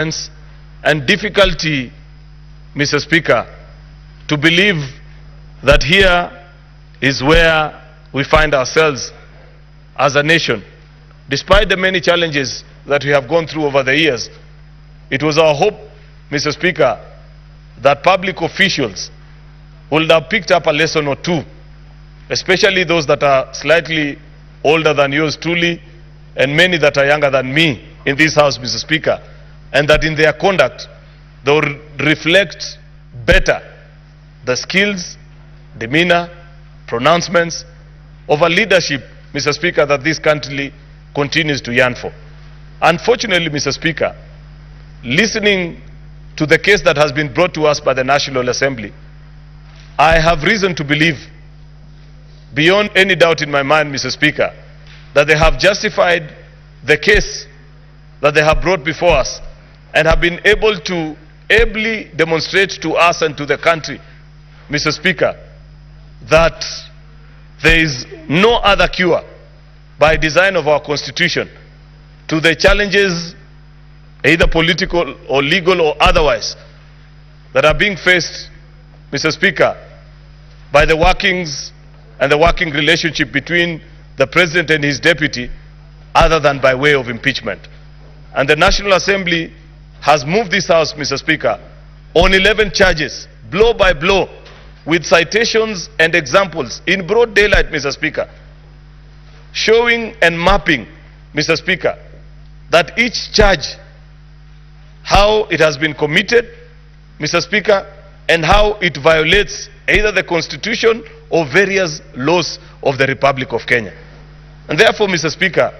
and difficulty, Mr. Speaker, to believe that here is where we find ourselves as a nation. Despite the many challenges that we have gone through over the years, it was our hope, Mr. Speaker, that public officials would have picked up a lesson or two, especially those that are slightly older than yours truly, and many that are younger than me in this House, Mr. Speaker, and that in their conduct they will reflect better the skills, demeanor, pronouncements of a leadership, Mr. Speaker, that this country continues to yearn for. Unfortunately, Mr. Speaker, listening to the case that has been brought to us by the National Assembly, I have reason to believe, beyond any doubt in my mind, Mr. Speaker, that they have justified the case that they have brought before us and have been able to ably demonstrate to us and to the country, Mr. Speaker, that there is no other cure by design of our Constitution to the challenges, either political or legal or otherwise, that are being faced, Mr. Speaker, by the workings and the working relationship between the President and his deputy, other than by way of impeachment. And the National Assembly has moved this House, Mr. Speaker, on 11 charges, blow by blow, with citations and examples in broad daylight, Mr. Speaker, showing and mapping, Mr. Speaker, that each charge, how it has been committed, Mr. Speaker, and how it violates either the Constitution or various laws of the Republic of Kenya. And therefore, Mr. Speaker,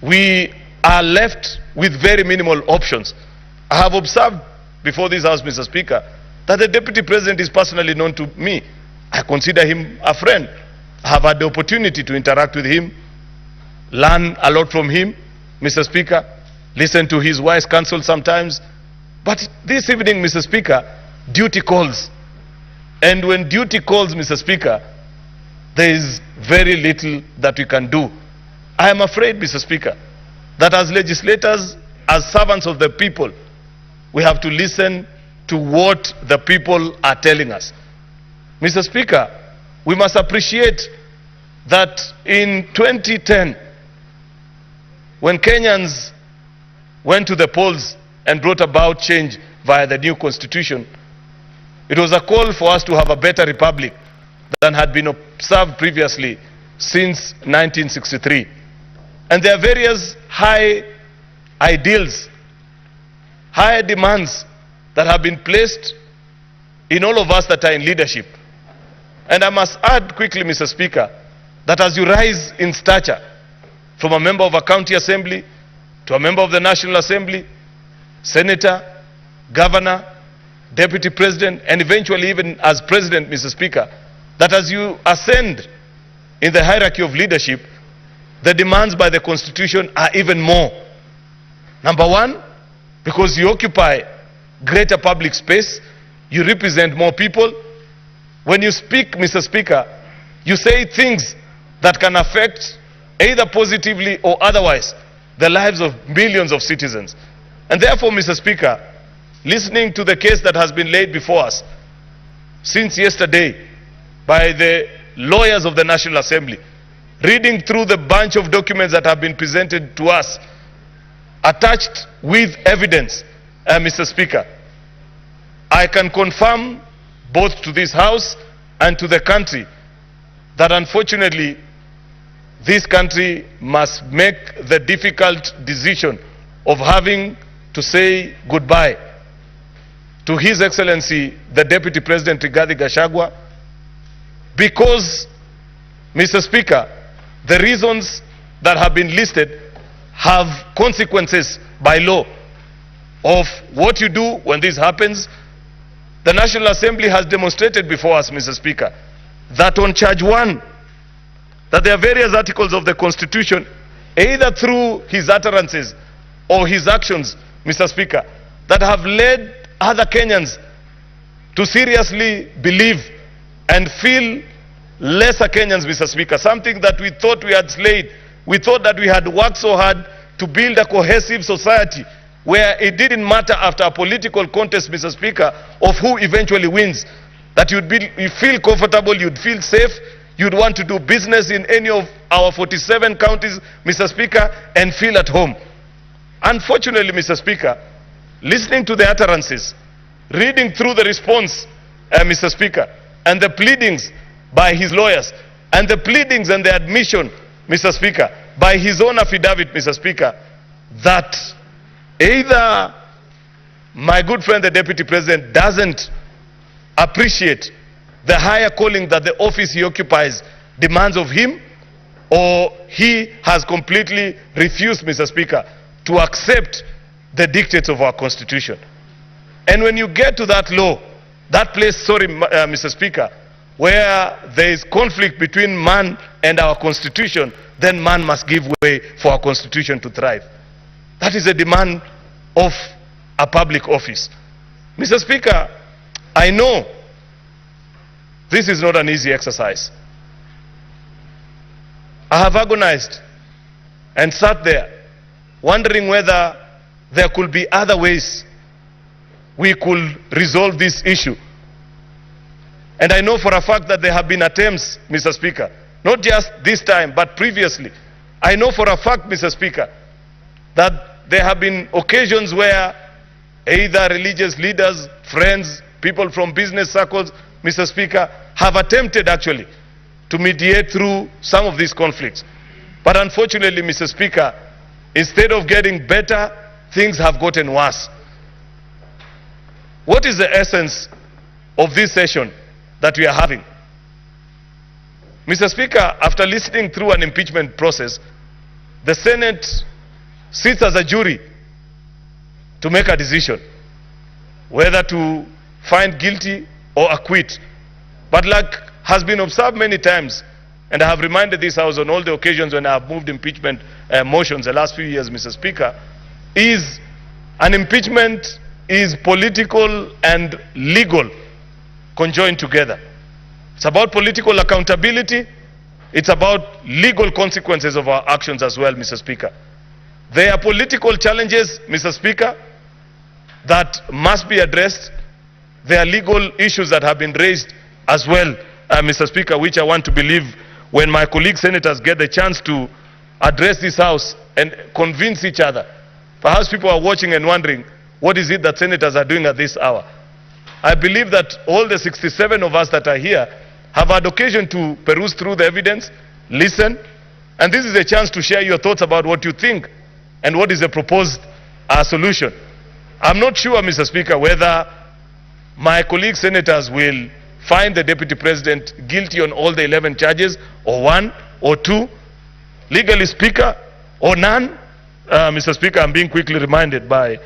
we are left with very minimal options. I have observed before this House, Mr. Speaker, that the Deputy President is personally known to me. I consider him a friend. I have had the opportunity to interact with him, learn a lot from him, Mr. Speaker, listen to his wise counsel sometimes. But this evening, Mr. Speaker, duty calls. And when duty calls, Mr. Speaker, there is very little that we can do. I am afraid, Mr. Speaker, that as legislators, as servants of the people, we have to listen to what the people are telling us. Mr. Speaker, we must appreciate that in 2010, when Kenyans went to the polls and brought about change via the new constitution, it was a call for us to have a better republic than had been observed previously since 1963. And there are various high ideals, high demands that have been placed in all of us that are in leadership. And I must add quickly, Mr. Speaker, that as you rise in stature from a member of a county assembly to a member of the National Assembly, senator, governor, deputy president, and eventually even as president, Mr. Speaker, that as you ascend in the hierarchy of leadership, the demands by the Constitution are even more. Number one, because you occupy greater public space, you represent more people. When you speak, Mr. Speaker, you say things that can affect either positively or otherwise the lives of millions of citizens. And therefore, Mr. Speaker, listening to the case that has been laid before us since yesterday by the lawyers of the National Assembly, reading through the bunch of documents that have been presented to us, attached with evidence, Mr. Speaker, I can confirm both to this House and to the country that unfortunately this country must make the difficult decision of having to say goodbye to His Excellency the Deputy President Rigathi Gachagua, because, Mr. Speaker, the reasons that have been listed have consequences by law of what you do when this happens. The National Assembly has demonstrated before us, Mr. Speaker, that on charge 1, that there are various articles of the Constitution, either through his utterances or his actions, Mr. Speaker, that have led other Kenyans to seriously believe and feel lesser Kenyans, Mr. Speaker, something that we thought we had slayed. We thought that we had worked so hard to build a cohesive society where it didn't matter after a political contest, Mr. Speaker, of who eventually wins, that you'd feel comfortable, you'd feel safe, you'd want to do business in any of our 47 counties, Mr. Speaker, and feel at home. Unfortunately, Mr. Speaker, listening to the utterances, reading through the response, Mr. Speaker, and the pleadings by his lawyers, and the pleadings and the admission, Mr. Speaker, by his own affidavit, Mr. Speaker, that either my good friend the Deputy President doesn't appreciate the higher calling that the office he occupies demands of him, or he has completely refused, Mr. Speaker, to accept the dictates of our Constitution. And when you get to that law, that place, Mr. Speaker, where there is conflict between man and our Constitution, then man must give way for our Constitution to thrive. That is a demand of a public office. Mr. Speaker, I know this is not an easy exercise. I have agonized and sat there wondering whether there could be other ways we could resolve this issue. And I know for a fact that there have been attempts, Mr. Speaker, not just this time, but previously. I know for a fact, Mr. Speaker, that there have been occasions where either religious leaders, friends, people from business circles, Mr. Speaker, have attempted actually to mediate through some of these conflicts. But unfortunately, Mr. Speaker, instead of getting better, things have gotten worse. What is the essence of this session that we are having? Mr. Speaker, after listening through an impeachment process, the Senate sits as a jury to make a decision whether to find guilty or acquit. But like has been observed many times, and I have reminded this House on all the occasions when I have moved impeachment motions the last few years, Mr. Speaker, is an impeachment is political and legal conjoined together. It's about political accountability. It's about legal consequences of our actions as well, Mr. Speaker. There are political challenges, Mr. Speaker, that must be addressed. There are legal issues that have been raised as well, Mr. Speaker, which I want to believe when my colleague senators get the chance to address this House and convince each other. Perhaps people are watching and wondering, what is it that senators are doing at this hour? I believe that all the 67 of us that are here have had occasion to peruse through the evidence, listen, and this is a chance to share your thoughts about what you think and what is the proposed solution. I'm not sure, Mr. Speaker, whether my colleague senators will find the Deputy President guilty on all the 11 charges, or one, or two, legally speaker, or none. Mr. Speaker, I'm being quickly reminded by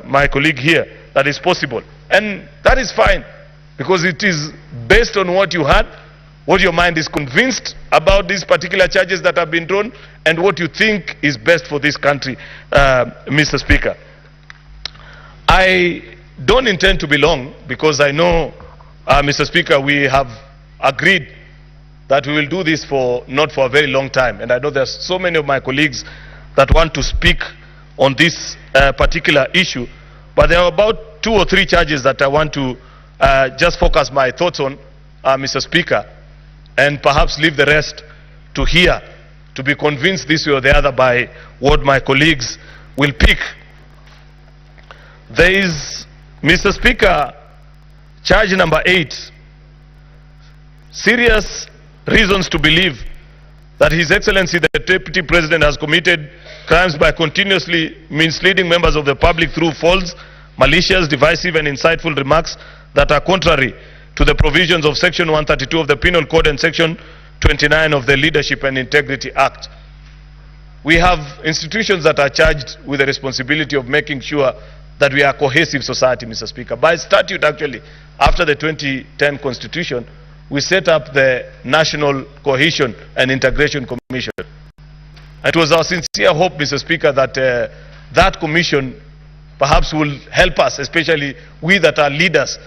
my colleague here that is possible. And that is fine, because it is based on what you had, what your mind is convinced about these particular charges that have been drawn, and what you think is best for this country, Mr. Speaker. I don't intend to be long, because I know, Mr. Speaker, we have agreed that we will do this not for a very long time. And I know there's so many of my colleagues that want to speak on this particular issue. But there are about 2 or 3 charges that I want to just focus my thoughts on, Mr. Speaker, and perhaps leave the rest to hear, to be convinced this way or the other by what my colleagues will pick. There is, Mr. Speaker, charge number 8, serious reasons to believe that His Excellency the Deputy President has committed crimes by continuously misleading members of the public through false, malicious, divisive and insightful remarks that are contrary to the provisions of Section 132 of the Penal Code and Section 29 of the Leadership and Integrity Act. We have institutions that are charged with the responsibility of making sure that we are a cohesive society, Mr. Speaker. By statute, actually, after the 2010 Constitution, we set up the National Cohesion and Integration Commission. It was our sincere hope, Mr. Speaker, that that commission perhaps will help us, especially we that are leaders,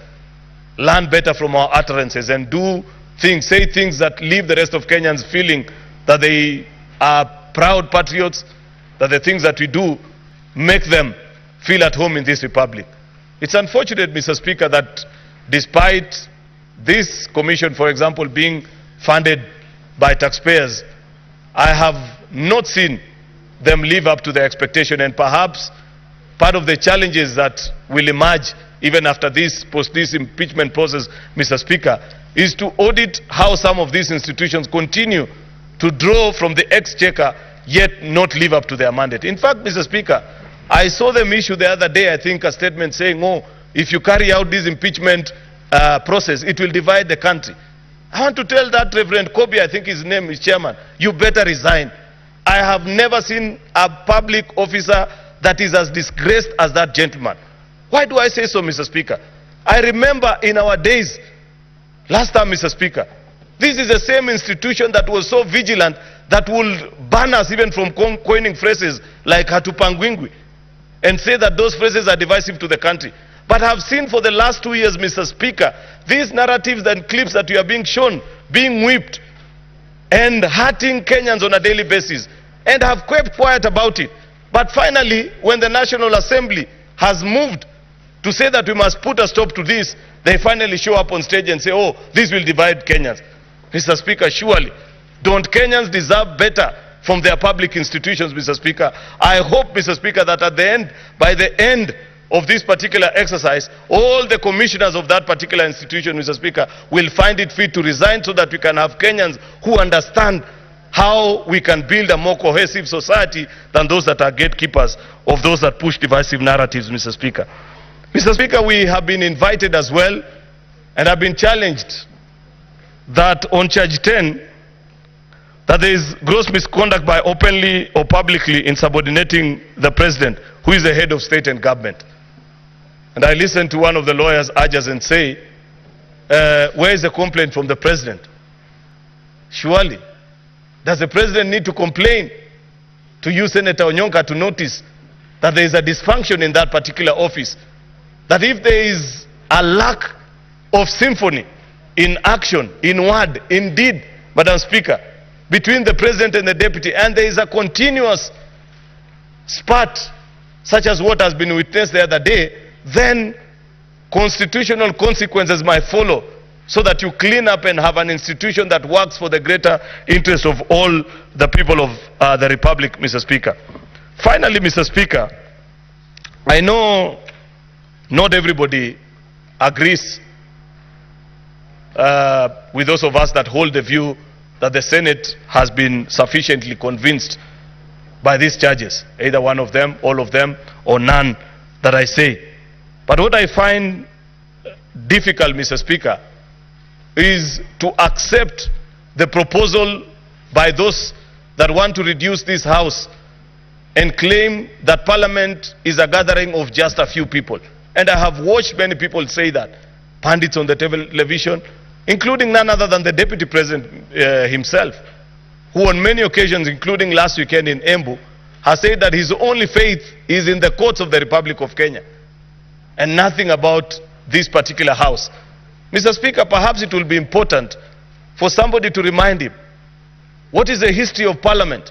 learn better from our utterances and do things, say things that leave the rest of Kenyans feeling that they are proud patriots, that the things that we do make them feel at home in this republic. It's unfortunate, Mr. Speaker, that despite this commission, for example, being funded by taxpayers, I have not seen them live up to their expectation, and perhaps part of the challenges that will emerge even after this impeachment process, Mr. Speaker, is to audit how some of these institutions continue to draw from the exchequer yet not live up to their mandate. In fact, Mr. Speaker, I saw them issue the other day, I think, a statement saying, oh, if you carry out this impeachment process, it will divide the country. I want to tell that Reverend Kobe, I think his name is chairman, you better resign. I have never seen a public officer that is as disgraced as that gentleman. Why do I say so, Mr. Speaker? I remember in our days, last time, Mr. Speaker, this is the same institution that was so vigilant that will ban us even from coining phrases like hatupangwingwi and say that those phrases are divisive to the country. But I've seen for the last 2 years, Mr. Speaker, these narratives and clips that we are being shown, being whipped and hurting Kenyans on a daily basis, and have kept quiet about it. But finally, when the National Assembly has moved to say that we must put a stop to this, they finally show up on stage and say, oh, this will divide Kenyans. Mr. Speaker, surely, don't Kenyans deserve better from their public institutions, Mr. Speaker? I hope, Mr. Speaker, that at the end, by the end of this particular exercise, all the commissioners of that particular institution, Mr. Speaker, will find it fit to resign so that we can have Kenyans who understand how we can build a more cohesive society than those that are gatekeepers of those that push divisive narratives, Mr. Speaker. Mr. Speaker, we have been invited as well and have been challenged that on charge 10, that there is gross misconduct by openly or publicly insubordinating the president, who is the head of state and government. And I listened to one of the lawyers urge us and say, where is the complaint from the president? Surely, does the president need to complain to you, Senator Onyonka, to notice that there is a dysfunction in that particular office? That if there is a lack of symphony in action, in word, in deed, Madam Speaker, between the president and the deputy, and there is a continuous spat such as what has been witnessed the other day, then constitutional consequences might follow, so that you clean up and have an institution that works for the greater interest of all the people of the Republic, Mr. Speaker. Finally, Mr. Speaker, I know not everybody agrees with those of us that hold the view that the Senate has been sufficiently convinced by these charges, either one of them, all of them, or none that I say. But what I find difficult, Mr. Speaker, is to accept the proposal by those that want to reduce this House and claim that Parliament is a gathering of just a few people. And I have watched many people say that, pundits on the television, including none other than the Deputy President himself, who on many occasions, including last weekend in Embu, has said that his only faith is in the courts of the Republic of Kenya and nothing about this particular House. Mr. Speaker, perhaps it will be important for somebody to remind him, what is the history of Parliament?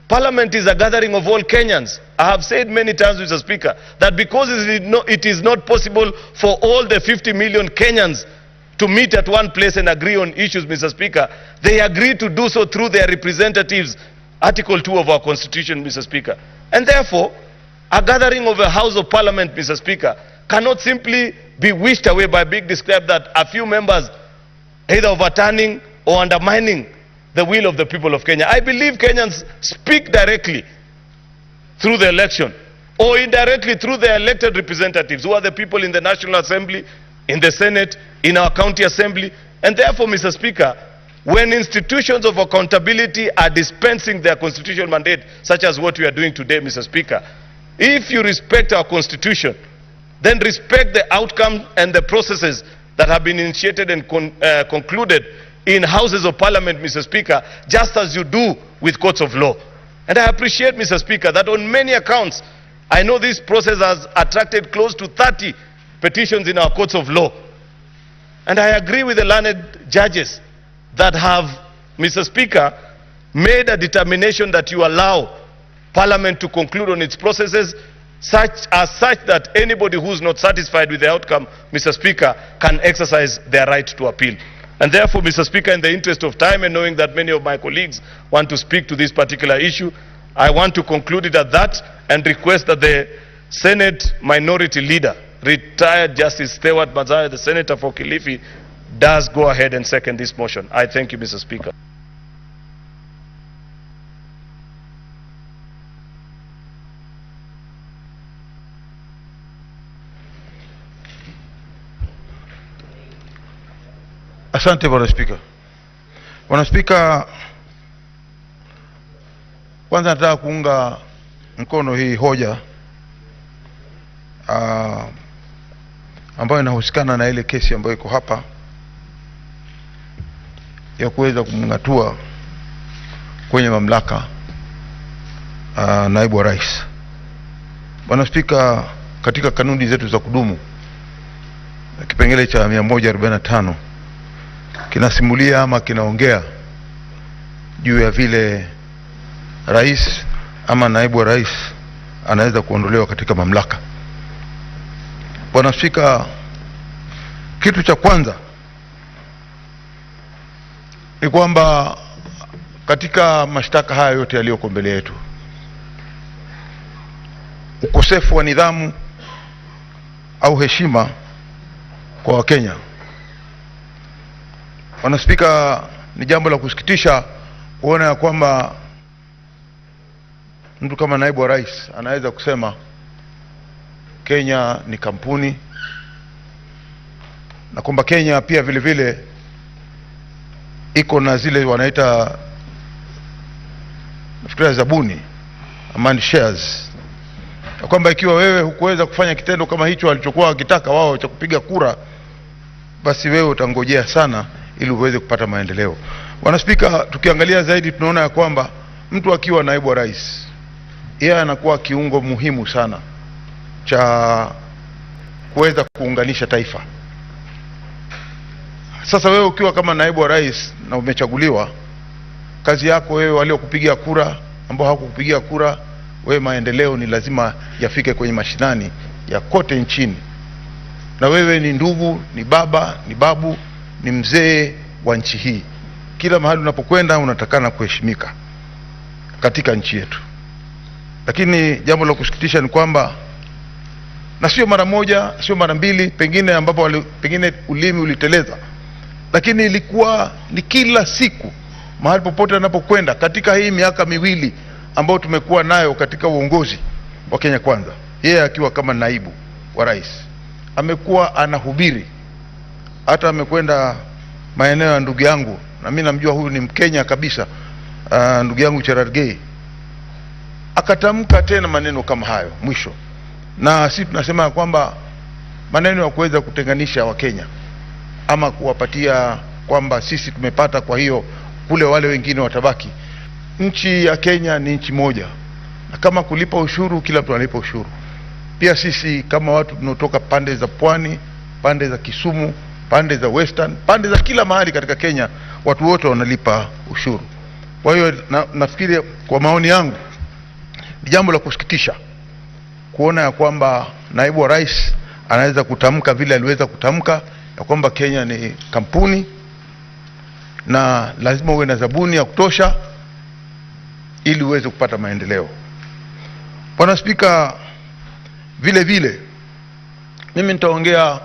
Parliament is a gathering of all Kenyans. I have said many times, Mr. Speaker, that because it is not possible for all the 50 million Kenyans to meet at one place and agree on issues, Mr. Speaker, they agree to do so through their representatives, Article 2 of our Constitution, Mr. Speaker. And therefore, a gathering of a House of Parliament, Mr. Speaker, cannot simply be wished away by being described that a few members either overturning or undermining the will of the people of Kenya. I believe Kenyans speak directly through the election or indirectly through their elected representatives, who are the people in the National Assembly, in the Senate, in our county assembly. And therefore, Mr. Speaker, when institutions of accountability are dispensing their constitutional mandate, such as what we are doing today, Mr. Speaker, if you respect our Constitution, then respect the outcome and the processes that have been initiated and concluded in Houses of Parliament, Mr. Speaker, just as you do with courts of law. And I appreciate, Mr. Speaker, that on many accounts, I know this process has attracted close to 30 petitions in our courts of law. And I agree with the learned judges that have, Mr. Speaker, made a determination that you allow Parliament to conclude on its processes such that anybody who's not satisfied with the outcome, Mr. Speaker, can exercise their right to appeal. And therefore, Mr. Speaker, in the interest of time and knowing that many of my colleagues want to speak to this particular issue, I want to conclude it at that and request that the Senate Minority Leader, retired Justice Stewart Mathare, the Senator for Kilifi, does go ahead and second this motion. I thank you, Mr. Speaker. Asante Bwana Spika. Bwana Spika, kwanza nataka kuunga mkono hii hoja ambayo inahusikana na ile kesi ambayo iko hapa ya kuweza kumngatua kwenye mamlaka naibu wa rais. Bwana Spika, katika kanuni zetu za kudumu kipengele cha 145 kinasimulia ama kinaongea juu ya vile rais ama naibu wa rais anaweza kuondolewa katika mamlaka. Bwana Spika, kitu cha kwanza ni kwamba katika mashtaka haya yote yaliyoko mbele yetu, ukosefu wa nidhamu au heshima kwa Wakenya. Bwana Spika, ni jambo la kusikitisha kuona ya kwamba mtu kama naibu wa rais anaweza kusema Kenya ni kampuni, na kwamba Kenya pia vile vile iko na zile wanaita nafikiri zabuni ama shares, na kwamba ikiwa wewe hukuweza kufanya kitendo kama hicho alichokuwa wakitaka wao cha kupiga kura, basi wewe utangojea sana ili uweze kupata maendeleo. Bwana Spika, tukiangalia zaidi tunaona ya kwamba mtu akiwa naibu wa rais, yeye anakuwa kiungo muhimu sana cha kuweza kuunganisha taifa. Sasa wewe ukiwa kama naibu wa rais na umechaguliwa, kazi yako wewe waliokupigia kura, ambao hawakukupigia kura, wewe maendeleo ni lazima yafike kwenye mashinani ya kote nchini. Na wewe ni ndugu, ni baba, ni babu, ni mzee wa nchi hii. Kila mahali unapokwenda unatakana kuheshimika katika nchi yetu. Lakini jambo la kusikitisha ni kwamba, na sio mara moja, sio mara mbili, pengine ambapo pengine ulimi uliteleza, lakini ilikuwa ni kila siku mahali popote anapokwenda katika hii miaka miwili ambayo tumekuwa nayo katika uongozi wa Kenya Kwanza. Yeye akiwa kama naibu wa rais amekuwa anahubiri. Hata amekwenda maeneo ya ndugu yangu, na mimi namjua huyu ni Mkenya kabisa, ndugu yangu Cherargei, akatamka tena maneno kama hayo mwisho. Na sisi tunasema kwamba maneno ya kuweza kutenganisha Wakenya ama kuwapatia kwamba sisi tumepata, kwa hiyo kule wale wengine watabaki. Nchi ya Kenya ni nchi moja, na kama kulipa ushuru, kila mtu analipa ushuru. Pia sisi kama watu tunaotoka pande za pwani, pande za Kisumu, pande za Western, pande za kila mahali katika Kenya, watu wote wanalipa ushuru. Kwa hiyo nafikiri kwa maoni yangu ni jambo la kusikitisha kuona ya kwamba naibu wa rais anaweza kutamka vile aliweza kutamka, ya kwamba Kenya ni kampuni na lazima uwe na zabuni ya kutosha ili uweze kupata maendeleo. Bwana Spika, vile vile mimi nitaongea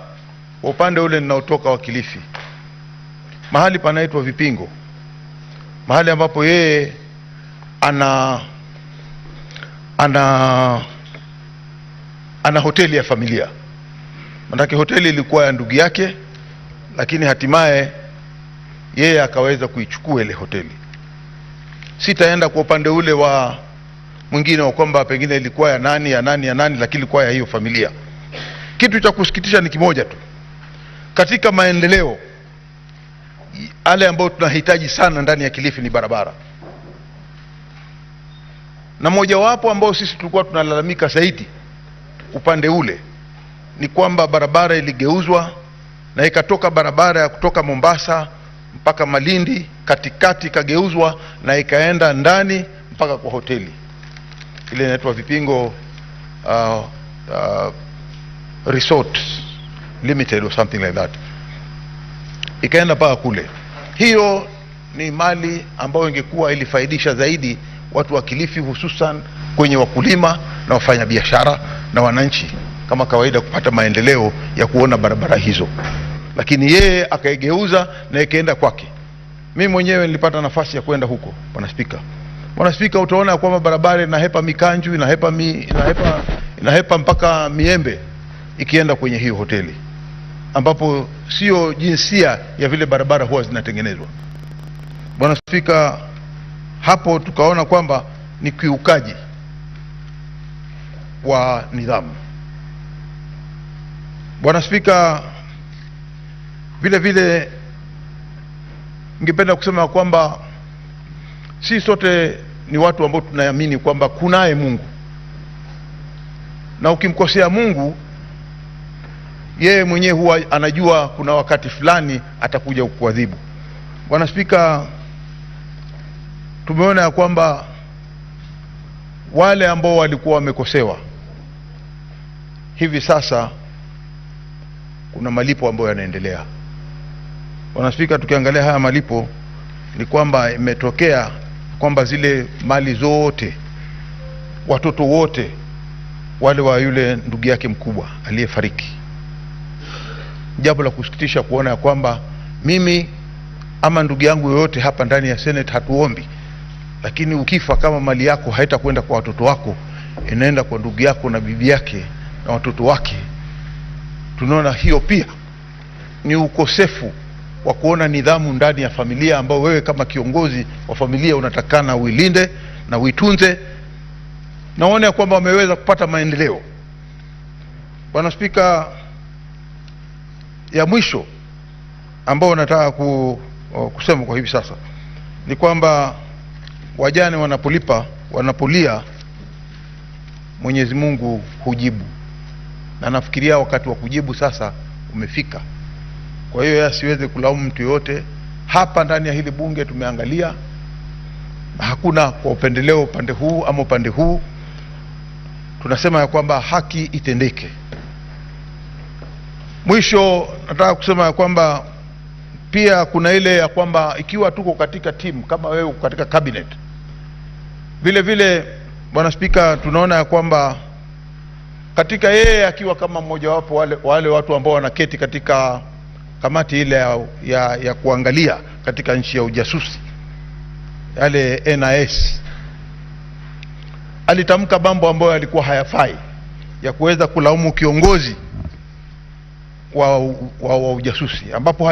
kwa upande ule ninaotoka wa Kilifi, mahali panaitwa Vipingo, mahali ambapo yeye ana hoteli ya familia. Maanake hoteli ilikuwa ya ndugu yake, lakini hatimaye yeye akaweza kuichukua ile hoteli. Sitaenda kwa upande ule wa mwingine wa kwamba pengine ilikuwa ya nani, lakini ilikuwa ya hiyo familia. Kitu cha kusikitisha ni kimoja tu. Katika maendeleo ale ambayo tunahitaji sana ndani ya Kilifi ni barabara. Na mojawapo ambao sisi tulikuwa tunalalamika zaidi upande ule ni kwamba barabara iligeuzwa na ikatoka barabara ya kutoka Mombasa mpaka Malindi, katikati ikageuzwa na ikaenda ndani mpaka kwa hoteli ile inaitwa Vipingo Resort Limited or something like that, ikaenda paka kule. Hiyo ni mali ambayo ingekuwa ilifaidisha zaidi watu wa Kilifi, hususan kwenye wakulima na wafanyabiashara na wananchi kama kawaida kupata maendeleo ya kuona barabara hizo, lakini yeye akaigeuza na ikaenda kwake. Mimi mwenyewe nilipata nafasi ya kwenda huko, Bwana Spika. Bwana Spika, utaona kwamba barabara inahepa Mikanju, inahepa mpaka Miembe ikienda kwenye hiyo hoteli, ambapo sio jinsia ya vile barabara huwa zinatengenezwa. Bwana Spika, hapo tukaona kwamba ni kiukaji wa nidhamu. Bwana Spika, vile vile ningependa kusema kwamba si sote ni watu ambao tunaamini kwamba kunaye Mungu, na ukimkosea Mungu yeye mwenyewe huwa anajua kuna wakati fulani atakuja kukuadhibu. Bwana Spika, tumeona ya kwamba wale ambao walikuwa wamekosewa hivi sasa kuna malipo ambayo yanaendelea. Bwana Spika, tukiangalia haya malipo ni kwamba imetokea kwamba zile mali zote, watoto wote wale wa yule ndugu yake mkubwa aliyefariki, jambo la kusikitisha kuona ya kwamba mimi ama ndugu yangu yoyote hapa ndani ya Senate hatuombi, lakini ukifa kama mali yako haitakwenda kwa watoto wako, inaenda kwa ndugu yako na bibi yake na watoto wake. Tunaona hiyo pia ni ukosefu wa kuona nidhamu ndani ya familia, ambao wewe kama kiongozi wa familia unatakana uilinde na uitunze. Naona kwamba wameweza kupata maendeleo. Bwana Spika, ya mwisho ambao nataka kusema kwa hivi sasa ni kwamba wajane wanapolia Mwenyezi Mungu hujibu, na nafikiria wakati wa kujibu sasa umefika. Kwa hiyo yasiweze kulaumu mtu yote. Hapa ndani ya hili bunge tumeangalia, hakuna kwa upendeleo upande huu ama upande huu. Tunasema ya kwamba haki itendeke. Mwisho nataka kusema ya kwamba pia kuna ile ya kwamba ikiwa tuko katika timu kama wewe katika cabinet, vile vile Bwana Spika, tunaona ya kwamba katika yeye akiwa kama mmoja wapo wale watu ambao wanaketi katika kamati ile ya kuangalia katika nchi ya ujasusi, yale NIS, alitamka mambo ambayo yalikuwa hayafai ya kuweza kulaumu kiongozi wa ujasusi, ambapo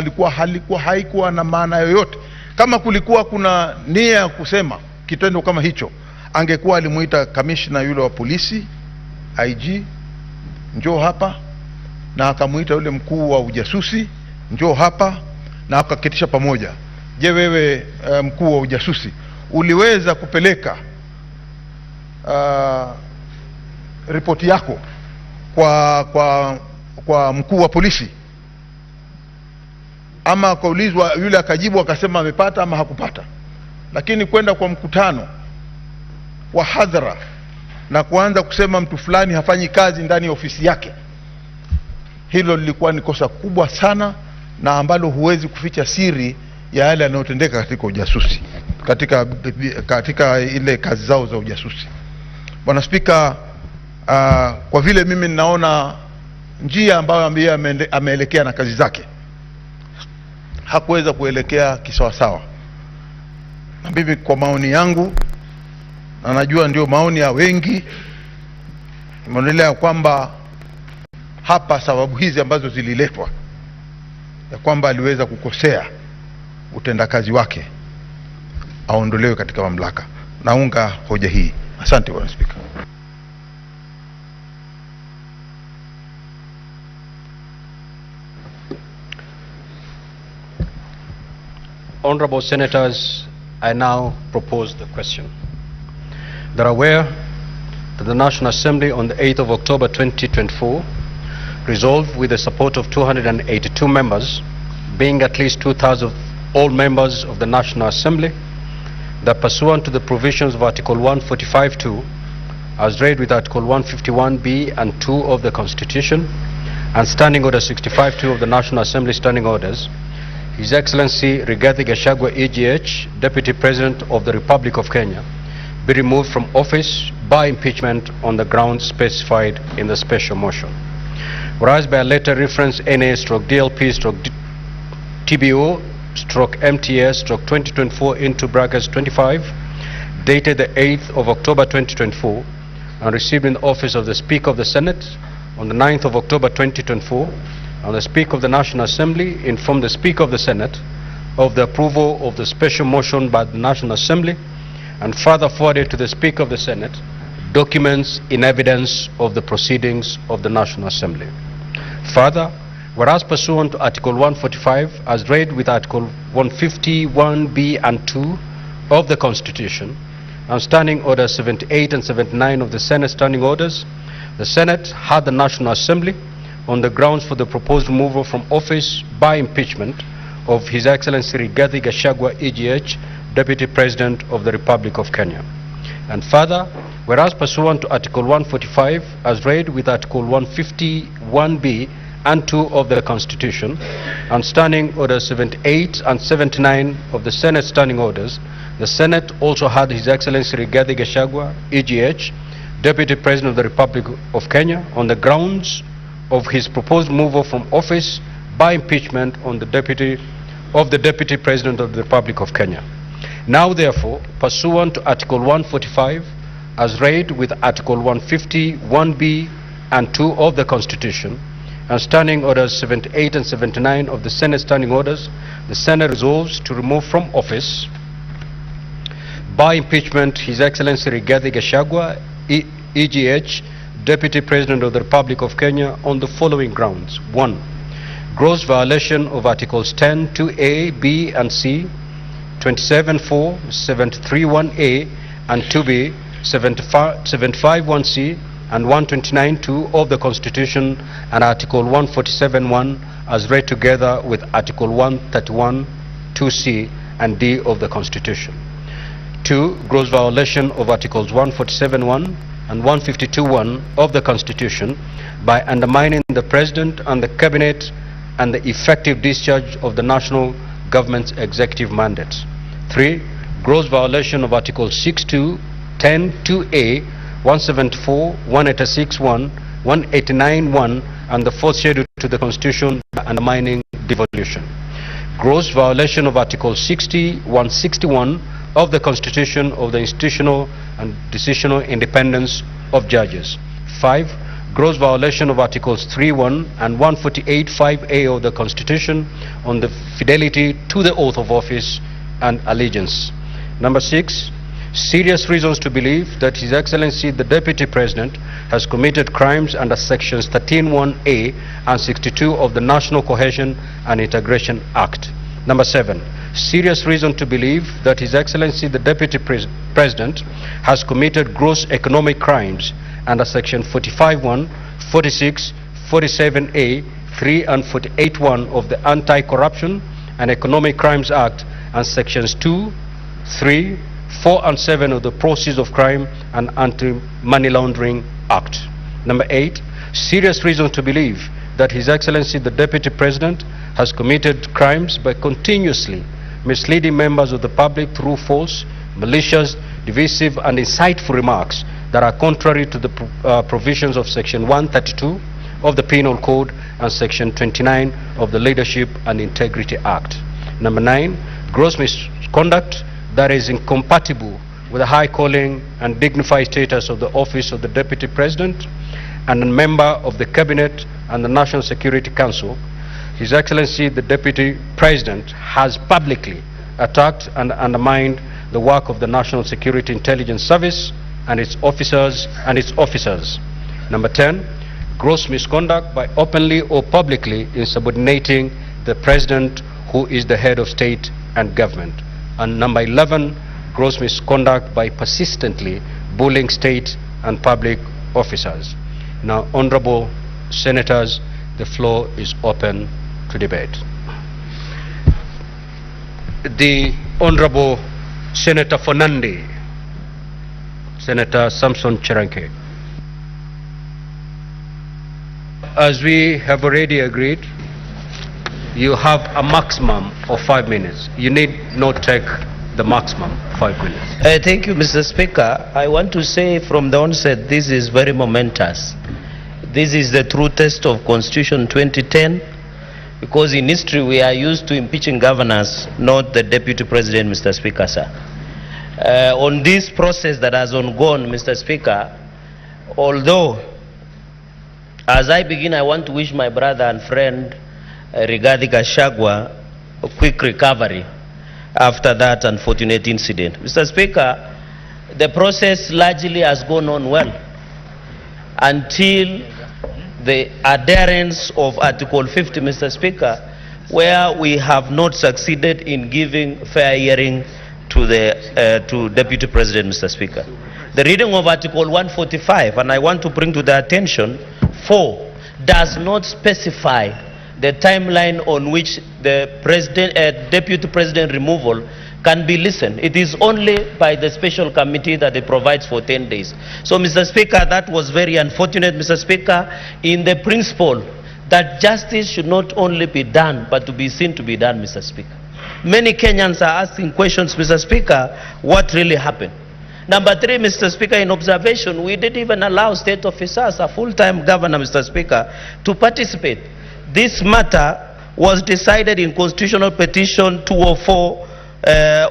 haikuwa na maana yoyote. Kama kulikuwa kuna nia ya kusema kitendo kama hicho, angekuwa alimuita kamishna yule wa polisi IG, njoo hapa, na akamuita yule mkuu wa ujasusi, njoo hapa, na akaketisha pamoja. Je, wewe mkuu wa ujasusi uliweza kupeleka ripoti yako kwa mkuu wa polisi? Ama akaulizwa yule akajibu akasema amepata ama hakupata? Lakini kwenda kwa mkutano wa hadhara na kuanza kusema mtu fulani hafanyi kazi ndani ya ofisi yake, hilo lilikuwa ni kosa kubwa sana, na ambalo huwezi kuficha siri ya yale yanayotendeka katika ujasusi, katika ile kazi zao za ujasusi. Bwana Spika, kwa vile mimi ninaona njia ambayo ameelekea na kazi zake hakuweza kuelekea kisawasawa, na mimi kwa maoni yangu, na najua ndio maoni ya wengi, nimeonelea kwamba hapa sababu hizi ambazo zililetwa ya kwamba aliweza kukosea utendakazi wake aondolewe katika mamlaka. Naunga hoja hii. Asante Bwana Spika. Honorable Senators, I now propose the question. They are aware that the National Assembly on the 8th of October 2024 resolved with the support of 282 members, being at least 2,000 of all members of the National Assembly, that pursuant to the provisions of Article 145(2) as read with Article 151B and 2 of the Constitution and Standing Order 65-2 of the National Assembly Standing Orders, His Excellency Rigathi Gachagua EGH, Deputy President of the Republic of Kenya, be removed from office by impeachment on the grounds specified in the special motion. Whereas by a letter reference NA/DLP/TBO/MTS/2024 into brackets 25, dated the 8th of October 2024, and received in the office of the Speaker of the Senate on the 9th of October 2024, and the Speaker of the National Assembly informed the Speaker of the Senate of the approval of the special motion by the National Assembly, and further forwarded to the Speaker of the Senate documents in evidence of the proceedings of the National Assembly. Further, whereas pursuant to Article 145 as read with Article 151B and 2 of the Constitution and Standing Orders 78 and 79 of the Senate Standing Orders, the Senate had the National Assembly on the grounds for the proposed removal from office by impeachment of His Excellency Rigathi Gachagua EGH, Deputy President of the Republic of Kenya. And further, whereas pursuant to Article 145 as read with Article 151B and 2 of the Constitution and Standing Orders 78 and 79 of the Senate Standing Orders, the Senate also had His Excellency Rigathi Gachagua EGH, Deputy President of the Republic of Kenya, on the grounds of his proposed removal from office by impeachment on the Deputy President of the Republic of Kenya. Now therefore, pursuant to Article 145 as read with Article 151B and 2 of the Constitution and Standing Orders 78 and 79 of the Senate Standing Orders, the Senate resolves to remove from office by impeachment His Excellency Rigathi Gachagua EGH, Deputy President of the Republic of Kenya, on the following grounds. 1. Gross violation of Articles 10, 2A, B and C, 27(4), 731A and 2B, 751C and 129(2) of the Constitution and Article 147(1) as read together with Article 131, 2C and D of the Constitution. 2. Gross violation of Articles 147(1) and 152(1) of the Constitution by undermining the President and the Cabinet and the effective discharge of the national government's executive mandate. 3. Gross violation of Articles 62, 10, 2A, 174, 186(1), 189(1) and the 4th schedule to the Constitution by undermining devolution. Gross violation of Article 60, 161 of the Constitution of the institutional and decisional independence of judges. 5. Gross violation of Articles 3(1) and 148(5)(a) of the Constitution on the fidelity to the oath of office and allegiance. Number 6. Serious reasons to believe that His Excellency the Deputy President has committed crimes under Sections 13(1)(a) and 62 of the National Cohesion and Integration Act. Number 7. Serious reason to believe that His Excellency the Deputy President has committed gross economic crimes under Section 45(1), 46, 47(a), 3 and 48(1) of the Anti-Corruption and Economic Crimes Act and Sections 2, 3, 4 and 7 of the Proceeds of Crime and Anti-Money Laundering Act. Number 8. Serious reason to believe that His Excellency the Deputy President has committed crimes by continuously misleading members of the public through false, malicious, divisive and insightful remarks that are contrary to the provisions of Section 132 of the Penal Code and Section 29 of the Leadership and Integrity Act. Number 9. Gross misconduct that is incompatible with the high calling and dignified status of the office of the Deputy President and a member of the Cabinet and the National Security Council. His Excellency the Deputy President has publicly attacked and undermined the work of the National Security Intelligence Service and its officers. Number 10. Gross misconduct by openly or publicly insubordinating the President, who is the head of state and government. And number 11. Gross misconduct by persistently bullying state and public officers. Now, honorable senators, the floor is open to debate. The Honorable Senator Fernandi Senator Samson Cheranke. As we have already agreed, you have a maximum of 5 minutes. You need not take the maximum 5 minutes. Thank you, Mr. Speaker. I want to say from the onset, this is very momentous. This is the true test of Constitution 2010, because in history we are used to impeaching governors, not the Deputy President, Mr. Speaker, sir. On this process that has ongoing, Mr. Speaker, although as I begin, I want to wish my brother and friend Hatma Ya Gachagua a quick recovery after that unfortunate incident. Mr. Speaker, the process largely has gone on well until the adherence of Article 50, Mr. Speaker, where we have not succeeded in giving fair hearing to the Deputy President, Mr. Speaker. The reading of Article 145, and I want to bring to the attention, 4, does not specify the timeline on which the Deputy President removal can be listened. It is only by the special committee that it provides for 10 days. So, Mr. Speaker, that was very unfortunate, Mr. Speaker, in the principle that justice should not only be done, but to be seen to be done, Mr. Speaker. Many Kenyans are asking questions, Mr. Speaker, what really happened? Number 3, Mr. Speaker, in observation, we didn't even allow state officers, a full-time governor, Mr. Speaker, to participate. This matter was decided in Constitutional Petition 204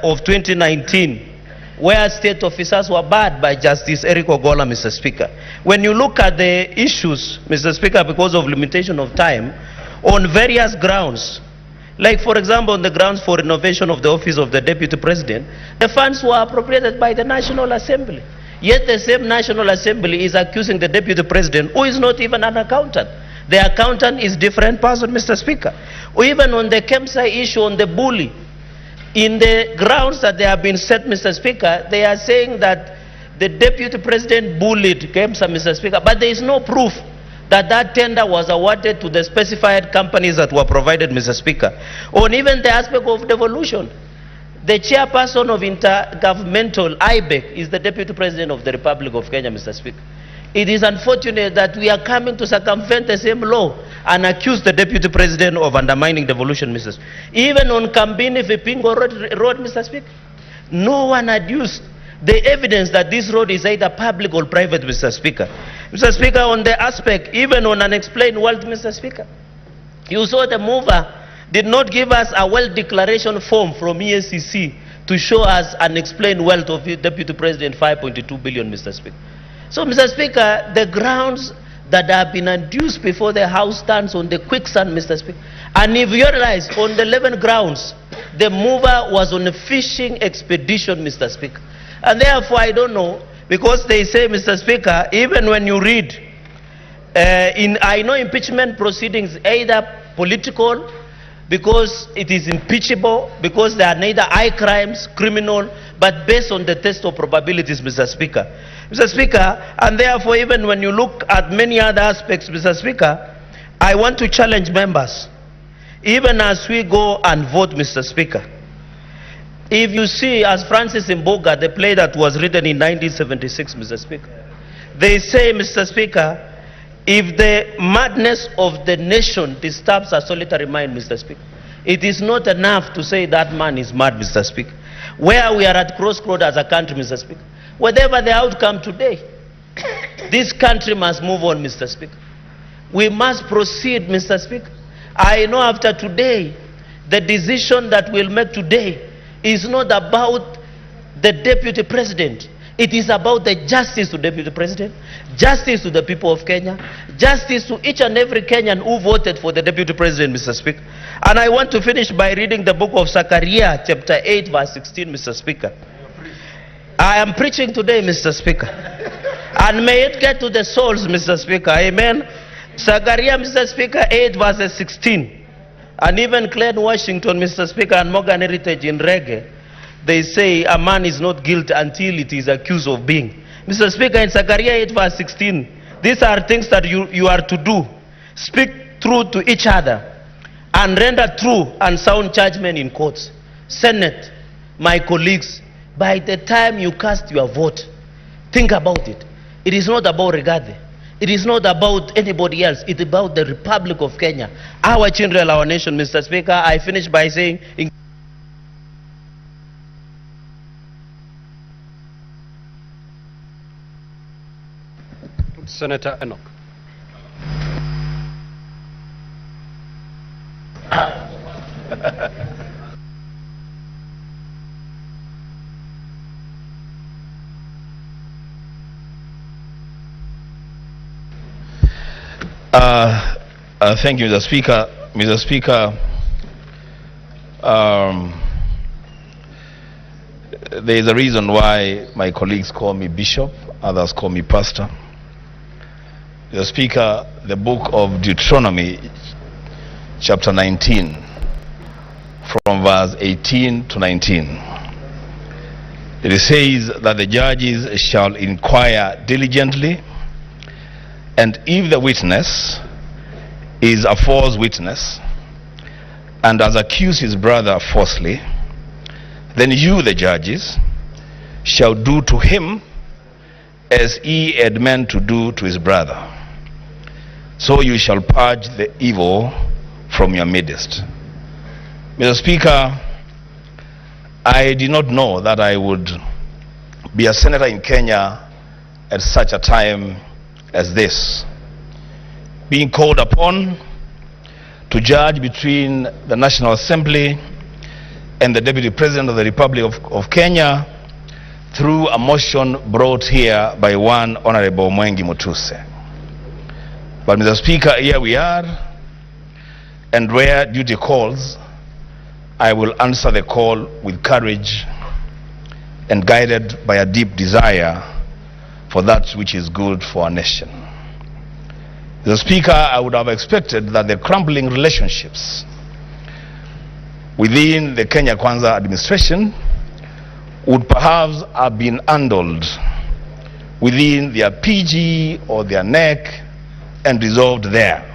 of 2019, where state officers were barred by Justice Eric Ogola, Mr. Speaker. When you look at the issues, Mr. Speaker, because of limitation of time, on various grounds, like for example on the grounds for renovation of the office of the Deputy President, the funds were appropriated by the National Assembly. Yet the same National Assembly is accusing the Deputy President, who is not even an accountant. The accountant is different person, Mr. Speaker. Or even on the KEMSA issue on the bully, in the grounds that they have been set, Mr. Speaker, they are saying that the Deputy President bullied KEMSA, Mr. Speaker, but there is no proof that that tender was awarded to the specified companies that were provided, Mr. Speaker. On even the aspect of devolution, the chairperson of intergovernmental IBEC is the Deputy President of the Republic of Kenya, Mr. Speaker. It is unfortunate that we are coming to circumvent the same law and accuse the Deputy President of undermining devolution, Mr. Speaker. Even on Kambini Vipingo road, Mr. Speaker, no one adduced the evidence that this road is either public or private, Mr. Speaker. Mr. Speaker, on the aspect, even on unexplained wealth, Mr. Speaker, you saw the mover did not give us a wealth declaration form from EACC to show us unexplained wealth of the Deputy President, 5.2 billion, Mr. Speaker. So, Mr. Speaker, the grounds that have been adduced before the House stands on the quicksand, Mr. Speaker. And if you realize, on the 11 grounds, the mover was on a fishing expedition, Mr. Speaker. And therefore, I don't know, because they say, Mr. Speaker, even when you read, I know impeachment proceedings, either political, because it is impeachable, because they are neither high crimes, criminal, but based on the test of probabilities, Mr. Speaker. Mr. Speaker, and therefore, even when you look at many other aspects, Mr. Speaker, I want to challenge members, even as we go and vote, Mr. Speaker. If you see, as Francis Mboga, the play that was written in 1976, Mr. Speaker, they say, Mr. Speaker, if the madness of the nation disturbs a solitary mind, Mr. Speaker, it is not enough to say that man is mad, Mr. Speaker. Where we are at crossroads as a country, Mr. Speaker, whatever the outcome today, this country must move on, Mr. Speaker. We must proceed, Mr. Speaker. I know after today, the decision that we'll make today is not about the Deputy President. It is about the justice to Deputy President, justice to the people of Kenya, justice to each and every Kenyan who voted for the Deputy President, Mr. Speaker. And I want to finish by reading the book of Zechariah, chapter 8, verse 16, Mr. Speaker. I am preaching today, Mr. Speaker. And may it get to the souls, Mr. Speaker. Amen. Zechariah, Mr. Speaker, 8, verse 16. And even Glenn Washington, Mr. Speaker, and Morgan Heritage in Reggae, they say a man is not guilty until it is accused of being. Mr. Speaker, in Zechariah 8, verse 16, these are things that you are to do. Speak truth to each other and render true and sound judgment in courts. Senate, my colleagues, by the time you cast your vote, Think about it. It is not about Rigathi. It is not about anybody else. It's about the Republic of Kenya. Our children, our nation, Mr. Speaker. I finish by saying... Senator Enoch. Thank you, Mr. Speaker. Mr. Speaker, there is a reason why my colleagues call me Bishop, others call me Pastor. Mr. Speaker, the book of Deuteronomy, chapter 19, from verse 18 to 19. It says that the judges shall inquire diligently, and if the witness is a false witness and has accused his brother falsely, then you, the judges, shall do to him as he had meant to do to his brother. So you shall purge the evil from your midst. Mr. Speaker, I did not know that I would be a senator in Kenya at such a time as this, being called upon to judge between the National Assembly and the Deputy President of the Republic of Kenya through a motion brought here by one Honorable Mwengi Mutuse. But Mr. Speaker, here we are, and where duty calls, I will answer the call with courage and guided by a deep desire for that which is good for our nation. Mr. Speaker, I would have expected that the crumbling relationships within the Kenya Kwanza administration would perhaps have been handled within their PG or their NEC and resolved there.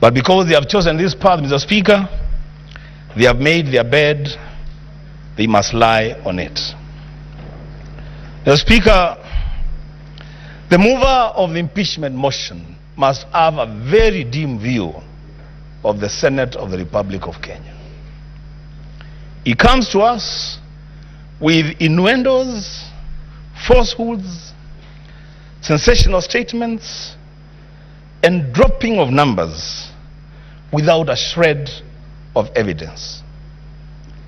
But because they have chosen this path, Mr. Speaker, they have made their bed, they must lie on it. Mr. Speaker, the mover of the impeachment motion must have a very dim view of the Senate of the Republic of Kenya. He comes to us with innuendos, falsehoods, sensational statements, and dropping of numbers without a shred of evidence.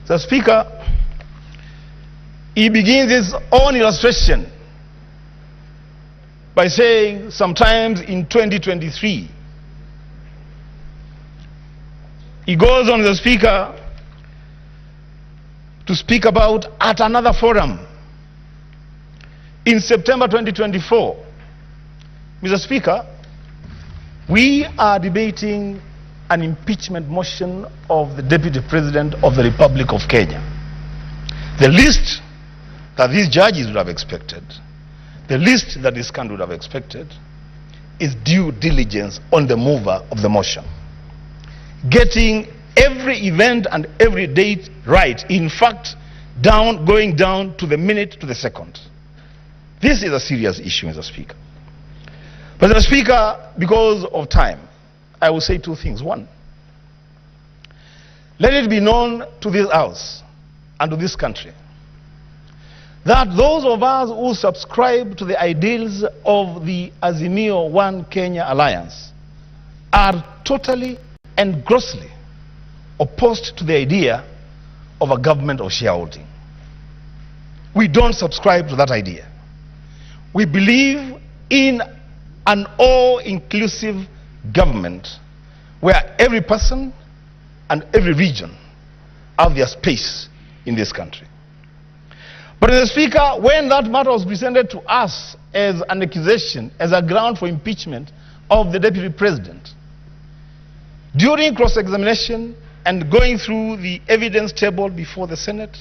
So, Speaker, he begins his own illustration by saying sometimes in 2023. He goes on, the Speaker, to speak about at another forum in September 2024. Mr. Speaker, we are debating an impeachment motion of the Deputy President of the Republic of Kenya. The least that these judges would have expected, the least that this country would have expected, is due diligence on the mover of the motion. Getting every event and every date right. In fact, going down to the minute, to the second. This is a serious issue, Mr. Speaker. But Mr. Speaker, because of time, I will say two things. One, let it be known to this House and to this country that those of us who subscribe to the ideals of the Azimio One Kenya Alliance are totally and grossly opposed to the idea of a government of shareholding. We don't subscribe to that idea. We believe in an all-inclusive government where every person and every region have their space in this country. But Mr. Speaker, when that matter was presented to us as an accusation, as a ground for impeachment of the Deputy President, during cross-examination and going through the evidence table before the Senate,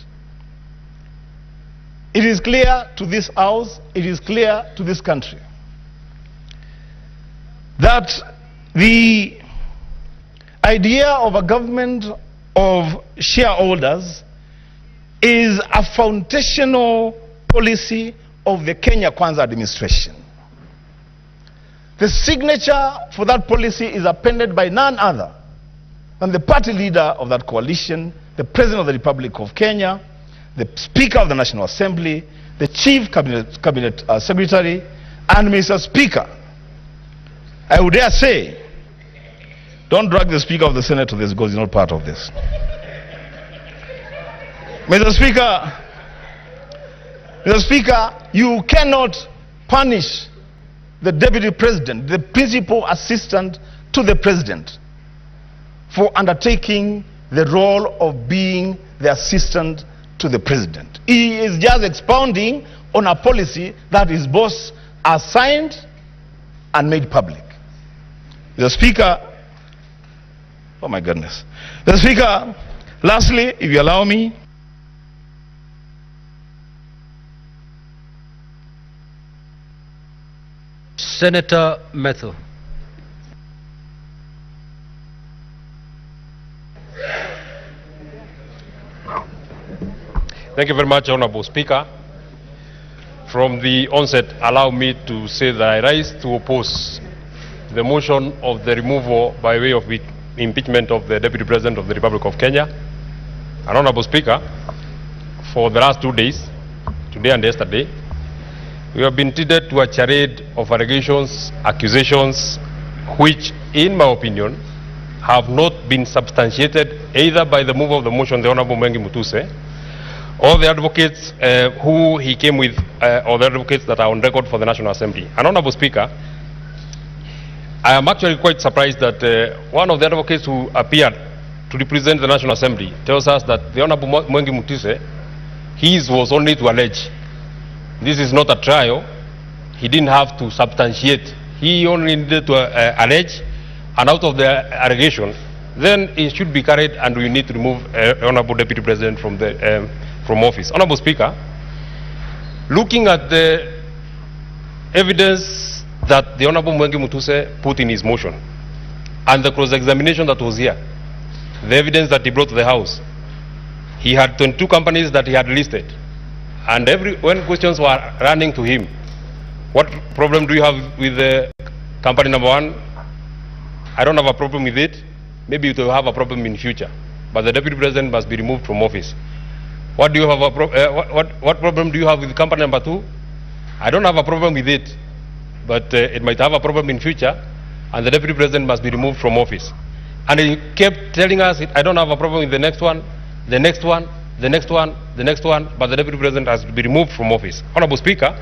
it is clear to this House, it is clear to this country, that the idea of a government of shareholders is a foundational policy of the Kenya Kwanza administration. The signature for that policy is appended by none other than the party leader of that coalition, the President of the Republic of Kenya, the Speaker of the National Assembly, the Chief Cabinet Secretary, and Mr. Speaker. I would dare say, don't drag the Speaker of the Senate to this because he's not part of this. Mr. Speaker, you cannot punish the Deputy President, the principal assistant to the President, for undertaking the role of being the assistant to the President. He is just expounding on a policy that his boss assigned and made public. The Speaker, oh my goodness. The Speaker, lastly, if you allow me, Senator Methu. Thank you very much, Honorable Speaker. From the onset, allow me to say that I rise to oppose the motion of the removal by way of impeachment of the Deputy President of the Republic of Kenya. And Honorable Speaker, for the last 2 days, today and yesterday, we have been treated to a charade of allegations, accusations, which, in my opinion, have not been substantiated either by the mover of the motion, the Honorable Mwengi Mutuse, or the advocates who he came with, or the advocates that are on record for the National Assembly. And Honorable Speaker, I am actually quite surprised that one of the advocates who appeared to represent the National Assembly tells us that the Honorable Mwengi Mutuse, his was only to allege. This is not a trial. He didn't have to substantiate. He only needed to allege, and out of the allegation, then it should be carried, and we need to remove Honorable Deputy President from office. Honorable Speaker, looking at the evidence that the Honorable Mwengi Mutuse put in his motion, and the cross-examination that was here, the evidence that he brought to the House, he had 22 companies that he had listed. And when questions were running to him, what problem do you have with the company number one? I don't have a problem with it. Maybe you will have a problem in future. But the Deputy President must be removed from office. What do you have what problem do you have with company number two? I don't have a problem with it, but it might have a problem in future, and the Deputy President must be removed from office. And he kept telling us, I don't have a problem with the next one, the next one, the next one, the next one, but the Deputy President has to be removed from office. Honorable Speaker,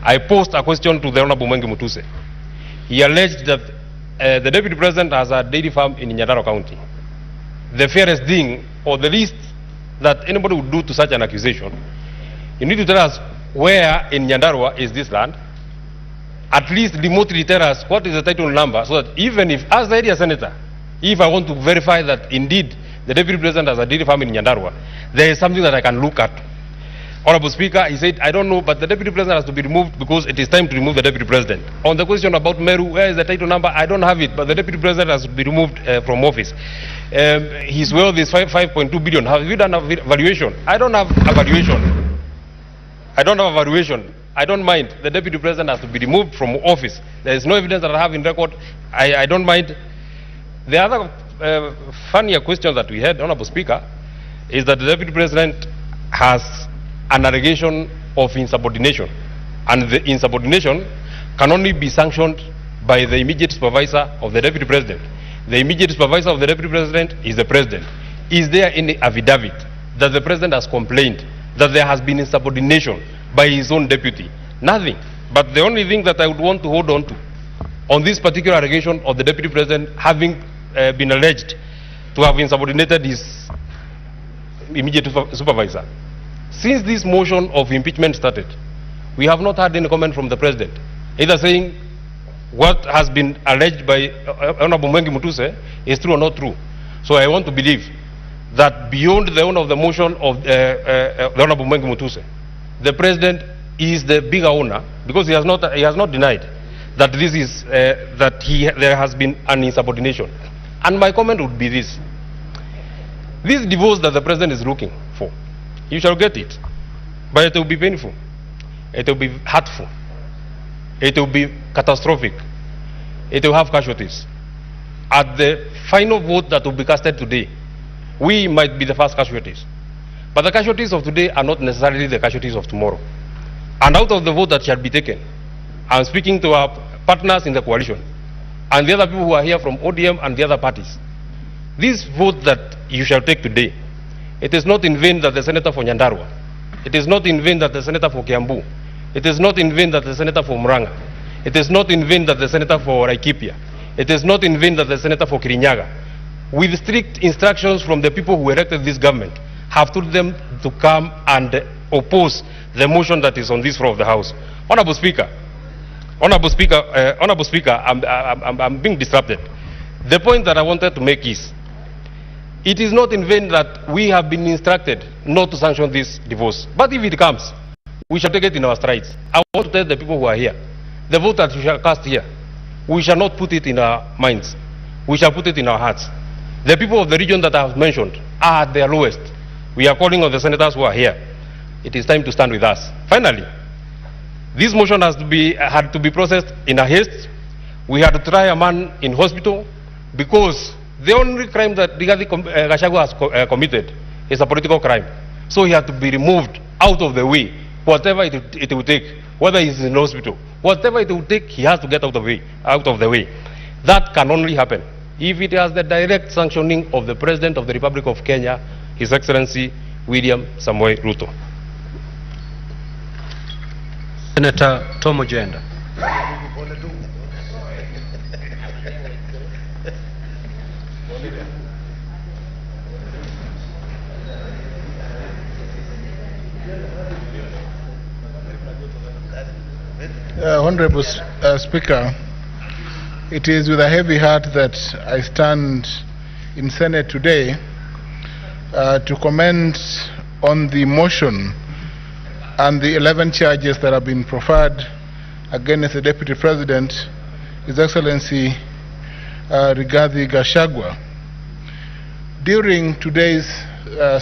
I posed a question to the Honorable Mwengi Mutuse. He alleged that the Deputy President has a dairy farm in Nyandarua County. The fairest thing, or the least that anybody would do to such an accusation, you need to tell us where in Nyandarua is this land. At least remotely tell us what is the title number, so that even if, as the area senator, if I want to verify that indeed the Deputy President has a dairy farm in Nyandarua, there is something that I can look at. Honorable Speaker, he said, I don't know, but the Deputy President has to be removed because it is time to remove the Deputy President. On the question about Meru, where is the title number? I don't have it, but the Deputy President has to be removed from office. His wealth is 5.2 billion. Have you done a valuation? I don't have a valuation. I don't have a valuation. I don't mind. The Deputy President has to be removed from office. There is no evidence that I have in record. I don't mind. The other funnier question that we had, Honorable Speaker, is that the Deputy President has an allegation of insubordination, and the insubordination can only be sanctioned by the immediate supervisor of the Deputy President. The immediate supervisor of the Deputy President is the President. Is there any affidavit that the President has complained that there has been insubordination by his own deputy? Nothing. But the only thing that I would want to hold on to, on this particular allegation of the Deputy President having been alleged to have insubordinated his immediate supervisor, since this motion of impeachment started, we have not had any comment from the President, either saying what has been alleged by Honorable Mwengi Mutuse is true or not true. So I want to believe that beyond the owner of the motion of the Honorable Mwengi Mutuse, the President is the bigger owner, because he has not denied that this is there has been an insubordination. And my comment would be this: this divorce that the President is looking for, you shall get it, but it will be painful. it will be hurtful, it will be catastrophic, it will have casualties. At the final vote that will be casted today, we might be the first casualties. But the casualties of today are not necessarily the casualties of tomorrow. And out of the vote that shall be taken, I'm speaking to our partners in the coalition and the other people who are here from ODM and the other parties. This vote that you shall take today, it is not in vain that the senator for Nyandarua, it is not in vain that the senator for Kiambu, it is not in vain that the senator for Muranga, it is not in vain that the senator for Laikipia, it is not in vain that the senator for Kirinyaga, with strict instructions from the people who elected this government, have told them to come and oppose the motion that is on this floor of the House. Honorable Speaker, I'm being disrupted. The point that I wanted to make is, it is not in vain that we have been instructed not to sanction this divorce. But if it comes, we shall take it in our strides. I want to tell the people who are here, the vote that we shall cast here, we shall not put it in our minds. We shall put it in our hearts. The people of the region that I have mentioned are at their lowest. We are calling on the senators who are here. It is time to stand with us. Finally, this motion had to be processed in a haste. We had to try a man in hospital because the only crime that Gachagua has committed is a political crime. So he had to be removed out of the way, whatever it will take, whether he's in hospital, whatever it will take, he has to get out of the way. That can only happen if it has the direct sanctioning of the President of the Republic of Kenya, His Excellency William Samoei Ruto. Senator Tom Ojenda. Honorable Speaker, it is with a heavy heart that I stand in Senate today to comment on the motion and the 11 charges that have been preferred against the Deputy President, His Excellency Rigathi Gachagua. During today's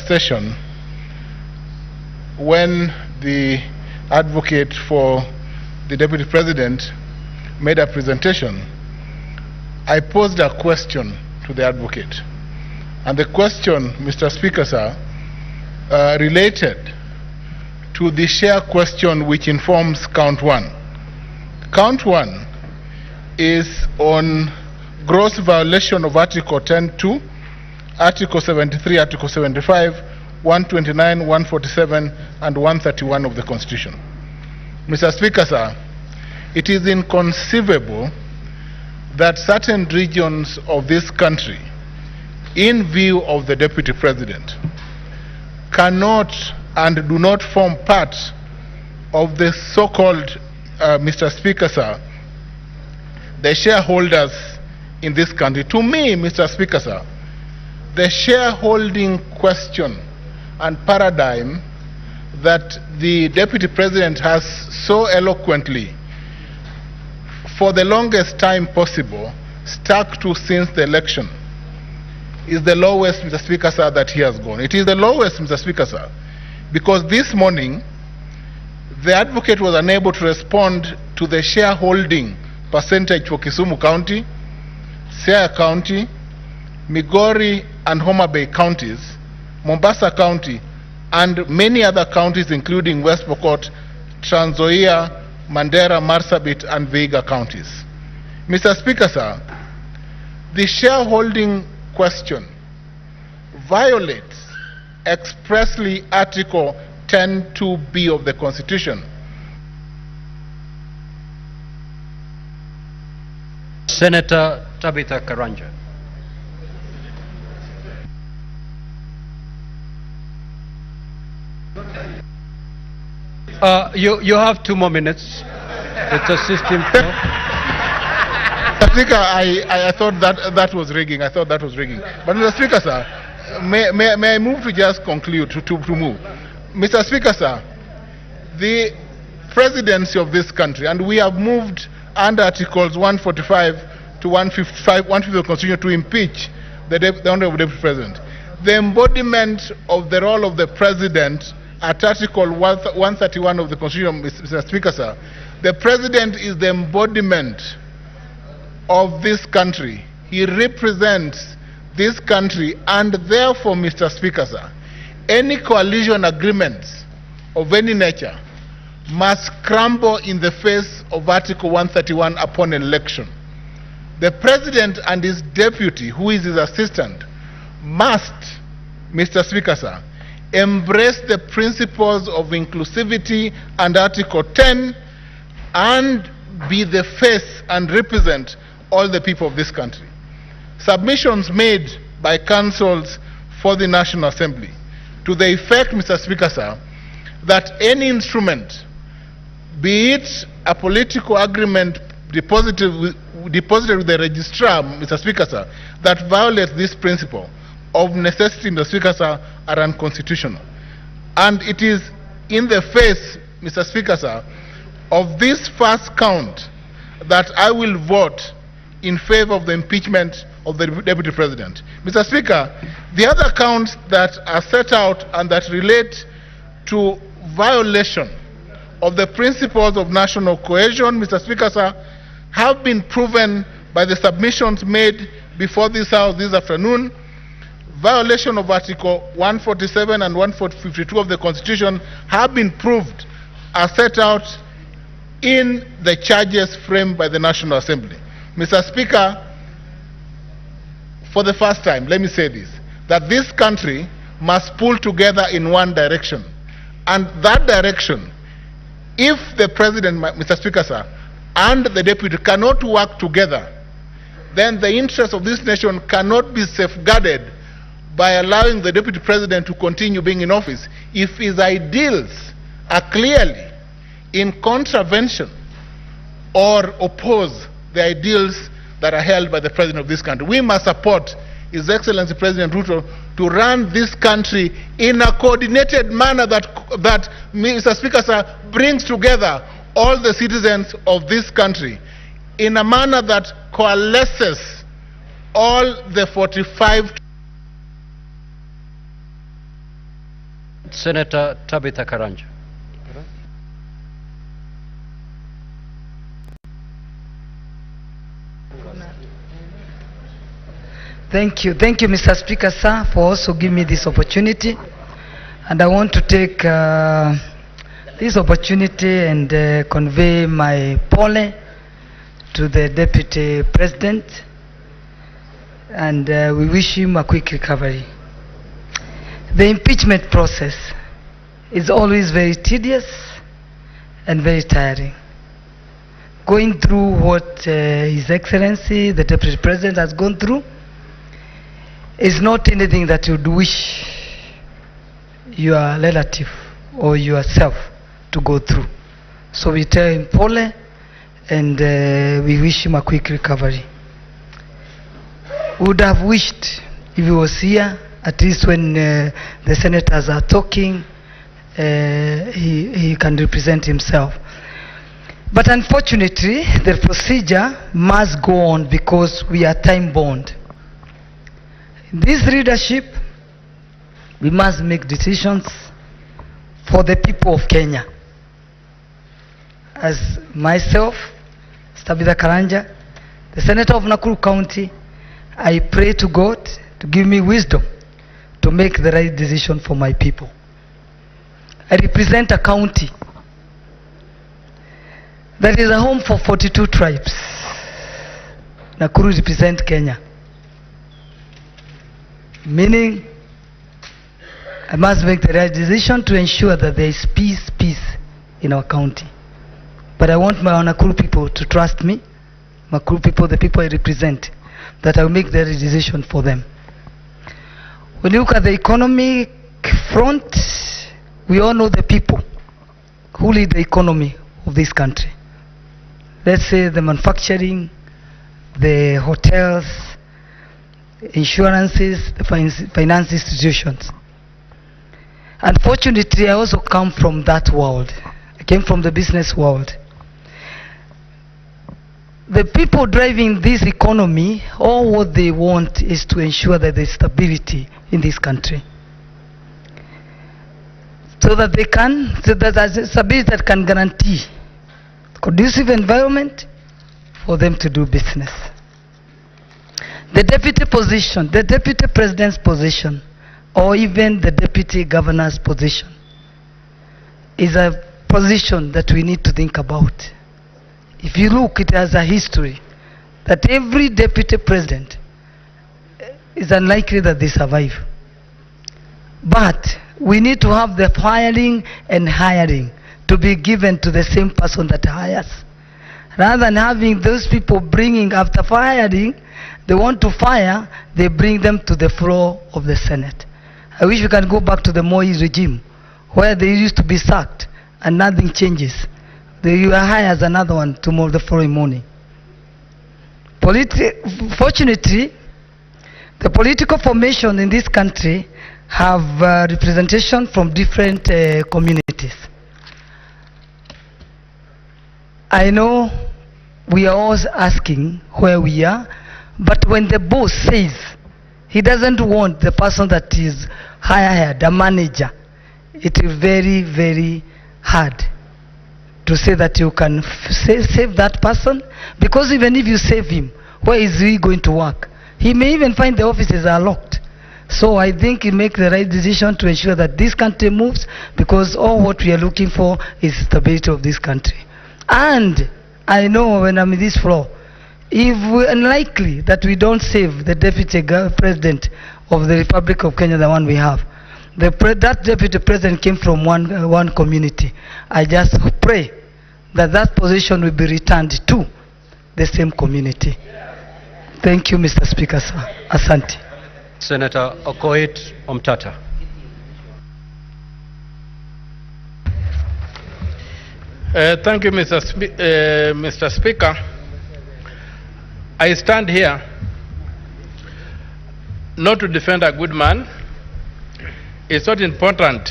session, when the advocate for the Deputy President made a presentation, I posed a question to the advocate. And the question, Mr. Speaker, sir, related to the share question which informs count one. Count one is on gross violation of Article 10(2), Article 73, Article 75, 129, 147, and 131 of the Constitution. Mr. Speaker, sir, it is inconceivable that certain regions of this country, in view of the Deputy President, cannot and do not form part of the so-called, Mr. Speaker, sir, the shareholders in this country. To me, Mr. Speaker, sir, the shareholding question and paradigm that the Deputy President has so eloquently, for the longest time possible, stuck to since the election, is the lowest, Mr. Speaker, sir, that he has gone. It is the lowest, Mr. Speaker, sir, because this morning, the advocate was unable to respond to the shareholding percentage for Kisumu County, Siaya County, Migori and Homa Bay counties, Mombasa County, and many other counties including West Pokot, Trans Nzoia, Mandera, Marsabit, and Vihiga counties. Mr. Speaker, sir, the shareholding question violates expressly Article 10(2)(b) of the Constitution. Senator Tabitha Karanja. You have 2 more minutes. It's a system. Speaker, I thought that was rigging. I thought that was rigging. But Mr. Speaker, sir, may I move to just conclude, to move? Mr. Speaker, sir, the presidency of this country, and we have moved under Articles 145 to 150 of the Constitution to impeach the Honorable Deputy President. The embodiment of the role of the President at Article 131 of the Constitution, Mr. Speaker, sir, the President is the embodiment of this country. He represents this country, and therefore, Mr. Speaker, sir, any coalition agreements of any nature must crumble in the face of Article 131 upon election. The President and his deputy, who is his assistant, must, Mr. Speaker, sir, embrace the principles of inclusivity and Article 10 and be the face and represent all the people of this country. Submissions made by councils for the National Assembly to the effect, Mr. Speaker, sir, that any instrument, be it a political agreement deposited with the registrar, Mr. Speaker, sir, that violates this principle of necessity, Mr. Speaker, sir, are unconstitutional. And it is in the face, Mr. Speaker, sir, of this first count that I will vote in favor of the impeachment of the Deputy President. Mr. Speaker, the other counts that are set out and that relate to violation of the principles of national cohesion, Mr. Speaker, sir, have been proven by the submissions made before this House this afternoon. Violation of Article 147 and 152 of the Constitution have been proved as set out in the charges framed by the National Assembly. Mr. Speaker, for the first time, let me say this, that this country must pull together in one direction. And that direction, if the President, Mr. Speaker, sir, and the Deputy cannot work together, then the interests of this nation cannot be safeguarded by allowing the Deputy President to continue being in office if his ideals are clearly in contravention or oppose the ideals that are held by the President of this country. We must support His Excellency President Ruto to run this country in a coordinated manner that Mr. Speaker, sir, brings together all the citizens of this country in a manner that coalesces all the 45. Senator Tabitha Karanja. Thank you, Mr. Speaker, sir, for also giving me this opportunity. And I want to take this opportunity and convey my pole to the Deputy President, and we wish him a quick recovery. The impeachment process is always very tedious and very tiring. Going through what His Excellency, the Deputy President, has gone through is not anything that you'd wish your relative or yourself to go through. So we tell him pole, and we wish him a quick recovery. Would have wished if he was here, at least when the senators are talking, he can represent himself. But unfortunately, the procedure must go on because we are time bound. This leadership, we must make decisions for the people of Kenya. As myself, Tabitha Karanja, the Senator of Nakuru County, I pray to God to give me wisdom to make the right decision for my people. I represent a county that is a home for 42 tribes. Nakuru represents Kenya. Meaning, I must make the right decision to ensure that there is peace in our county. But I want my Nakuru people to trust me, Nakuru people, the people I represent, that I will make the right decision for them. When you look at the economic front, we all know the people who lead the economy of this country. Let's say the manufacturing, the hotels, insurances, the finance institutions. Unfortunately, I also come from that world. I came from the business world. The people driving this economy, all what they want is to ensure that there is stability in this country. so that there's a bill that can guarantee conducive environment for them to do business. The deputy position, the deputy president's position, or even the deputy governor's position is a position that we need to think about. If you look, it has a history that every deputy president is unlikely that they survive. But we need to have the firing and hiring to be given to the same person that hires. Rather than having those people bringing, after firing, they want to fire, they bring them to the floor of the Senate. I wish we can go back to the Moise regime, where they used to be sacked and nothing changes. They hire as another one tomorrow, the following morning. Fortunately, the political formation in this country have representation from different communities. I know we are always asking where we are, but when the boss says he doesn't want the person that is hired, a manager, it is very, very hard to say that you can save that person, because even if you save him, where is he going to work? He may even find the offices are locked. So I think he makes the right decision to ensure that this country moves, because all what we are looking for is stability of this country. And I know when I'm in this floor, if we're unlikely that we don't save the deputy president of the Republic of Kenya, the one we have, that deputy president came from one community. I just pray that that position will be returned to the same community. Thank you, Mr. Speaker, sir. Asante. Senator Okoit Omtata. Thank you, Mr. Speaker. I stand here not to defend a good man. It's not important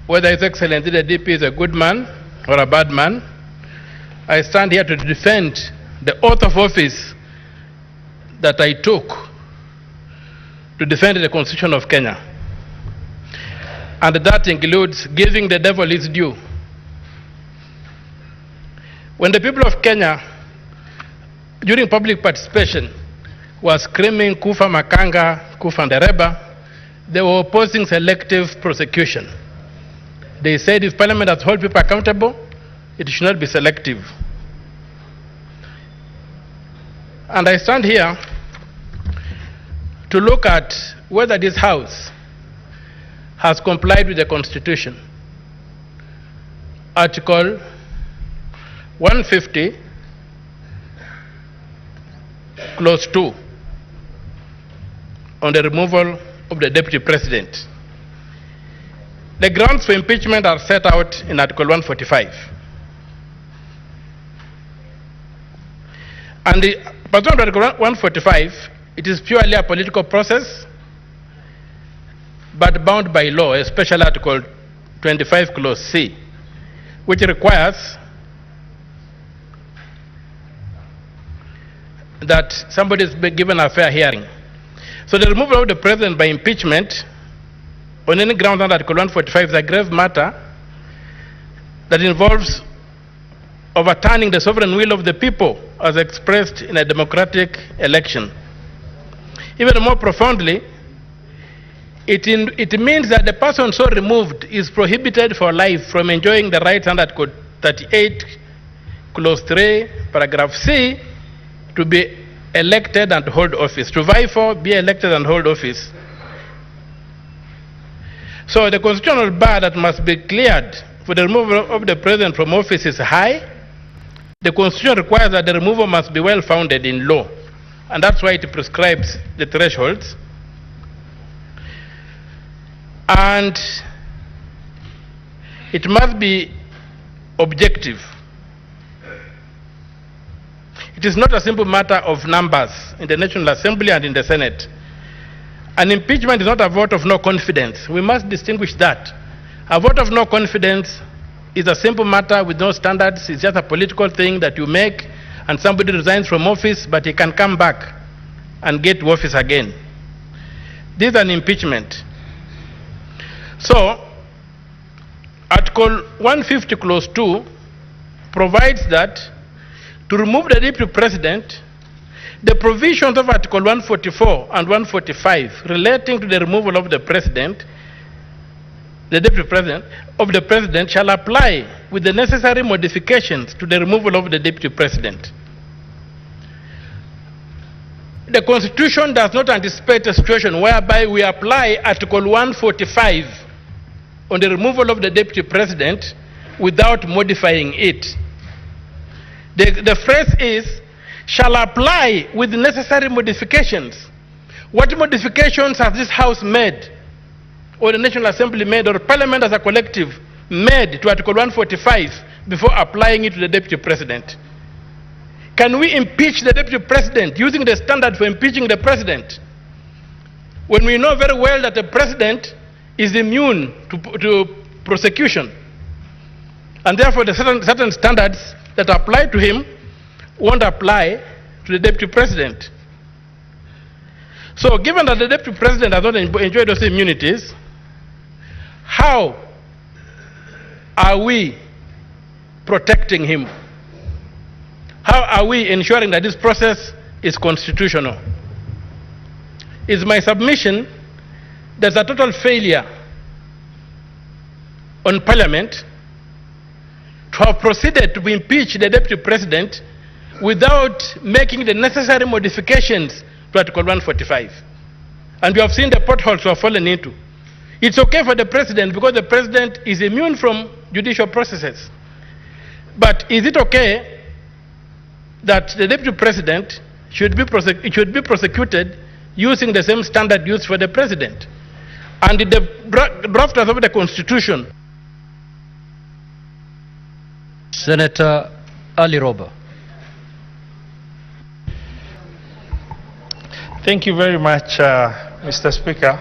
whether His Excellency the DP is a good man or a bad man. I stand here to defend the oath of office that I took to defend the Constitution of Kenya. And that includes giving the devil his due. When the people of Kenya, during public participation, were screaming Kufa Makanga, Kufa Ndereba, they were opposing selective prosecution. They said if Parliament has to hold people accountable, it should not be selective. And I stand here to look at whether this House has complied with the Constitution. Article 150, Clause 2, on the removal of the Deputy President. The grounds for impeachment are set out in Article 145. And pursuant to Article 145, it is purely a political process, but bound by law, especially Article 25, Clause C, which requires that somebody is given a fair hearing. So the removal of the president by impeachment on any ground under Article 145 is a grave matter that involves overturning the sovereign will of the people as expressed in a democratic election. Even more profoundly, it means that the person so removed is prohibited for life from enjoying the rights under Article 38, Clause 3, Paragraph C, to be elected and hold office, to vie for, be elected and hold office. So the constitutional bar that must be cleared for the removal of the president from office is high. The Constitution requires that the removal must be well founded in law, and that's why it prescribes the thresholds. And it must be objective. It is not a simple matter of numbers in the National Assembly and in the Senate. An impeachment is not a vote of no confidence. We must distinguish that. A vote of no confidence is a simple matter with no standards. It's just a political thing that you make, and somebody resigns from office, but he can come back and get to office again. This is an impeachment. So Article 150 Clause 2 provides that to remove the Deputy President, the provisions of Article 144 and 145 relating to the removal of the President, the Deputy President, of the President shall apply with the necessary modifications to the removal of the Deputy President. The Constitution does not anticipate a situation whereby we apply Article 145 on the removal of the Deputy President without modifying it. The phrase is, shall apply with necessary modifications. What modifications has this House made, or the National Assembly made, or Parliament as a collective made to Article 145 before applying it to the Deputy President? Can we impeach the Deputy President using the standard for impeaching the President, when we know very well that the President is immune to prosecution, and therefore the certain standards that apply to him won't apply to the Deputy President? So given that the Deputy President has not enjoyed those immunities, how are we protecting him? How are we ensuring that this process is constitutional? It's my submission there's a total failure on Parliament to have proceeded to impeach the Deputy President without making the necessary modifications to Article 145. And we have seen the potholes we have fallen into. It's okay for the President because the President is immune from judicial processes. But is it okay that the Deputy President should be prosecuted using the same standard used for the President? And the drafters of the Constitution. Senator Ali Roba. Thank you very much, Mr. Speaker.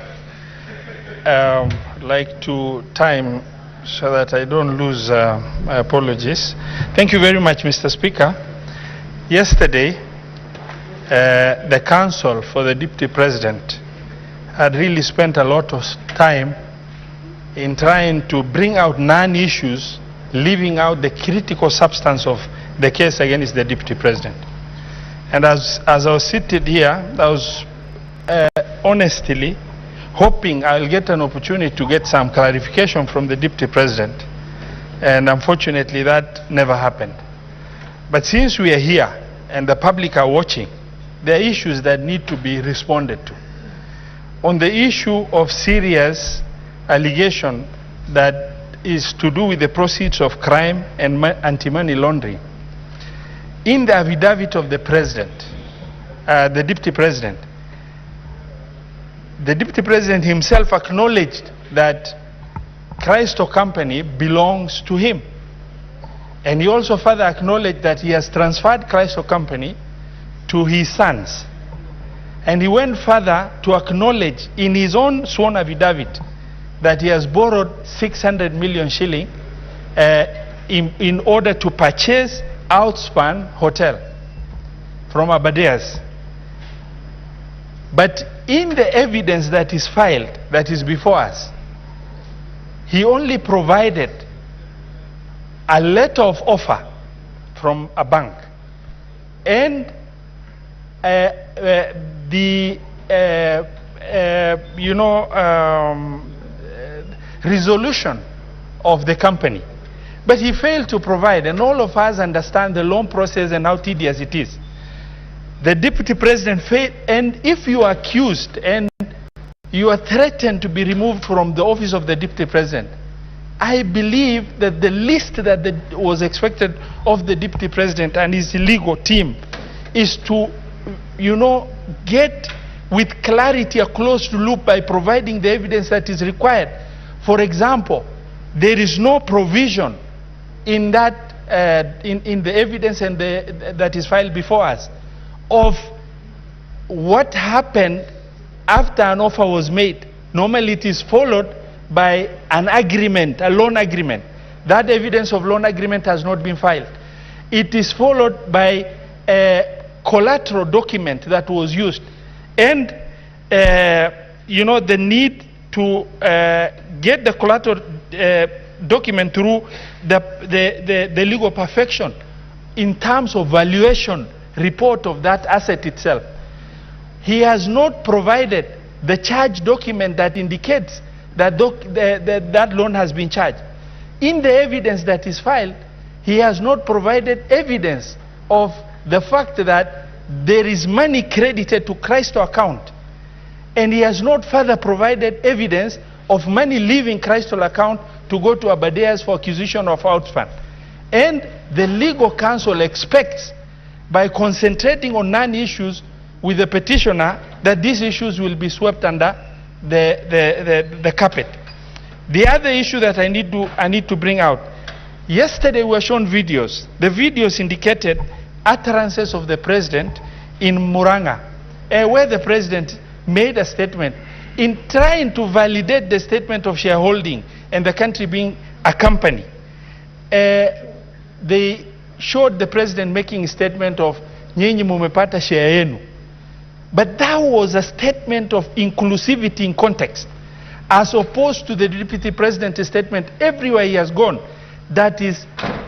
I'd like to time so that I don't lose my apologies. Thank you very much, Mr. Speaker. Yesterday, the Council for the Deputy President had really spent a lot of time in trying to bring out non-issues, leaving out the critical substance of the case against the Deputy President. And as I was seated here, I was honestly hoping I'll get an opportunity to get some clarification from the Deputy President. And unfortunately, that never happened. But since we are here and the public are watching, there are issues that need to be responded to. On the issue of serious allegation that is to do with the proceeds of crime and anti-money laundering, in the affidavit of the President, the Deputy President himself acknowledged that Christo Company belongs to him. And he also further acknowledged that he has transferred Christo Company to his sons. And he went further to acknowledge in his own sworn affidavit that he has borrowed 600 million shilling in order to purchase Outspan Hotel from Abadeas. But in the evidence that is filed, that is before us, he only provided a letter of offer from a bank and resolution of the company. But he failed to provide, and all of us understand the loan process and how tedious it is. The Deputy President failed, and if you are accused and you are threatened to be removed from the office of the Deputy President, I believe that the least that was expected of the Deputy President and his legal team is to, get with clarity a closed loop by providing the evidence that is required. For example, there is no provision in that in the evidence and that is filed before us of what happened after an offer was made. Normally it is followed by an agreement, a loan agreement. That evidence of loan agreement has not been filed. It is followed by a collateral document that was used, and the need to get the collateral document through the legal perfection in terms of valuation report of that asset itself. He has not provided the charge document that indicates that that loan has been charged. In the evidence that is filed, he has not provided evidence of the fact that there is money credited to Christo account, and he has not further provided evidence of money leaving Christo account to go to Abadeas for acquisition of outfund. And the legal counsel expects, by concentrating on non-issues with the petitioner, that these issues will be swept under the carpet. The other issue that I need to bring out, yesterday we were shown videos. The videos indicated utterances of the president in Muranga, where the president made a statement in trying to validate the statement of shareholding and the country being a company. They showed the president making a statement of nyinyi mumepata share yenu. But that was a statement of inclusivity in context, as opposed to the deputy president's statement everywhere he has gone, that is,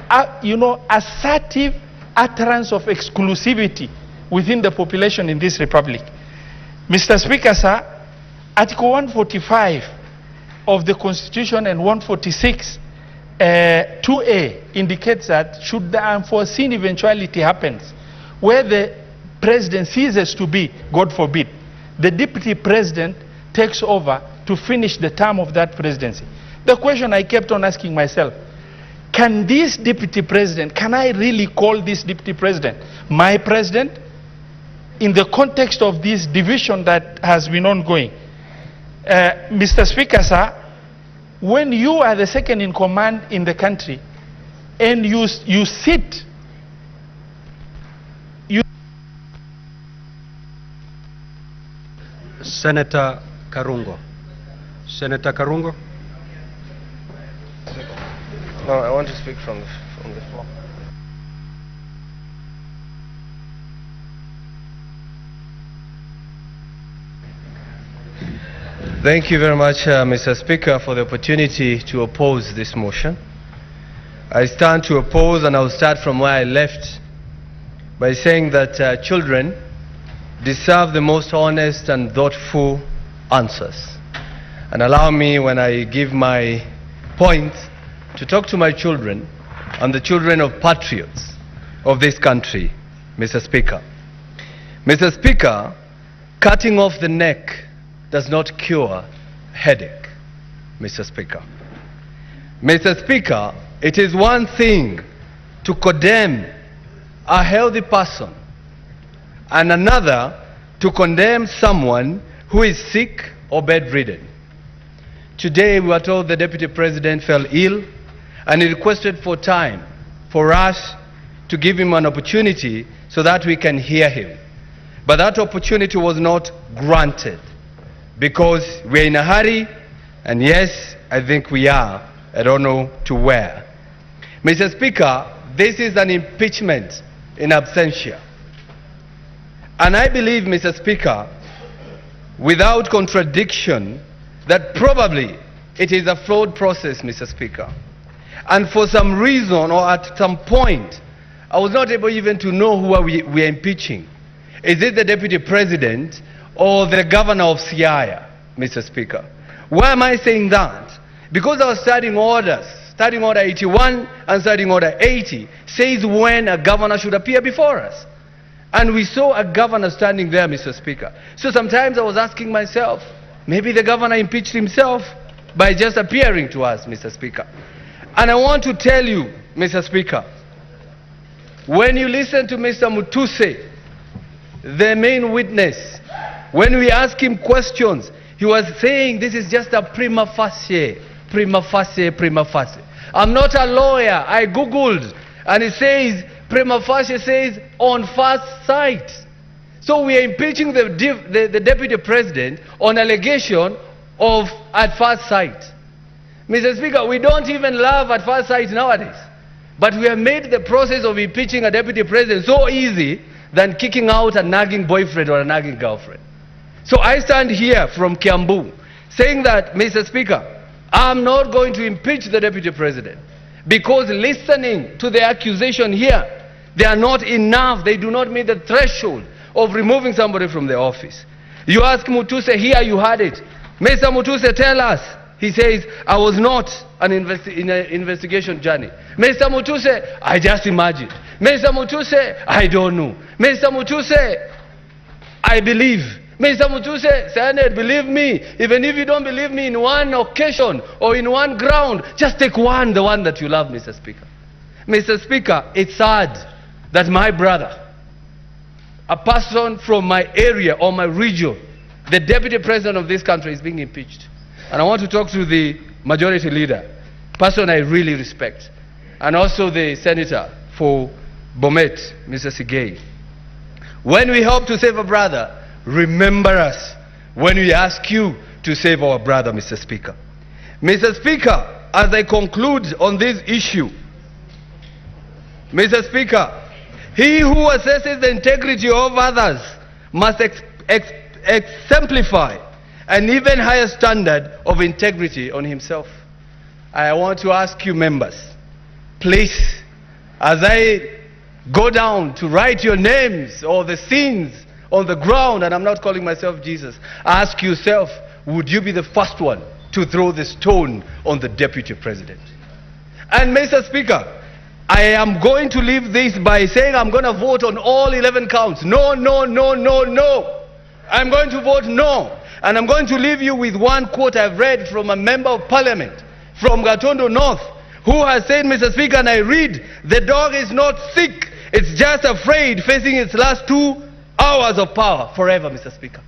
assertive utterance of exclusivity within the population in this republic. Mr. Speaker, sir, Article 145 of the Constitution and 146 2A indicates that should the unforeseen eventuality happens, where the president ceases to be, God forbid, the deputy president takes over to finish the term of that presidency. The question I kept on asking myself, can this deputy president, can I really call this deputy president my president in the context of this division that has been ongoing? Mr. Speaker, sir, when you are the second in command in the country and you sit, Senator Karungo. Senator Karungo. No, I want to speak from the floor. Thank you very much, Mr. Speaker, for the opportunity to oppose this motion. I stand to oppose, and I'll start from where I left by saying that children deserve the most honest and thoughtful answers. And allow me, when I give my point, to talk to my children and the children of patriots of this country, Mr. Speaker. Mr. Speaker, cutting off the neck does not cure headache, Mr. Speaker. Mr. Speaker, it is one thing to condemn a healthy person and another to condemn someone who is sick or bedridden. Today we were told the Deputy President fell ill, and he requested for time for us to give him an opportunity so that we can hear him. But that opportunity was not granted because we're in a hurry, and yes, I think we are. I don't know to where. Mr. Speaker, this is an impeachment in absentia. And I believe, Mr. Speaker, without contradiction, that probably it is a flawed process, Mr. Speaker. And for some reason or at some point, I was not able even to know who we are impeaching. Is it the Deputy President or the Governor of Siaya, Mr. Speaker? Why am I saying that? Because our standing orders, Standing Order 81 and Standing Order 80, says when a governor should appear before us. And we saw a governor standing there, Mr. Speaker. So sometimes I was asking myself, maybe the governor impeached himself by just appearing to us, Mr. Speaker. And I want to tell you, Mr. Speaker, when you listen to Mr. Mutuse, the main witness, when we ask him questions, he was saying this is just a prima facie, prima facie, prima facie. I'm not a lawyer. I Googled, and it says, prima facie says on first sight. So we are impeaching the Deputy President on allegation of at first sight. Mr. Speaker, we don't even love at first sight nowadays. But we have made the process of impeaching a Deputy President so easy than kicking out a nagging boyfriend or a nagging girlfriend. So I stand here from Kiambu saying that, Mr. Speaker, I'm not going to impeach the Deputy President because listening to the accusation here, they are not enough. They do not meet the threshold of removing somebody from the office. You ask Mutuse here, you heard it. Mr. Mutuse, tell us. He says, I was not in an investigation journey. Mr. Mutuse, I just imagined. Mr. Mutuse, I don't know. Mr. Mutuse, I believe. Mr. Mutuse, Senate, believe me. Even if you don't believe me in one occasion or in one ground, just take one, the one that you love, Mr. Speaker. Mr. Speaker, it's sad that my brother, a person from my area or my region, the Deputy President of this country, is being impeached. And I want to talk to the Majority Leader, person I really respect, and also the Senator for Bomet, Mr. Sigei. When we hope to save a brother, remember us when we ask you to save our brother, Mr. Speaker. Mr. Speaker, as I conclude on this issue, Mr. Speaker, he who assesses the integrity of others must exemplify an even higher standard of integrity on himself. I want to ask you members, please, as I go down to write your names or the sins on the ground, and I'm not calling myself Jesus, ask yourself, would you be the first one to throw the stone on the Deputy President? And Mr. Speaker, I am going to leave this by saying I'm going to vote on all 11 counts. No, no, no, no, no. I'm going to vote no. And I'm going to leave you with one quote I've read from a member of parliament from Gatondo North, who has said, Mr. Speaker, and I read, the dog is not sick, it's just afraid, facing its last 2 hours of power forever, Mr. Speaker.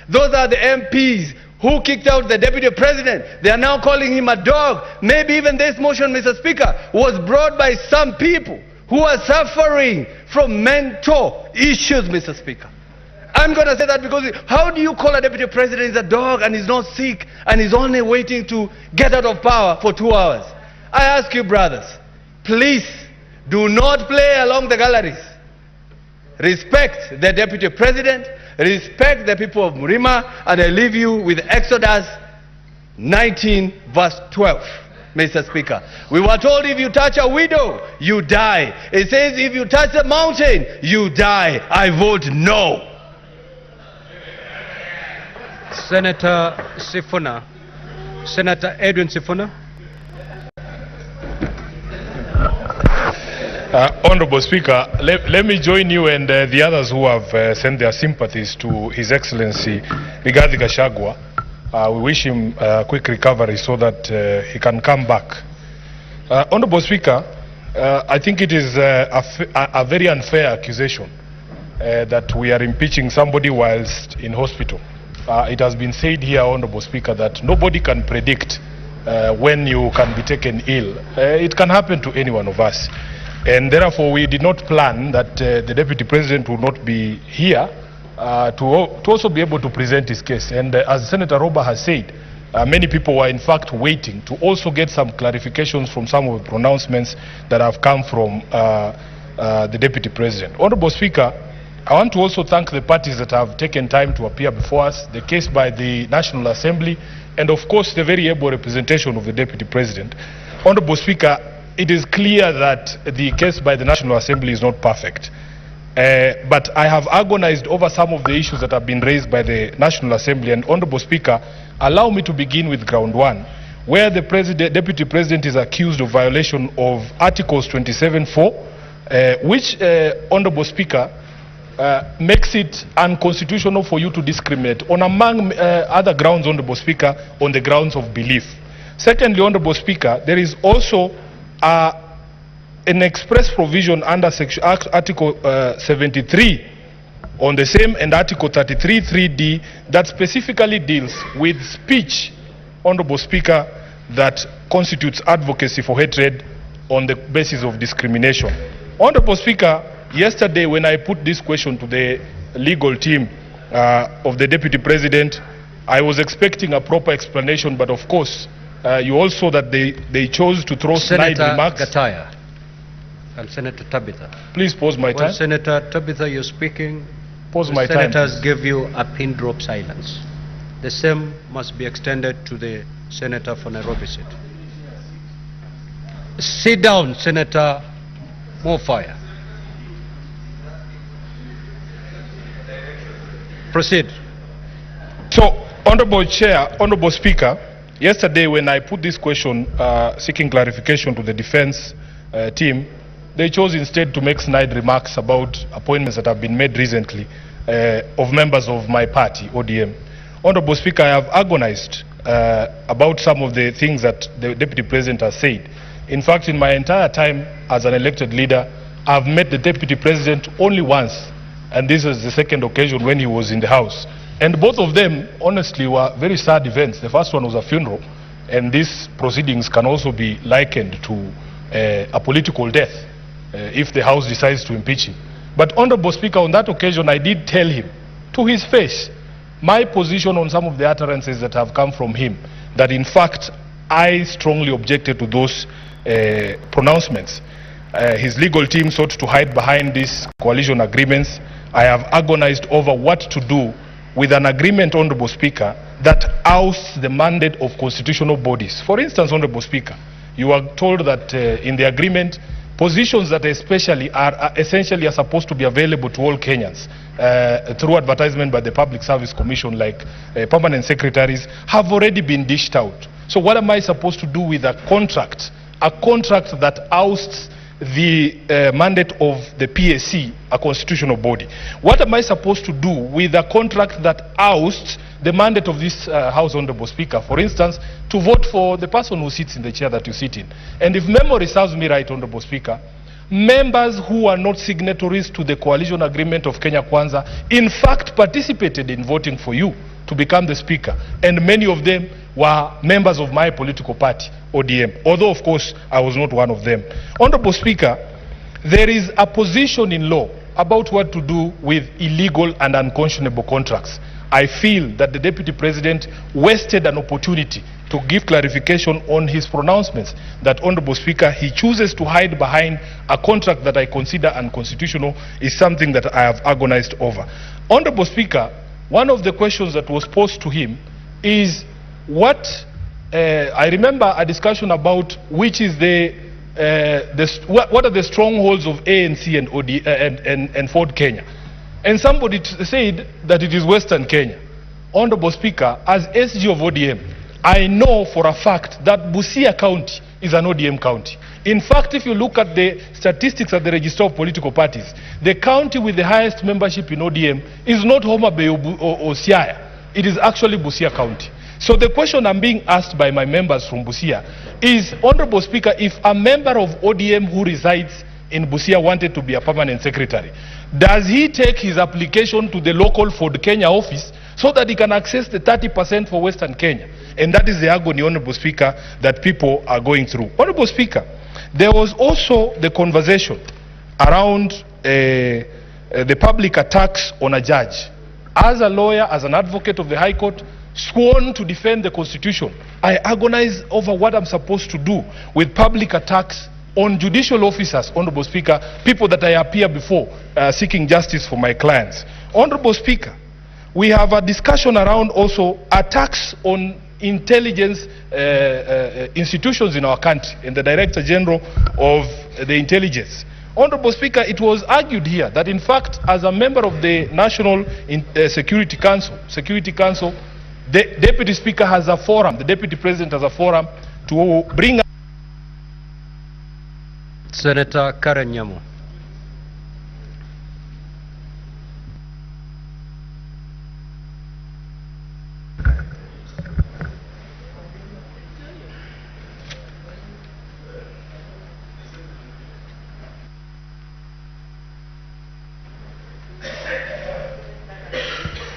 Those are the MPs who kicked out the Deputy President. They are now calling him a dog. Maybe even this motion, Mr. Speaker, was brought by some people who are suffering from mental issues, Mr. Speaker. I'm going to say that because how do you call a Deputy President is a dog and he's not sick and he's only waiting to get out of power for 2 hours? I ask you, brothers, please do not play along the galleries. Respect the Deputy President, respect the people of Murima, and I leave you with Exodus 19 verse 12. Mr. Speaker, we were told if you touch a widow, you die. It says if you touch a mountain, you die. I vote no. Senator Sifuna. Senator Edwin Sifuna. Honorable Speaker, let me join you and the others who have sent their sympathies to His Excellency Hatma Ya Gachagua. We wish him a quick recovery so that he can come back. Honorable Speaker, I think it is a very unfair accusation that we are impeaching somebody whilst in hospital. It has been said here, Honorable Speaker, that nobody can predict when you can be taken ill. It can happen to any one of us. And therefore, we did not plan that the Deputy President would not be here to also be able to present his case. And as Senator Roba has said, many people were in fact waiting to also get some clarifications from some of the pronouncements that have come from the Deputy President. Honorable Speaker, I want to also thank the parties that have taken time to appear before us, the case by the National Assembly, and of course the very able representation of the Deputy President. Honorable Speaker, it is clear that the case by the National Assembly is not perfect. But I have agonized over some of the issues that have been raised by the National Assembly. And Honorable Speaker, allow me to begin with ground one, where the Deputy President is accused of violation of Articles 27(4), which, Honorable Speaker, makes it unconstitutional for you to discriminate on, among other grounds, Honorable Speaker, on the grounds of belief. Secondly, Honorable Speaker, there is also an express provision under Article 73 on the same, and Article 33(3)(d) that specifically deals with speech, Honorable Speaker, that constitutes advocacy for hatred on the basis of discrimination. Honorable Speaker, yesterday when I put this question to the legal team of the Deputy President, I was expecting a proper explanation, but of course, you also that they chose to throw snide remarks. Senator Gataya and Senator Tabitha. Please pause my time. Senator Tabitha, you're speaking. Pause my time. Senators give you a pin drop silence. the same must be extended to the senator for Nairobi seat. Sit down, Senator Mofire. Proceed. So, Honorable Chair, Honorable Speaker, yesterday when I put this question seeking clarification to the defense team, they chose instead to make snide remarks about appointments that have been made recently of members of my party, ODM. Honorable Speaker, I have agonized about some of the things that the Deputy President has said. In fact, in my entire time as an elected leader, I've met the Deputy President only once, and this is the second occasion when he was in the House. And both of them, honestly, were very sad events. The first one was a funeral, and these proceedings can also be likened to a political death if the House decides to impeach him. But, Honorable Speaker, on that occasion, I did tell him to his face my position on some of the utterances that have come from him, that in fact I strongly objected to those pronouncements. His legal team sought to hide behind these coalition agreements. I have agonized over what to do with an agreement, Honorable Speaker, that ousts the mandate of constitutional bodies. For instance, Honorable Speaker, you are told that in the agreement, positions that essentially are supposed to be available to all Kenyans through advertisement by the Public Service Commission, like permanent secretaries, have already been dished out. So what am I supposed to do with a contract that ousts the mandate of the PSC, a constitutional body? What am I supposed to do with a contract that ousts the mandate of this House, Honorable Speaker? For instance, to vote for the person who sits in the chair that you sit in. And if memory serves me right, Honorable Speaker, members who are not signatories to the coalition agreement of Kenya Kwanza, in fact, participated in voting for you to become the Speaker. And many of them were members of my political party, ODM, although, of course, I was not one of them. Honorable Speaker, there is a position in law about what to do with illegal and unconscionable contracts. I feel that the Deputy President wasted an opportunity to give clarification on his pronouncements that, Honorable Speaker, he chooses to hide behind a contract that I consider unconstitutional is something that I have agonized over. Honorable Speaker, one of the questions that was posed to him is what, I remember a discussion about which is what are the strongholds of ANC and Ford Kenya. And somebody said that it is Western Kenya. Honorable Speaker, as SG of ODM, I know for a fact that Busia County is an ODM county. In fact, if you look at the statistics at the Register of Political Parties, the county with the highest membership in ODM is not Homa Bay or Siaya. It is actually Busia County. So the question I'm being asked by my members from Busia is, Honorable Speaker, if a member of ODM who resides in Busia wanted to be a permanent secretary, does he take his application to the local Ford Kenya office so that he can access the 30% for Western Kenya? And that is the agony, Honorable Speaker, that people are going through. Honorable Speaker, there was also the conversation around the public attacks on a judge. As a lawyer, as an advocate of the High Court, sworn to defend the Constitution, I agonize over what I'm supposed to do with public attacks on judicial officers, Honorable Speaker, people that I appear before seeking justice for my clients. Honorable Speaker, we have a discussion around also attacks on intelligence institutions in our country and the Director General of the Intelligence. Honorable Speaker, it was argued here that in fact, as a member of the National Security Council, the Deputy Speaker has a forum, the Deputy President has a forum to bring up. Senator Karen Nyamu.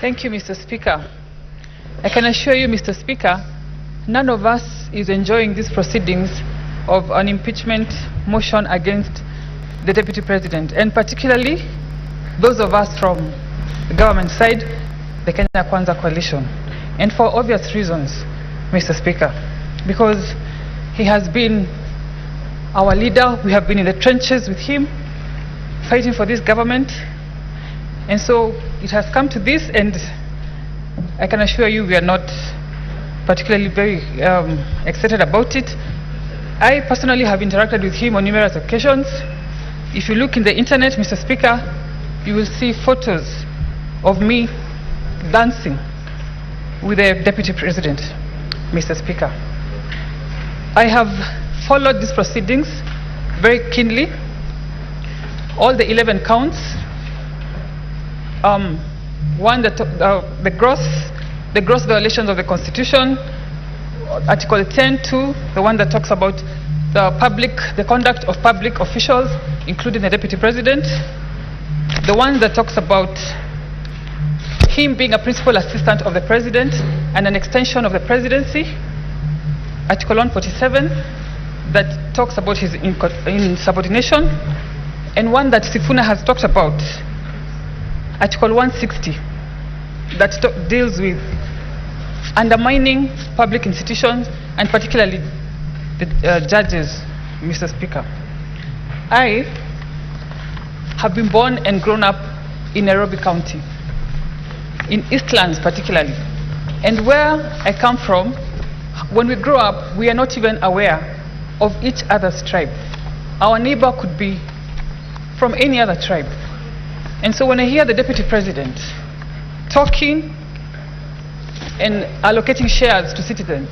Thank you, Mr. Speaker. I can assure you, Mr. Speaker, none of us is enjoying these proceedings of an impeachment motion against the Deputy President, and particularly those of us from the government side, the Kenya Kwanza coalition. And for obvious reasons, Mr. Speaker, because he has been our leader, we have been in the trenches with him, fighting for this government, and so it has come to this, and I can assure you we are not particularly very excited about it. I personally have interacted with him on numerous occasions. If you look in the internet, Mr. Speaker, you will see photos of me dancing with the Deputy President, Mr. Speaker. I have followed these proceedings very keenly. All the 11 counts, one that the gross violations of the Constitution, Article 10(2), the one that talks about the conduct of public officials, including the Deputy President, the one that talks about him being a principal assistant of the President and an extension of the presidency, Article 147, that talks about his insubordination, and one that Sifuna has talked about, Article 160, that deals with undermining public institutions and particularly the judges, Mr. Speaker. I have been born and grown up in Nairobi County, in Eastlands particularly. And where I come from, when we grow up, we are not even aware of each other's tribe. Our neighbor could be from any other tribe. And so when I hear the Deputy President talking and allocating shares to citizens,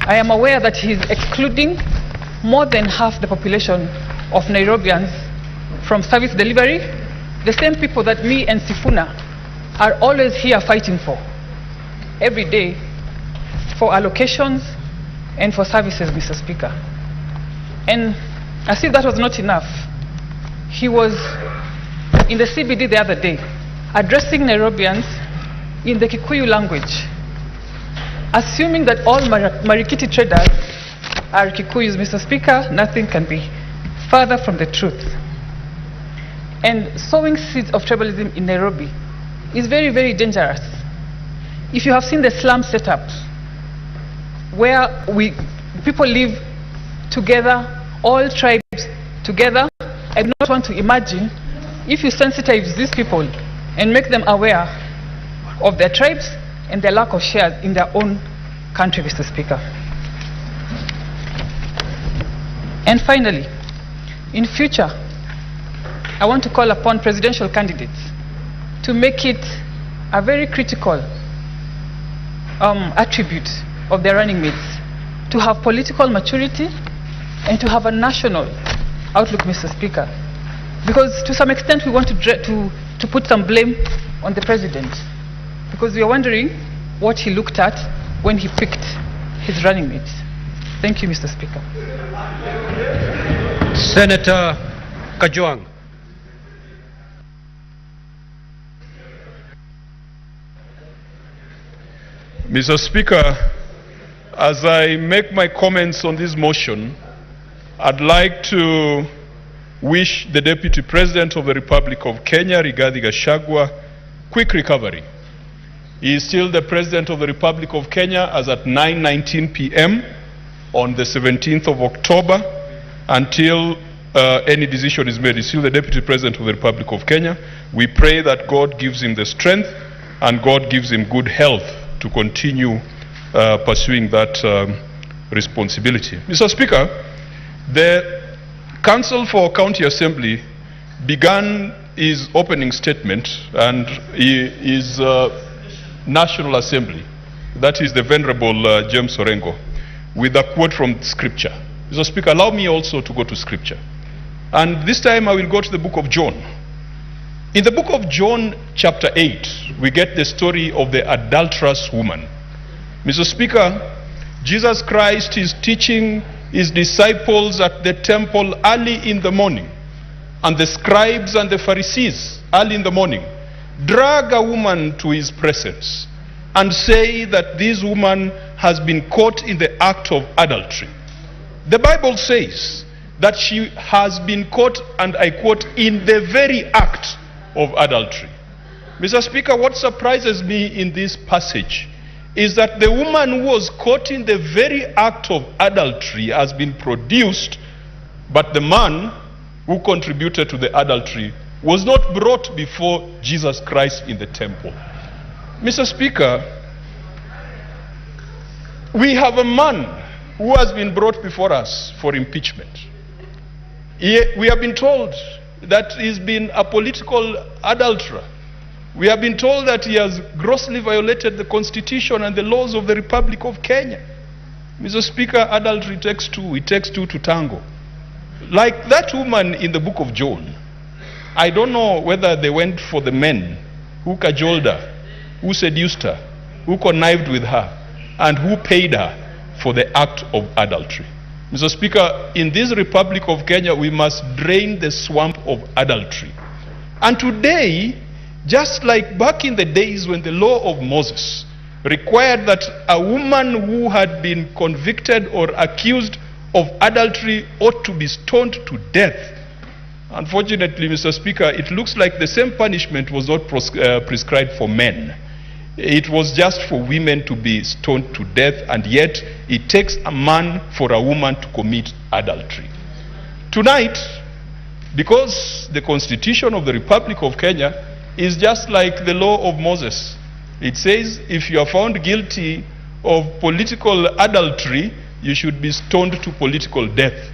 I am aware that he's excluding more than half the population of Nairobians from service delivery, the same people that me and Sifuna are always here fighting for, every day, for allocations and for services, Mr. Speaker. And as if that was not enough, he was in the CBD the other day, addressing Nairobians in the Kikuyu language, assuming that all Marikiti traders are Kikuyus, Mr. Speaker. Nothing can be further from the truth. And sowing seeds of tribalism in Nairobi is very, very dangerous. If you have seen the slum setup, where people live together, all tribes together, I do not want to imagine if you sensitize these people and make them aware of their tribes and their lack of shares in their own country, Mr. Speaker. And finally, in future, I want to call upon presidential candidates to make it a very critical attribute of their running mates to have political maturity and to have a national outlook, Mr. Speaker. Because to some extent we want to put some blame on the president, because we are wondering what he looked at when he picked his running mates. Thank you, Mr. Speaker. Senator Kajwang. Mr. Speaker, as I make my comments on this motion, I'd like to wish the Deputy President of the Republic of Kenya, Rigathi Gachagua, quick recovery. He is still the President of the Republic of Kenya as at 9:19 p.m. on the 17th of October until any decision is made. He's still the Deputy President of the Republic of Kenya. We pray that God gives him the strength and God gives him good health to continue pursuing that responsibility. Mr. Speaker, the Council for County Assembly began his opening statement and his National Assembly, that is the Venerable James Orengo, with a quote from Scripture. Mr. Speaker, allow me also to go to Scripture. And this time I will go to the book of John. In the book of John chapter 8, we get the story of the adulterous woman. Mr. Speaker, Jesus Christ is teaching his disciples at the temple early in the morning, and the scribes and the Pharisees early in the morning drag a woman to his presence and say that this woman has been caught in the act of adultery. The Bible says that she has been caught, and I quote, in the very act of adultery. Mr. Speaker, what surprises me in this passage is that the woman who was caught in the very act of adultery has been produced, but the man who contributed to the adultery was not brought before Jesus Christ in the temple. Mr. Speaker, we have a man who has been brought before us for impeachment. We have been told that he's been a political adulterer. We have been told that he has grossly violated the Constitution and the laws of the Republic of Kenya. Mr. Speaker, adultery takes two. It takes two to tango. Like that woman in the book of John, I don't know whether they went for the men who cajoled her, who seduced her, who connived with her, and who paid her for the act of adultery. Mr. Speaker, in this Republic of Kenya, we must drain the swamp of adultery. And today, just like back in the days when the law of Moses required that a woman who had been convicted or accused of adultery ought to be stoned to death, unfortunately, Mr. Speaker, it looks like the same punishment was not prescribed for men. It was just for women to be stoned to death, and yet it takes a man for a woman to commit adultery. Tonight, because the Constitution of the Republic of Kenya is just like the law of Moses, it says if you are found guilty of political adultery, you should be stoned to political death.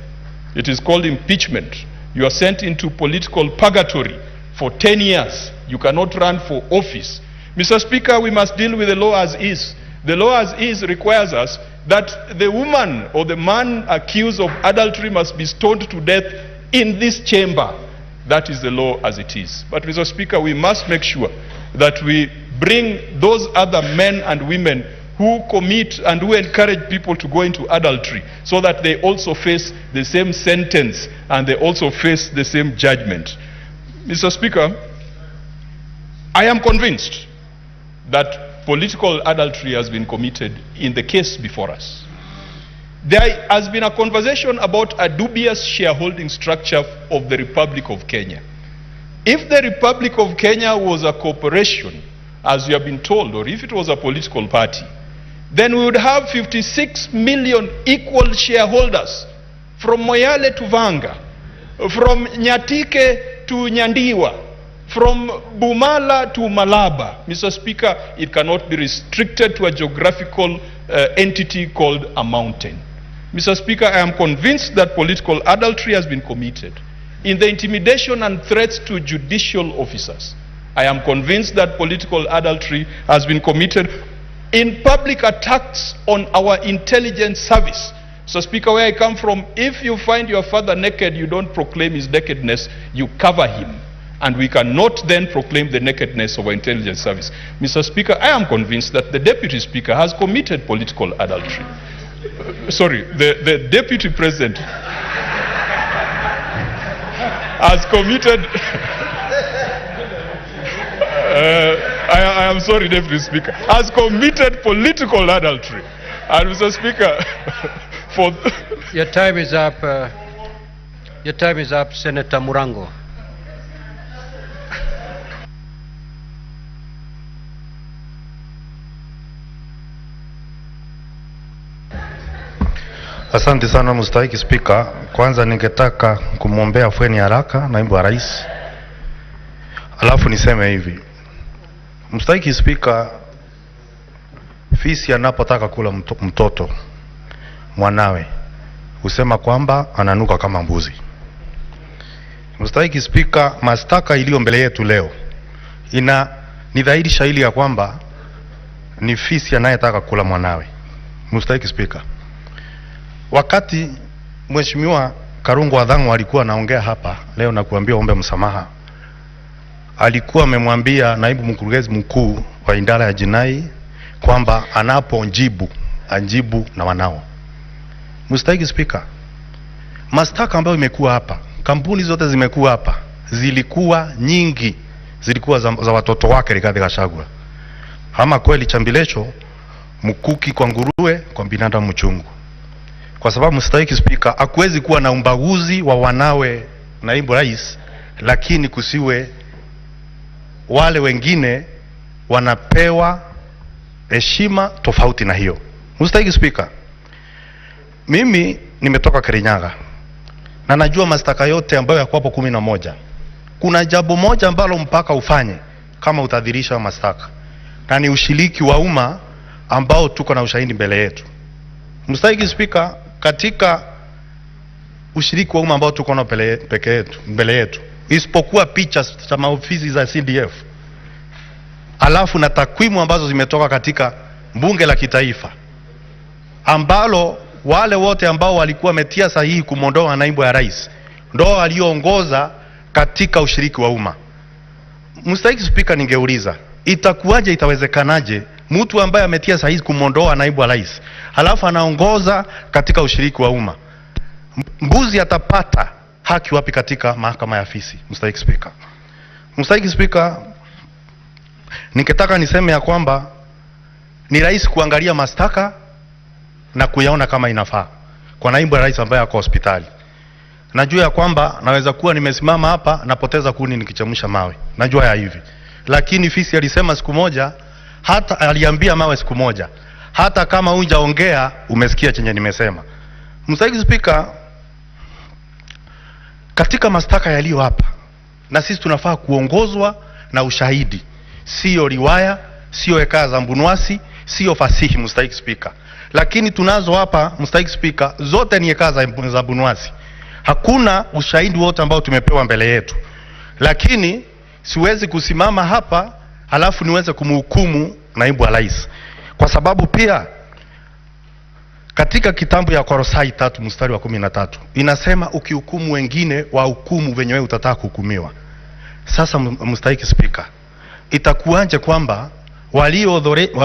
It is called impeachment. You are sent into political purgatory for 10 years. You cannot run for office. Mr. Speaker, we must deal with the law as is. The law as is requires us that the woman or the man accused of adultery must be stoned to death in this chamber. That is the law as it is. But Mr. Speaker, we must make sure that we bring those other men and women who commit and who encourage people to go into adultery so that they also face the same sentence and they also face the same judgment. Mr. Speaker, I am convinced that political adultery has been committed in the case before us. There has been a conversation about a dubious shareholding structure of the Republic of Kenya. If the Republic of Kenya was a corporation, as you have been told, or if it was a political party, then we would have 56 million equal shareholders, from Moyale to Vanga, from Nyatike to Nyandiwa, from Bumala to Malaba. Mr. Speaker, it cannot be restricted to a geographical entity called a mountain. Mr. Speaker, I am convinced that political adultery has been committed in the intimidation and threats to judicial officers. I am convinced that political adultery has been committed in public attacks on our intelligence service. So, Speaker, where I come from, if you find your father naked, you don't proclaim his nakedness, you cover him. And we cannot then proclaim the nakedness of our intelligence service. Mr. Speaker, I am convinced that the Deputy Speaker has committed political adultery. Sorry, the Deputy President has committed... I am sorry, Deputy Speaker, has committed political adultery. And Mr. Speaker, for... Your time is up. Your time is up, Senator Murango. Asante sana mstahiki Spika. Kwanza ningetaka kumwombea afueni haraka naibu wa rais. Alafu niseme hivi. Mstahiki Spika, fisi anapotaka kula mtoto mwanawe husema kwamba ananuka kama mbuzi. Mstahiki Spika, mashtaka iliyo mbele yetu leo ni dhahiri shahiri ya kwamba ni fisi anayetaka kula mwanawe. Mstahiki Spika, wakati Mheshimiwa Karungu Adhangu alikuwa anaongea hapa leo na kuambia ombe msamaha, alikuwa amemwambia naibu mkurugenzi mkuu wa idara ya jinai kwamba anapojibu anjibu na wanao. Mstahiki Spika, mashtaka ambayo imekuwa hapa, kampuni zote zimekuwa hapa, zilikuwa nyingi, zilikuwa za watoto wake Rigathi Gachagua. Ama kweli chambilecho mkuki kwa nguruwe, kwa binadamu mchungu. Kwa sababu mstahiki Spika, hakuwezi kuwa na umbaguzi wa wanawe naibu rais, lakini kusiwe wale wengine wanapewa heshima tofauti na hiyo. Mstahiki Spika, mimi nimetoka Kirinyaga na najua mashtaka yote ambayo yako hapo 11. Kuna jambo moja ambalo mpaka ufanye kama utadhirisha mashtaka. na ni ushiriki wa umma ambao tuko na ushahidi mbele yetu. Mstahiki Spika, katika ushiriki wa umma ambao tuko na mbele yetu, isipokuwa picha za maofisi za CDF, alafu na takwimu ambazo zimetoka katika bunge la kitaifa, ambalo wale wote ambao walikuwa wametia sahihi kumondoa naibu ya rais ndio walioongoza katika ushiriki wa umma. Mstahiki Spika, ningeuliza itakuwaje, itawezekanaje mtu ambaye ametia sahihi kumondoa naibu wa rais halafu anaongoza katika ushiriki wa umma? Mbuzi atapata haki wapi katika mahakama ya afisi? Mstahiki Spika. Mstahiki Spika, ningetaka niseme ya kwamba ni rais kuangalia mashtaka na kuyaona kama inafaa kwa naibu wa rais ambaye ako hospitali. Najua ya kwamba naweza kuwa nimesimama hapa napoteza kuni nikichemsha mawe, najua ya hivi, lakini fisi alisema siku moja, hata aliambia mawe siku moja, hata kama hujaongea umesikia chenye nimesema. Mstahiki Spika, katika mashtaka yaliyo hapa, na sisi tunafaa kuongozwa na ushahidi, sio riwaya, sio hekaya za mbunwasi, sio fasihi. Mstahiki Spika, lakini tunazo hapa Mstahiki Spika, zote ni hekaya za mbunwasi. Hakuna ushahidi wote ambao tumepewa mbele yetu, lakini siwezi kusimama hapa halafu niweze kumhukumu naibu wa rais, kwa sababu pia katika kitabu ya Korosai 3 mstari wa 13 inasema ukihukumu wengine wa hukumu venye wewe utataka kuhukumiwa. Sasa Mstahiki Spika, itakuwaje kwamba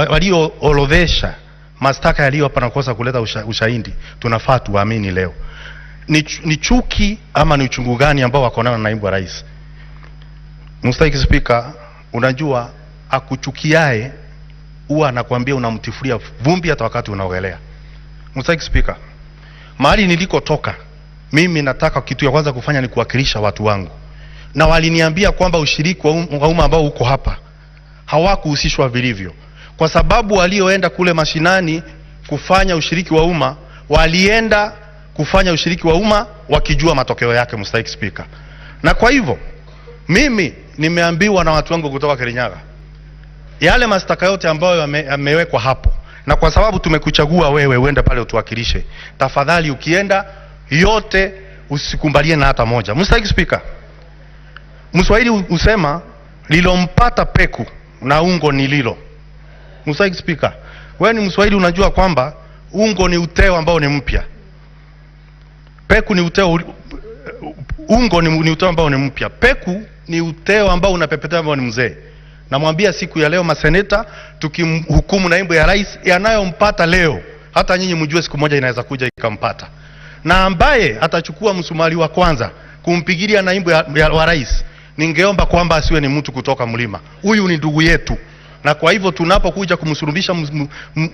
walioorodhesha mashtaka yaliyo hapa na kosa kuleta ushahidi tunafaa tuamini leo? Ni chuki ama ni uchungu gani ambao wako nao na naibu wa rais? Mstahiki Spika, unajua akuchukiae huwa anakuambia unamtifuria vumbi hata wakati unaogelea. Mstahiki Spika, mahali nilikotoka mimi nataka kitu ya kwanza kufanya ni kuwakilisha watu wangu, na waliniambia kwamba ushiriki wa umma ambao uko hapa hawakuhusishwa vilivyo, kwa sababu walioenda kule mashinani kufanya ushiriki wa umma walienda kufanya ushiriki wa umma wakijua matokeo yake. Mstahiki Spika, na kwa hivyo mimi nimeambiwa na watu wangu kutoka Kirinyaga yale mashtaka yote ambayo yamewekwa hapo, na kwa sababu tumekuchagua wewe uende pale utuwakilishe, tafadhali ukienda yote usikumbalie na hata moja. Mstahiki Spika, Mswahili usema lilompata peku na ungo ni lilo. Mstahiki Spika, wewe ni Mswahili, unajua kwamba ungo ni uteo ambao ni mpya, peku ni uteo, ungo ni uteo ambao ni mpya, peku ni uteo ambao unapepetea ambao ni mzee. Namwambia siku ya leo maseneta tukimhukumu naibu ya rais, yanayompata leo hata nyinyi mjue siku moja inaweza kuja ikampata, na ambaye atachukua msumari wa kwanza kumpigilia naibu wa rais, ningeomba kwamba asiwe ni mtu kutoka mlima. Huyu ni ndugu yetu, na kwa hivyo tunapokuja kumsurubisha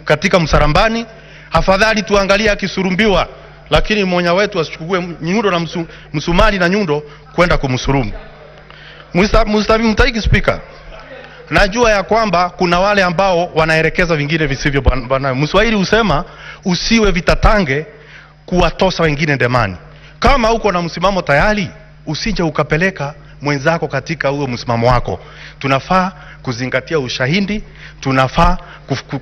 katika msarambani, afadhali tuangalie akisurumbiwa, lakini mmoja wetu asichukue nyundo na msumari na nyundo kwenda kumsurumu. Mstahiki Spika, najua ya kwamba kuna wale ambao wanaelekeza vingine visivyo bwana. Mswahili usema usiwe vitatange kuwatosa wengine ndemani. Kama uko na msimamo tayari, usije ukapeleka mwenzako katika huo msimamo wako. Tunafaa kuzingatia ushahidi, tunafaa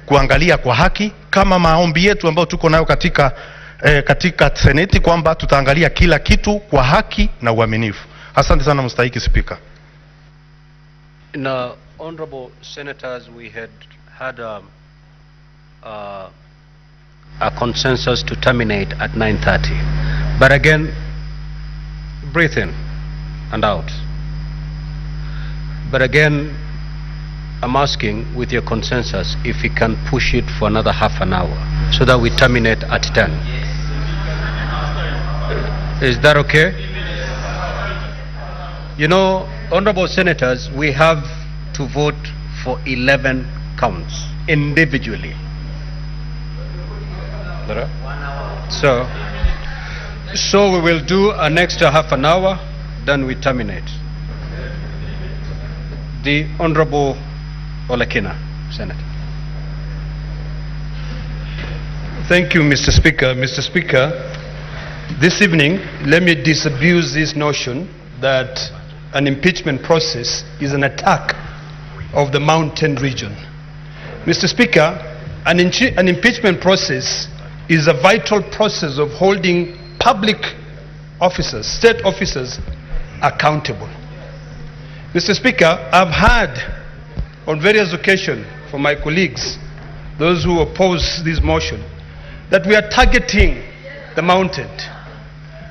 kuangalia kwa haki, kama maombi yetu ambayo tuko nayo katika seneti kwamba tutaangalia kila kitu kwa haki na uaminifu. Asante sana Mstahiki Spika. Now, honorable senators, we had a consensus to terminate at 9:30, but again, breathe in and out. But again, I'm asking with your consensus if we can push it for another half an hour so that we terminate at 10. Is that okay? You know, honorable senators, we have to vote for 11 counts individually. So we will do an extra half an hour, then we terminate. The Honorable Olekina, Senator. Thank you, Mr. Speaker. Mr. Speaker, this evening, let me disabuse this notion that an impeachment process is an attack of the mountain region. Mr. Speaker, an impeachment process is a vital process of holding public officers, state officers, accountable. Mr. Speaker, I've heard on various occasions from my colleagues, those who oppose this motion, that we are targeting the mountain.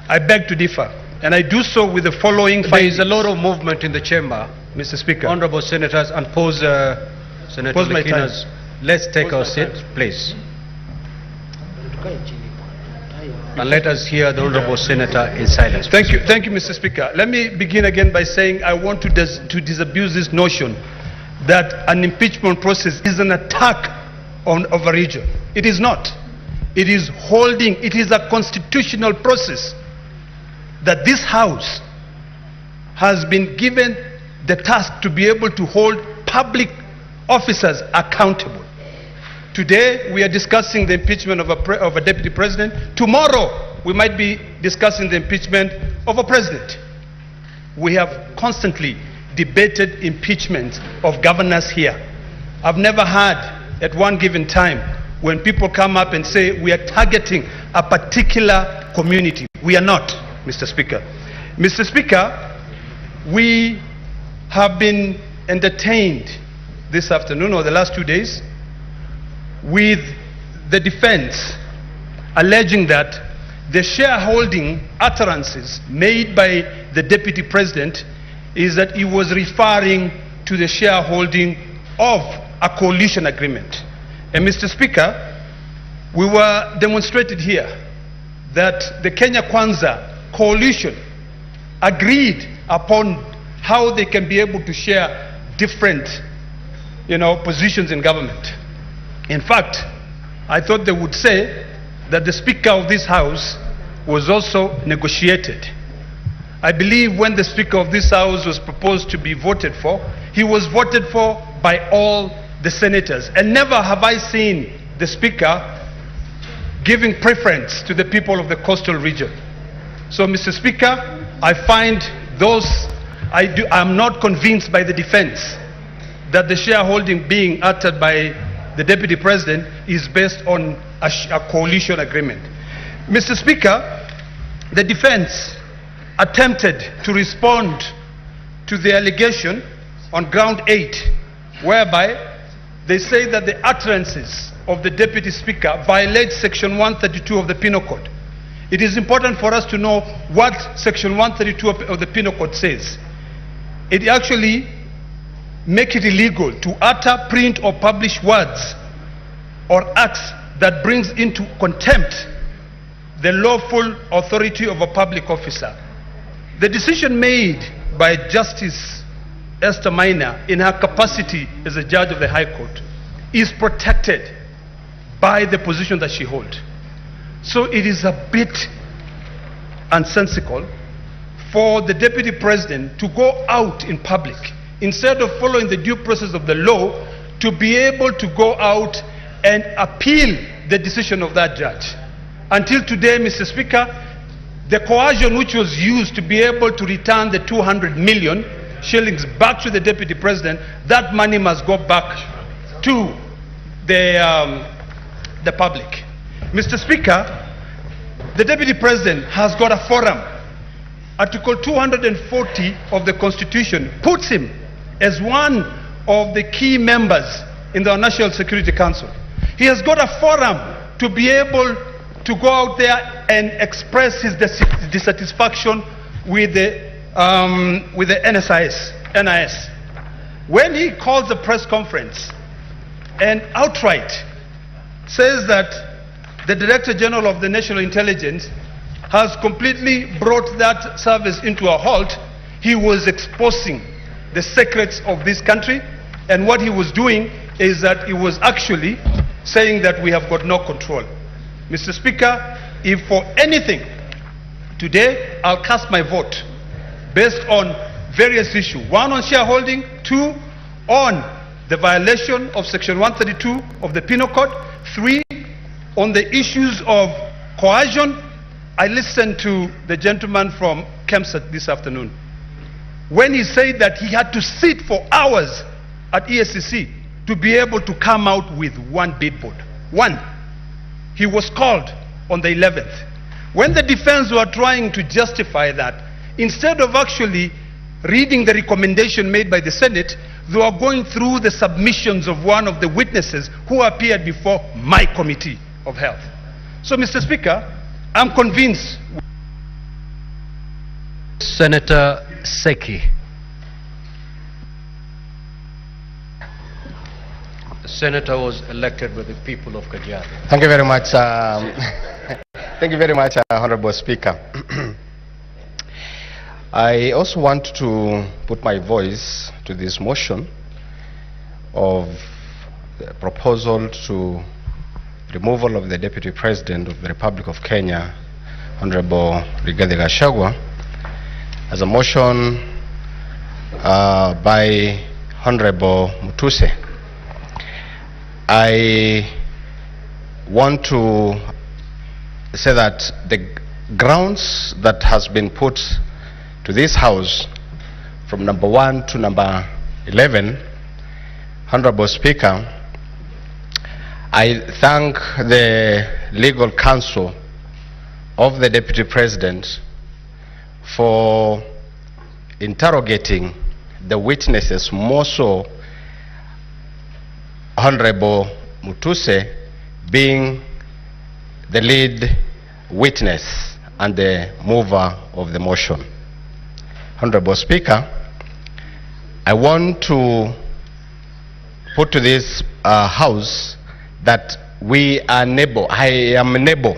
I beg to differ, and I do so with the following findings. There is a lot of movement in the chamber, Mr. Speaker. Honorable senators, and Senator Pause my time. Lekina's. Let's take our seat, please. And let us hear the Honorable Senator in silence. Thank you, Mr. Speaker. Let me begin again by saying I want to disabuse this notion that an impeachment process is an attack on a region. It is not. It is holding, it is a constitutional process that this House has been given the task to be able to hold public officers accountable. Today, we are discussing the impeachment of a deputy president. Tomorrow, we might be discussing the impeachment of a president. We have constantly debated impeachment of governors here. I've never heard at one given time when people come up and say we are targeting a particular community. We are not, Mr. Speaker. Mr. Speaker, we have been entertained this afternoon or the last 2 days with the defense alleging that the shareholding utterances made by the deputy president is that he was referring to the shareholding of a coalition agreement. And Mr. Speaker, we were demonstrated here that the Kenya Kwanza coalition agreed upon how they can be able to share different, positions in government. In fact, I thought they would say that the Speaker of this House was also negotiated. I believe when the Speaker of this House was proposed to be voted for, he was voted for by all the senators. And never have I seen the Speaker giving preference to the people of the coastal region. So, Mr. Speaker, I find I'm not convinced by the defense that the shareholding being uttered by the Deputy President is based on a coalition agreement. Mr. Speaker, the defense attempted to respond to the allegation on ground 8, whereby they say that the utterances of the Deputy Speaker violate Section 132 of the Penal Code. It is important for us to know what Section 132 of the Penal Code says. It actually makes it illegal to utter, print, or publish words or acts that brings into contempt the lawful authority of a public officer. The decision made by Justice Esther Maina in her capacity as a judge of the High Court is protected by the position that she holds. So it is a bit unsensical for the Deputy President to go out in public, instead of following the due process of the law, to be able to go out and appeal the decision of that judge. Until today, Mr. Speaker, the coercion which was used to be able to return the 200 million shillings back to the Deputy President, that money must go back to the public. Mr. Speaker, the Deputy President has got a forum. Article 240 of the Constitution puts him as one of the key members in the National Security Council. He has got a forum to be able to go out there and express his dissatisfaction with the NIS. When he calls a press conference and outright says that the Director General of the National Intelligence has completely brought that service into a halt, he was exposing the secrets of this country, and what he was doing is that he was actually saying that we have got no control. Mr. Speaker, if for anything, today I'll cast my vote based on various issues. One, on shareholding. Two, on the violation of Section 132 of the Penal Code. Three, on the issues of coercion. I listened to the gentleman from Kempsett this afternoon when he said that he had to sit for hours at ESCC to be able to come out with one billboard. One. He was called on the 11th. When the defense were trying to justify that, instead of actually reading the recommendation made by the Senate, they were going through the submissions of one of the witnesses who appeared before my Committee of Health. So, Mr. Speaker, I'm convinced. Senator Seki. The senator was elected by the people of Kajiado. Thank you very much. Thank you very much, Honorable Speaker. I also want to put my voice to this motion of the proposal to removal of the Deputy President of the Republic of Kenya, Honorable Rigathi Gachagua, as a motion by Honorable Mutuse. I want to say that the grounds that has been put to this House from number 1 to number 11, Honorable Speaker, I thank the legal counsel of the Deputy President for interrogating the witnesses, more so Honorable Mutuse being the lead witness and the mover of the motion. Honorable Speaker, I want to put to this House that I am unable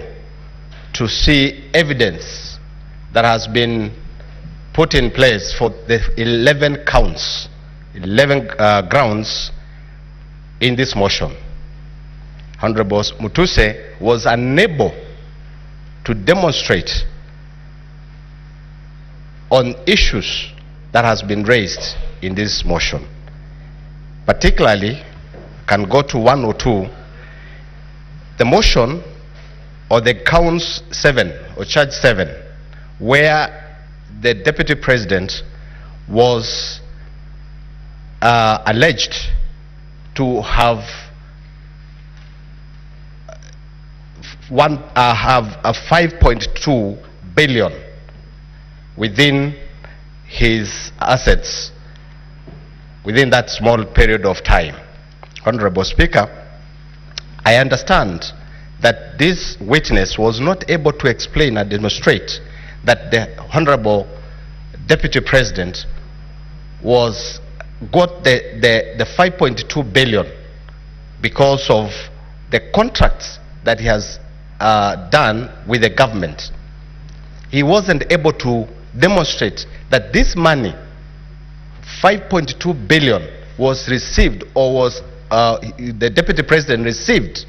to see evidence that has been put in place for the 11 counts, 11 grounds in this motion. Honorable Mutuse was unable to demonstrate on issues that has been raised in this motion. Particularly, can go to 1 or 2, the motion or the counts 7 or charge 7, where the Deputy President was alleged to have a 5.2 billion within his assets within that small period of time. Honorable Speaker, I understand that this witness was not able to explain and demonstrate that the Honorable Deputy President got the 5.2 billion because of the contracts that he has done with the government. He wasn't able to demonstrate that this money, 5.2 billion, was received or was the Deputy President received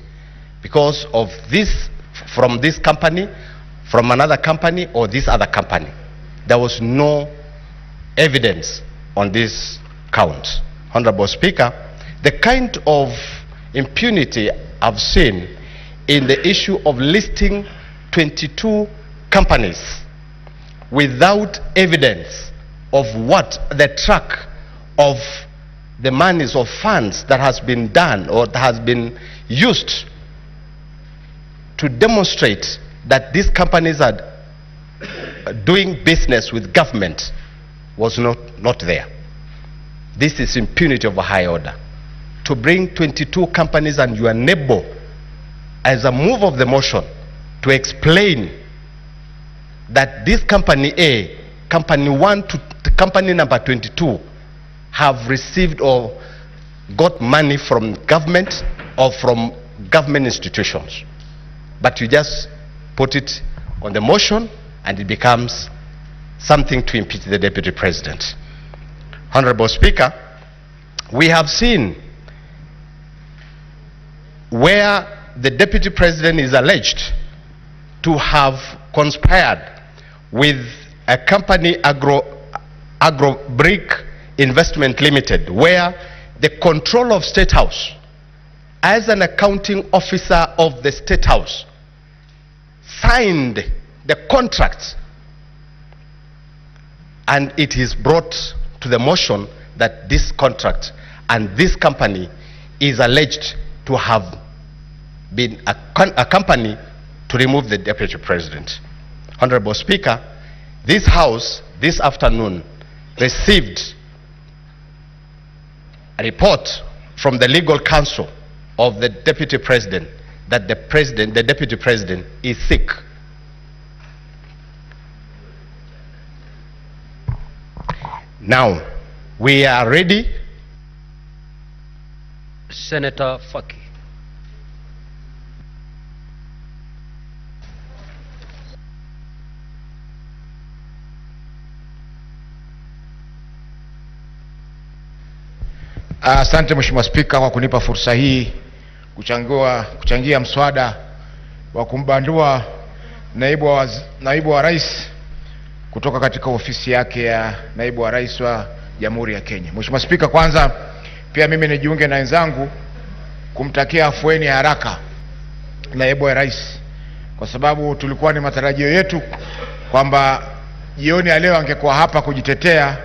because of this, from this company, from another company, or this other company. There was no evidence on this count. Honorable Speaker, the kind of impunity I've seen in the issue of listing 22 companies without evidence of what the track of the monies or funds that has been done or that has been used to demonstrate that these companies are doing business with government was not there. This is impunity of a high order. To bring 22 companies and you are unable, as a move of the motion, to explain that this company A, company 1 to company number 22 have received or got money from government or from government institutions. But you just put it on the motion and it becomes something to impeach the Deputy President. Honorable Speaker, we have seen where the Deputy President is alleged to have conspired with a company, Agro-Brick Investment Limited, where the control of State House, as an accounting officer of the State House, signed the contract, and it is brought to the motion that this contract and this company is alleged to have been a company to remove the Deputy President. Honorable Speaker, this House this afternoon received a report from the legal counsel of the Deputy President that the Deputy President is sick. Now, we are ready. Senator Faki. Asante Mheshimiwa Spika kwa kunipa fursa hii kuchangia mswada wa kumbandua naibu wa rais kutoka katika ofisi yake ya naibu wa rais wa Jamhuri ya Kenya. Mheshimiwa Spika, kwanza pia mimi nijiunge na wenzangu kumtakia afueni haraka naibu wa rais, kwa sababu tulikuwa ni matarajio yetu kwamba jioni ya leo angekuwa hapa kujitetea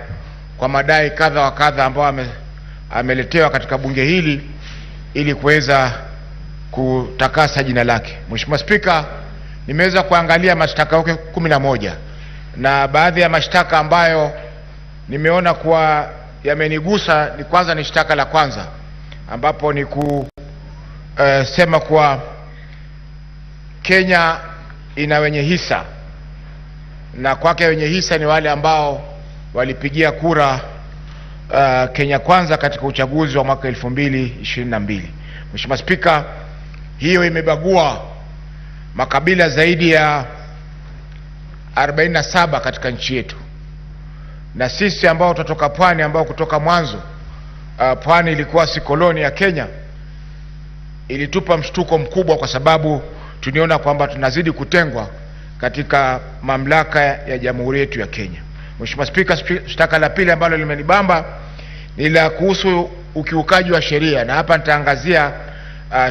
kwa madai kadha wa kadha ambao ameletewa katika bunge hili ili kuweza kutakasa jina lake. Mheshimiwa Spika, nimeweza kuangalia mashtaka yake 11 na baadhi ya mashtaka ambayo nimeona kuwa yamenigusa ni kwanza ni shtaka la kwanza ambapo ni kusema kuwa Kenya ina wenye hisa na kwake wenye hisa ni wale ambao walipigia kura Kenya Kwanza katika uchaguzi wa mwaka 2022. Mheshimiwa Spika, hiyo imebagua makabila zaidi ya 47 katika nchi yetu, na sisi ambao tutoka pwani, ambao kutoka mwanzo pwani ilikuwa si koloni ya Kenya, ilitupa mshtuko mkubwa kwa sababu tuniona kwamba tunazidi kutengwa katika mamlaka ya jamhuri yetu ya Kenya. Mheshimiwa Spika, shtaka la pili ambalo limenibamba ni la kuhusu ukiukaji wa sheria, na hapa nitaangazia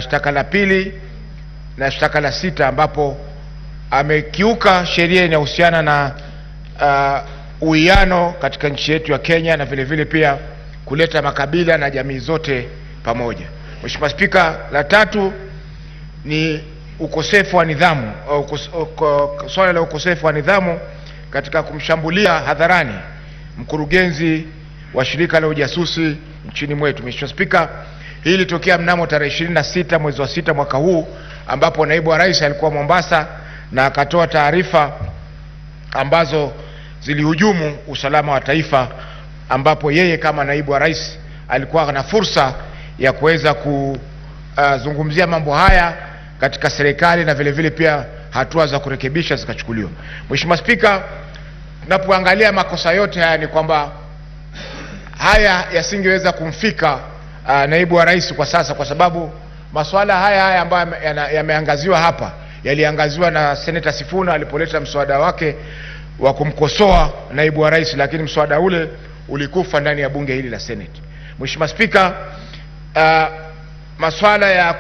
shtaka la pili na shtaka la 6 ambapo amekiuka sheria inayohusiana na uwiano katika nchi yetu ya Kenya na vile vile pia kuleta makabila na jamii zote pamoja. Mheshimiwa Spika, la tatu ni ukosefu wa nidhamu swala la ukosefu wa nidhamu katika kumshambulia hadharani mkurugenzi wa shirika la ujasusi nchini mwetu. Mheshimiwa Spika, hili litokea mnamo tarehe 26 mwezi wa 6 mwaka huu ambapo naibu wa rais alikuwa Mombasa na akatoa taarifa ambazo zilihujumu usalama wa taifa, ambapo yeye kama naibu wa rais alikuwa na fursa ya kuweza kuzungumzia mambo haya katika serikali na vile vile pia hatua za kurekebisha zikachukuliwa. Mheshimiwa Spika, tunapoangalia makosa yote haya ni kwamba haya yasingeweza kumfika naibu wa rais kwa sasa, kwa sababu masuala haya ambayo yameangaziwa hapa yaliangaziwa na Senator Sifuna alipoleta mswada wake wa kumkosoa naibu wa rais, lakini mswada ule ulikufa ndani ya bunge hili la Senate. Mheshimiwa Spika, masuala ya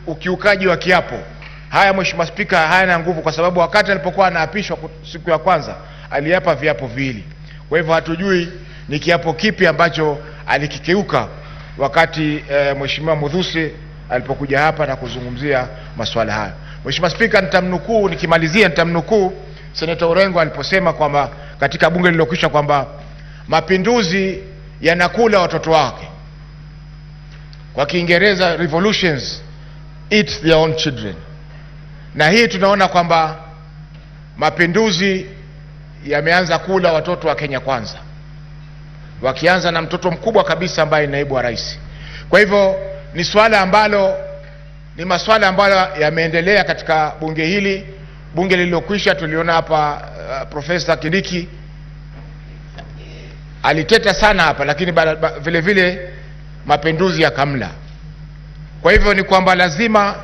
ukiukaji wa kiapo haya, Mheshimiwa Spika, hayana nguvu kwa sababu wakati alipokuwa anaapishwa siku ya kwanza aliapa viapo viwili. Kwa hivyo hatujui ni kiapo kipi ambacho alikikeuka wakati Mheshimiwa Mudhusi alipokuja hapa na kuzungumzia masuala haya. Mheshimiwa Spika, nikimalizia nitamnukuu Senator Orengo aliposema kwamba katika bunge lililokwisha kwamba mapinduzi yanakula watoto wake. Kwa Kiingereza, revolutions eat their own children. Na hii tunaona kwamba mapinduzi yameanza kula watoto wa Kenya Kwanza, wakianza na mtoto mkubwa kabisa ambaye ni naibu wa rais. Kwa hivyo ni masuala ambayo yameendelea katika bunge hili. Bunge lililokwisha tuliona hapa Profesa Kindiki aliteta sana hapa, lakini vile vile mapinduzi yakamla. Kwa hivyo ni kwamba lazima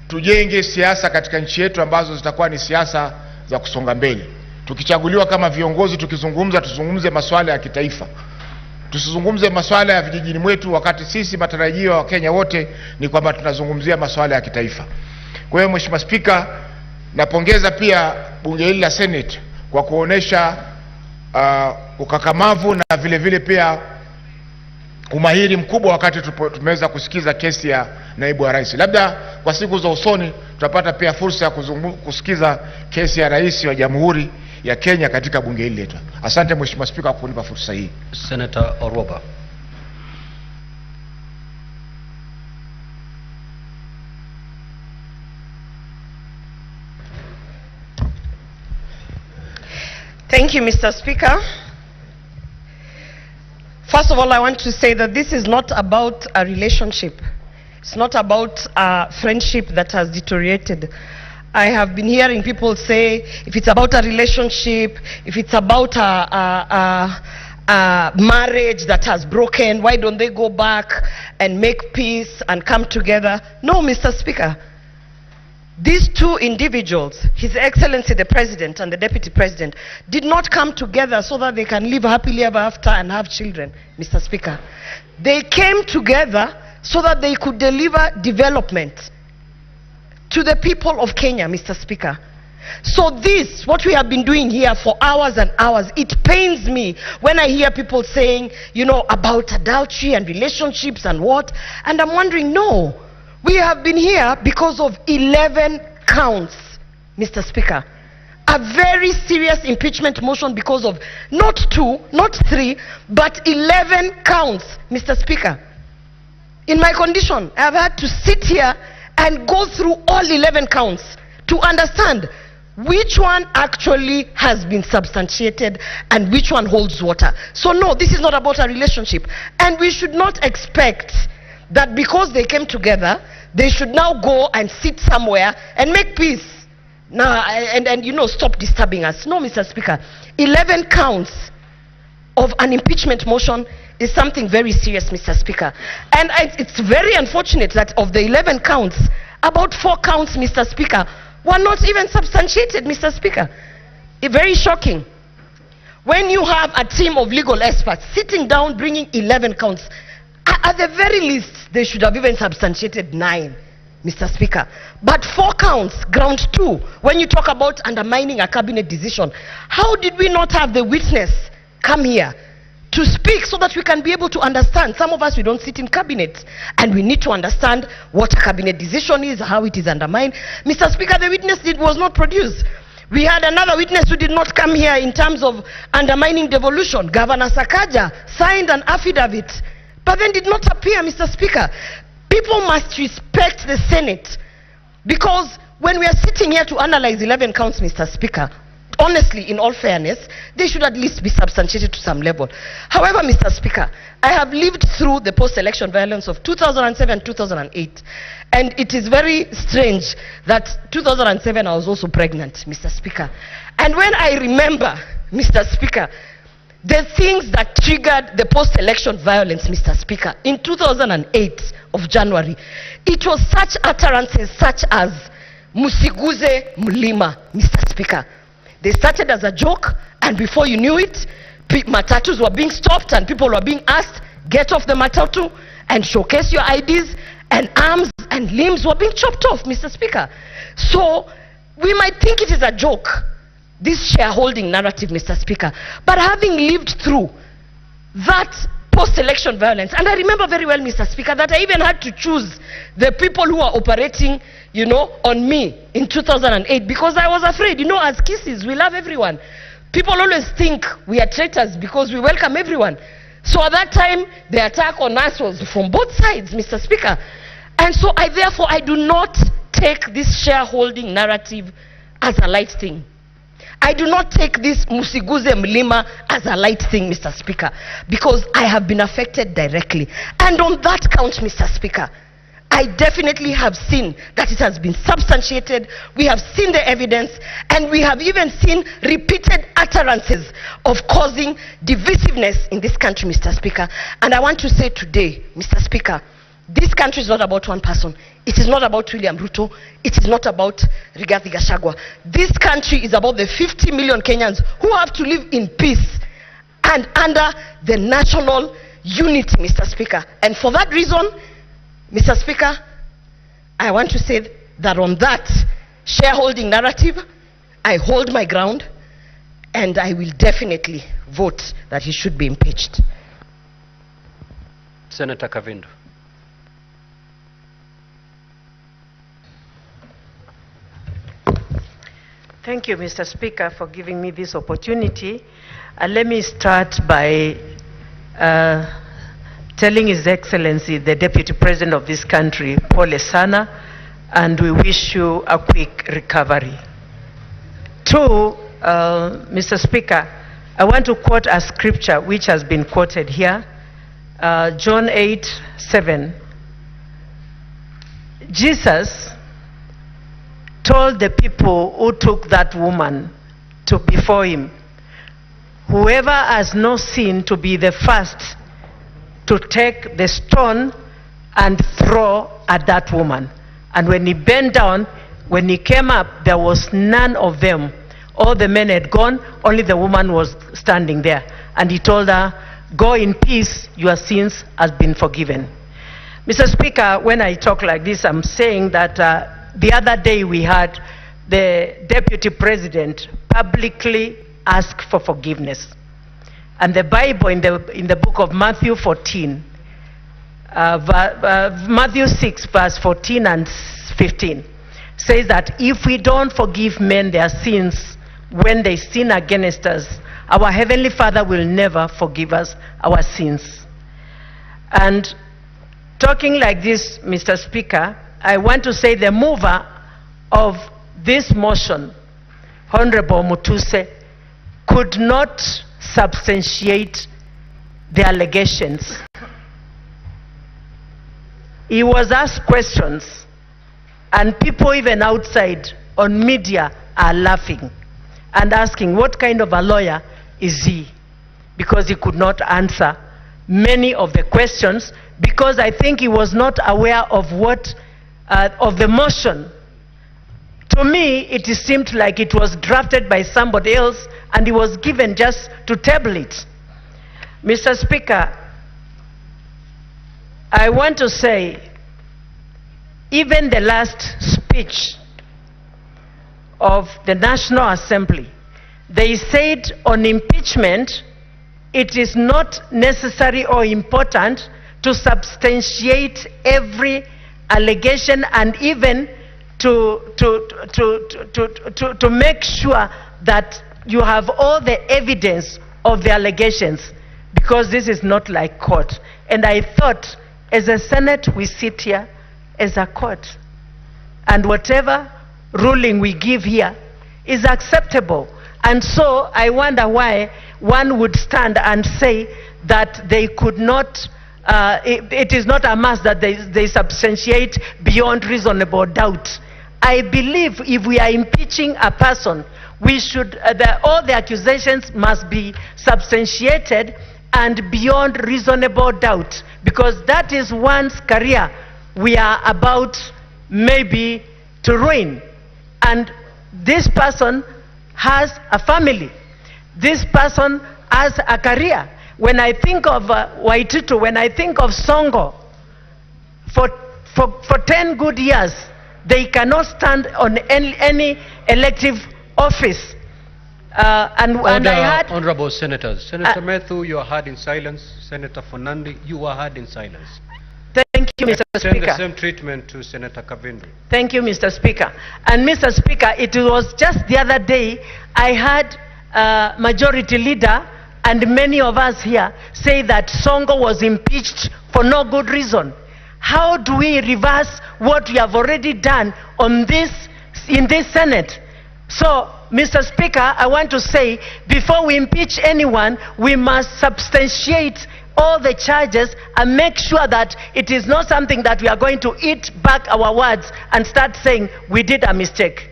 tujenge siasa katika nchi yetu ambazo zitakuwa ni siasa za kusonga mbele. Tukichaguliwa kama viongozi, tuzungumze masuala ya kitaifa. Tusizungumze masuala ya vijijini mwetu, wakati sisi matarajio wa Kenya wote ni kwamba tunazungumzia masuala ya kitaifa. Kwa hiyo Mheshimiwa Spika, napongeza pia bunge hili la Senate kwa kuonesha ukakamavu na vile vile pia umahiri mkubwa wakati tumeweza kusikiza kesi ya naibu wa rais. Labda kwa siku za usoni tutapata pia fursa ya kusikiza kesi ya rais wa Jamhuri ya Kenya katika bunge hili letu. Asante Mheshimiwa Spika kwa kunipa fursa hii. Senator Oroba. Thank you, Mr. Speaker. First of all, I want to say that this is not about a relationship. It's not about a friendship that has deteriorated. I have been hearing people say, if it's about a relationship, if it's about a marriage that has broken, why don't they go back and make peace and come together? No, Mr. Speaker. These two individuals, His Excellency the President and the Deputy President, did not come together so that they can live happily ever after and have children, Mr. Speaker. They came together so that they could deliver development to the people of Kenya, Mr. Speaker. So this, what we have been doing here for hours and hours, it pains me when I hear people saying, you know, about adultery and relationships and what, and I'm wondering, no. We have been here because of 11 counts, Mr. Speaker. A very serious impeachment motion because of not 2, not 3, but 11 counts, Mr. Speaker. In my condition, I have had to sit here and go through all 11 counts to understand which one actually has been substantiated and which one holds water. So no, this is not about a relationship. And we should not expect that because they came together, they should now go and sit somewhere and make peace. Now, and you know, stop disturbing us. No, Mr. Speaker. 11 counts of an impeachment motion is something very serious, Mr. Speaker. And it's very unfortunate that of the 11 counts, about 4 counts, Mr. Speaker, were not even substantiated, Mr. Speaker. Very shocking. When you have a team of legal experts sitting down bringing 11 counts, at the very least, they should have even substantiated 9, Mr. Speaker. But 4 counts, ground 2, when you talk about undermining a cabinet decision, how did we not have the witness come here to speak so that we can be able to understand? Some of us, we don't sit in cabinet, and we need to understand what a cabinet decision is, how it is undermined. Mr. Speaker, the witness was not produced. We had another witness who did not come here in terms of undermining devolution. Governor Sakaja signed an affidavit, but then did not appear, Mr. Speaker. People must respect the Senate, because when we are sitting here to analyze 11 counts, Mr. Speaker, honestly, in all fairness, they should at least be substantiated to some level. However, Mr. Speaker, I have lived through the post-election violence of 2007-2008, and it is very strange that 2007 I was also pregnant, Mr. Speaker. And when I remember, Mr. Speaker, the things that triggered the post-election violence, Mr. Speaker, in 2008 of January, it was such utterances such as Musiguze Mlima, Mr. Speaker. They started as a joke, and before you knew it, matatus were being stopped and people were being asked, get off the matatu and showcase your IDs, and arms and limbs were being chopped off, Mr. Speaker. So we might think it is a joke, this shareholding narrative, Mr. Speaker, but having lived through that post-election violence, and I remember very well, Mr. Speaker, that I even had to choose the people who are operating, you know, on me in 2008, because I was afraid, you know, as Kisses, we love everyone. People always think we are traitors because we welcome everyone. So at that time, the attack on us was from both sides, Mr. Speaker. And so therefore, I do not take this shareholding narrative as a light thing. I do not take this Musiguze Mlima as a light thing, Mr. Speaker, because I have been affected directly. And on that count, Mr. Speaker, I definitely have seen that it has been substantiated. We have seen the evidence, and we have even seen repeated utterances of causing divisiveness in this country, Mr. Speaker. And I want to say today, Mr. Speaker, this country is not about one person. It is not about William Ruto. It is not about Rigathi Gachagua. This country is about the 50 million Kenyans who have to live in peace and under the national unity, Mr. Speaker. And for that reason, Mr. Speaker, I want to say that on that shareholding narrative, I hold my ground, and I will definitely vote that he should be impeached. Senator Kavindu. Thank you, Mr. Speaker, for giving me this opportunity. Let me start by telling His Excellency, the Deputy President of this country, pole sana, and we wish you a quick recovery. Two, Mr. Speaker, I want to quote a scripture which has been quoted here, John 8:7. Jesus told the people who took that woman to before him, whoever has no sin to be the first to take the stone and throw at that woman. And when he bent down, when he came up, there was none of them. All the men had gone, only the woman was standing there. And he told her, go in peace, your sins has been forgiven. Mr. Speaker, when I talk like this, I'm saying that the other day we had the Deputy President publicly ask for forgiveness. And the Bible in the book of Matthew 14, Matthew 6 verse 14 and 15 says that if we don't forgive men their sins when they sin against us, our Heavenly Father will never forgive us our sins. And talking like this, Mr. Speaker, I want to say the mover of this motion, Honorable Mutuse, could not substantiate the allegations. He was asked questions, and people even outside on media are laughing and asking what kind of a lawyer is he, because he could not answer many of the questions, because I think he was not aware of what of the motion. To me, it seemed like it was drafted by somebody else and he was given just to table it. Mr. Speaker, I want to say, even the last speech of the National Assembly, they said on impeachment, it is not necessary or important to substantiate every allegation and even to make sure that you have all the evidence of the allegations, because this is not like court. And I thought, as a Senate, we sit here as a court, and whatever ruling we give here is acceptable. And so I wonder why one would stand and say that they could not, it is not a must that they substantiate beyond reasonable doubt. I believe if we are impeaching a person, we should, all the accusations must be substantiated and beyond reasonable doubt, because that is one's career we are about maybe to ruin. And this person has a family. This person has a career. When I think of Waititu, when I think of Songo, for 10 good years, they cannot stand on any elective office. And I had... Honorable Senators. Senator Methu, you are heard in silence. Senator Fonandi, you are heard in silence. Thank you, Mr. Extend Speaker. the same treatment to Senator Kavindu. Thank you, Mr. Speaker. And Mr. Speaker, it was just the other day I had Majority Leader and many of us here say that Songo was impeached for no good reason. How do we reverse what we have already done on this in this Senate? So, Mr. Speaker, I want to say, before we impeach anyone, we must substantiate all the charges and make sure that it is not something that we are going to eat back our words and start saying we did a mistake.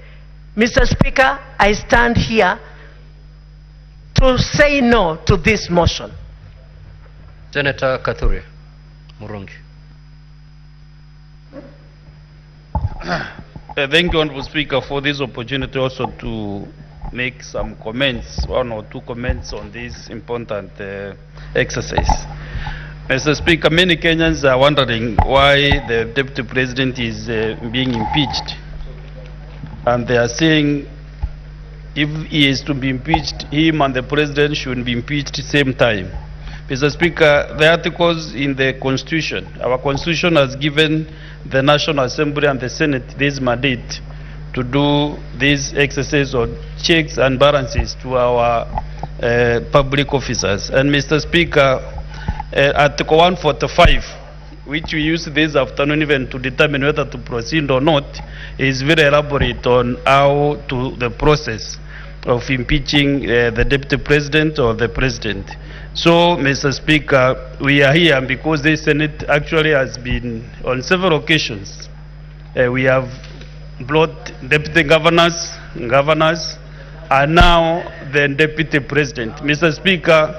Mr. Speaker, I stand here to say no to this motion. Senator Kathure Murungi. Thank you, Honorable Speaker, for this opportunity also to make some comments, one or two comments on this important exercise. Mr. Speaker, many Kenyans are wondering why the Deputy President is being impeached. And they are saying if he is to be impeached, him and the President should be impeached at the same time. Mr. Speaker, the articles in the Constitution, our Constitution has given the National Assembly and the Senate this mandate to do this exercise of checks and balances to our public officers. And Mr. Speaker, Article 145, which we use this afternoon even to determine whether to proceed or not, is very elaborate on how to the process of impeaching the Deputy President or the President. So, Mr. Speaker, we are here because the Senate actually has been, on several occasions, we have brought deputy governors, and now the Deputy President. Mr. Speaker,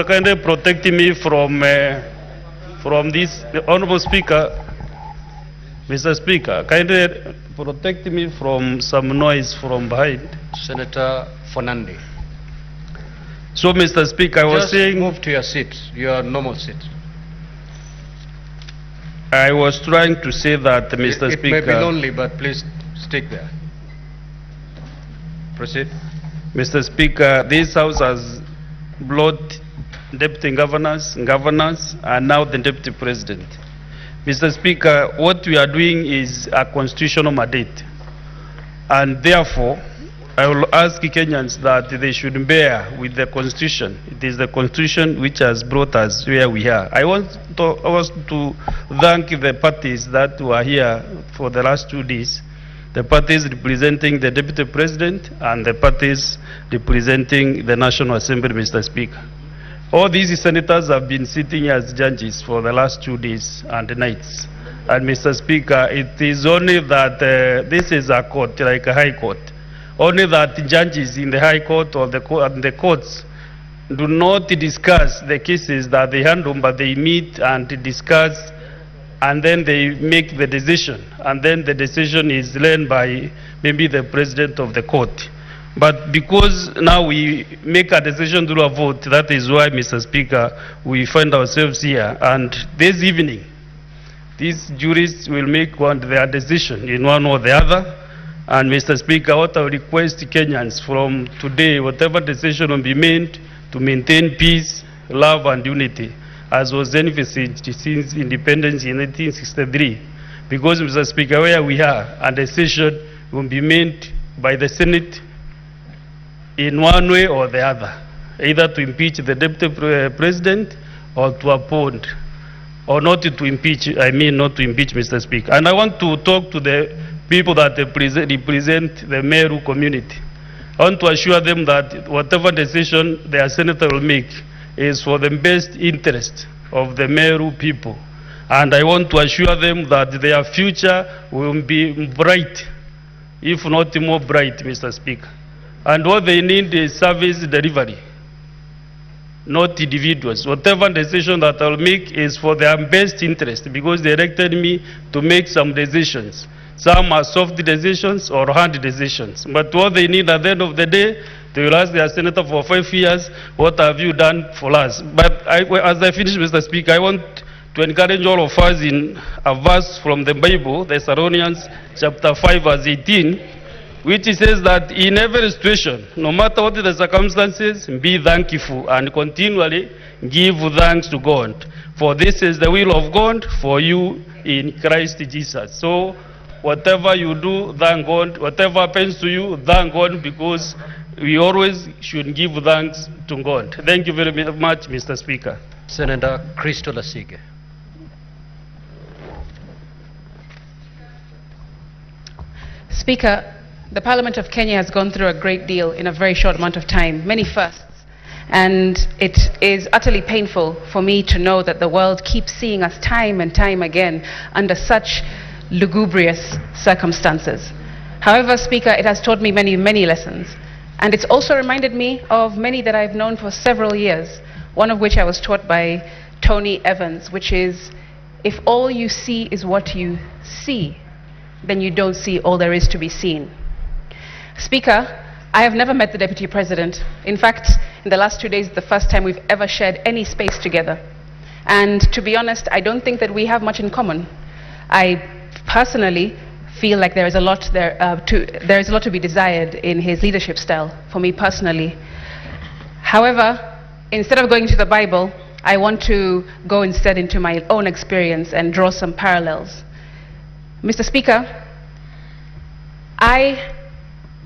kindly protect me from this, Honorable Speaker. Mr. Speaker, kindly protect me from some noise from behind. Senator Fernandi. So, Mr. Speaker, I was saying... move to your seat, your normal seat. I was trying to say that, Mr. It Speaker... may be lonely, but please stick there. Proceed. Mr. Speaker, this House has brought deputy governors, and now the Deputy President. Mr. Speaker, what we are doing is a constitutional mandate. And therefore, I will ask Kenyans that they should bear with the Constitution. It is the Constitution which has brought us where we are. I want to thank the parties that were here for the last 2 days, the parties representing the Deputy President and the parties representing the National Assembly, Mr. Speaker. All these senators have been sitting as judges for the last 2 days and nights. And Mr. Speaker, it is only that this is a court, like a high court. Only that judges in the high court or the courts do not discuss the cases that they handle, but they meet and discuss, and then they make the decision. And then the decision is learned by maybe the president of the court. But because now we make a decision through a vote, that is why, Mr. Speaker, we find ourselves here. And this evening, these jurists will make their decision in one or the other. And Mr. Speaker, what I request Kenyans from today, whatever decision will be made to maintain peace, love and unity, as was envisaged since independence in 1963. Because, Mr. Speaker, where we are, a decision will be made by the Senate in one way or the other, either to impeach the Deputy President or to appoint, or not to impeach, not to impeach, Mr. Speaker. And I want to talk to the people that represent the Meru community. I want to assure them that whatever decision their senator will make is for the best interest of the Meru people. And I want to assure them that their future will be bright, if not more bright, Mr. Speaker. And what they need is service delivery, not individuals. Whatever decision that I'll make is for their best interest, because they elected me to make some decisions. Some are soft decisions or hard decisions. But what they need at the end of the day, they will ask their senator for 5 years, what have you done for us? But as I finish, Mr. Speaker, I want to encourage all of us in a verse from the Bible, Thessalonians chapter 5 verse 18, which says that in every situation, no matter what the circumstances, be thankful and continually give thanks to God. For this is the will of God for you in Christ Jesus. So, whatever you do, thank God. Whatever happens to you, thank God, because we always should give thanks to God. Thank you very much, Mr. Speaker. Senator Christo Lasige. Speaker, the Parliament of Kenya has gone through a great deal in a very short amount of time, many firsts. And it is utterly painful for me to know that the world keeps seeing us time and time again under such lugubrious circumstances. However, Speaker, it has taught me many, many lessons. And it's also reminded me of many that I've known for several years, one of which I was taught by Tony Evans, which is, if all you see is what you see, then you don't see all there is to be seen. Speaker, I have never met the Deputy President. In fact, in the last 2 days, the first time we've ever shared any space together. And to be honest, I don't think that we have much in common. I personally feel like there is a lot to be desired in his leadership style, for me personally. However, instead of going to the Bible, I want to go instead into my own experience and draw some parallels. Mr. Speaker, I,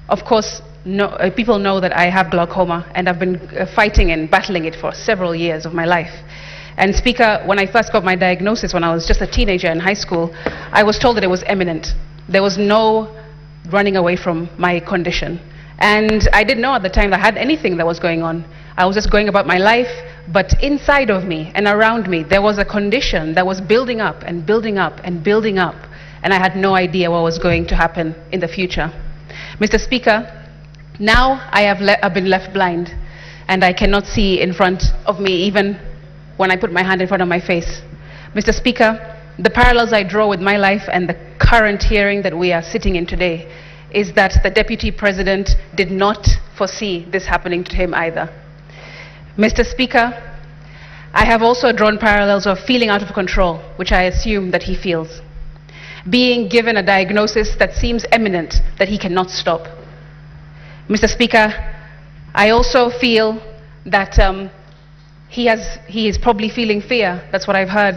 of course, people know that I have glaucoma, and I've been fighting and battling it for several years of my life. And Speaker, when I first got my diagnosis when I was just a teenager in high school, I was told that it was imminent. There was no running away from my condition. And I didn't know at the time that I had anything that was going on. I was just going about my life, but inside of me and around me, there was a condition that was building up and building up and building up, and I had no idea what was going to happen in the future. Mr. Speaker, now I've been left blind, and I cannot see in front of me even when I put my hand in front of my face. Mr. Speaker, the parallels I draw with my life and the current hearing that we are sitting in today is that the Deputy President did not foresee this happening to him either. Mr. Speaker, I have also drawn parallels of feeling out of control, which I assume that he feels. Being given a diagnosis that seems imminent, that he cannot stop. Mr. Speaker, I also feel that he is probably feeling fear. That's what I've heard.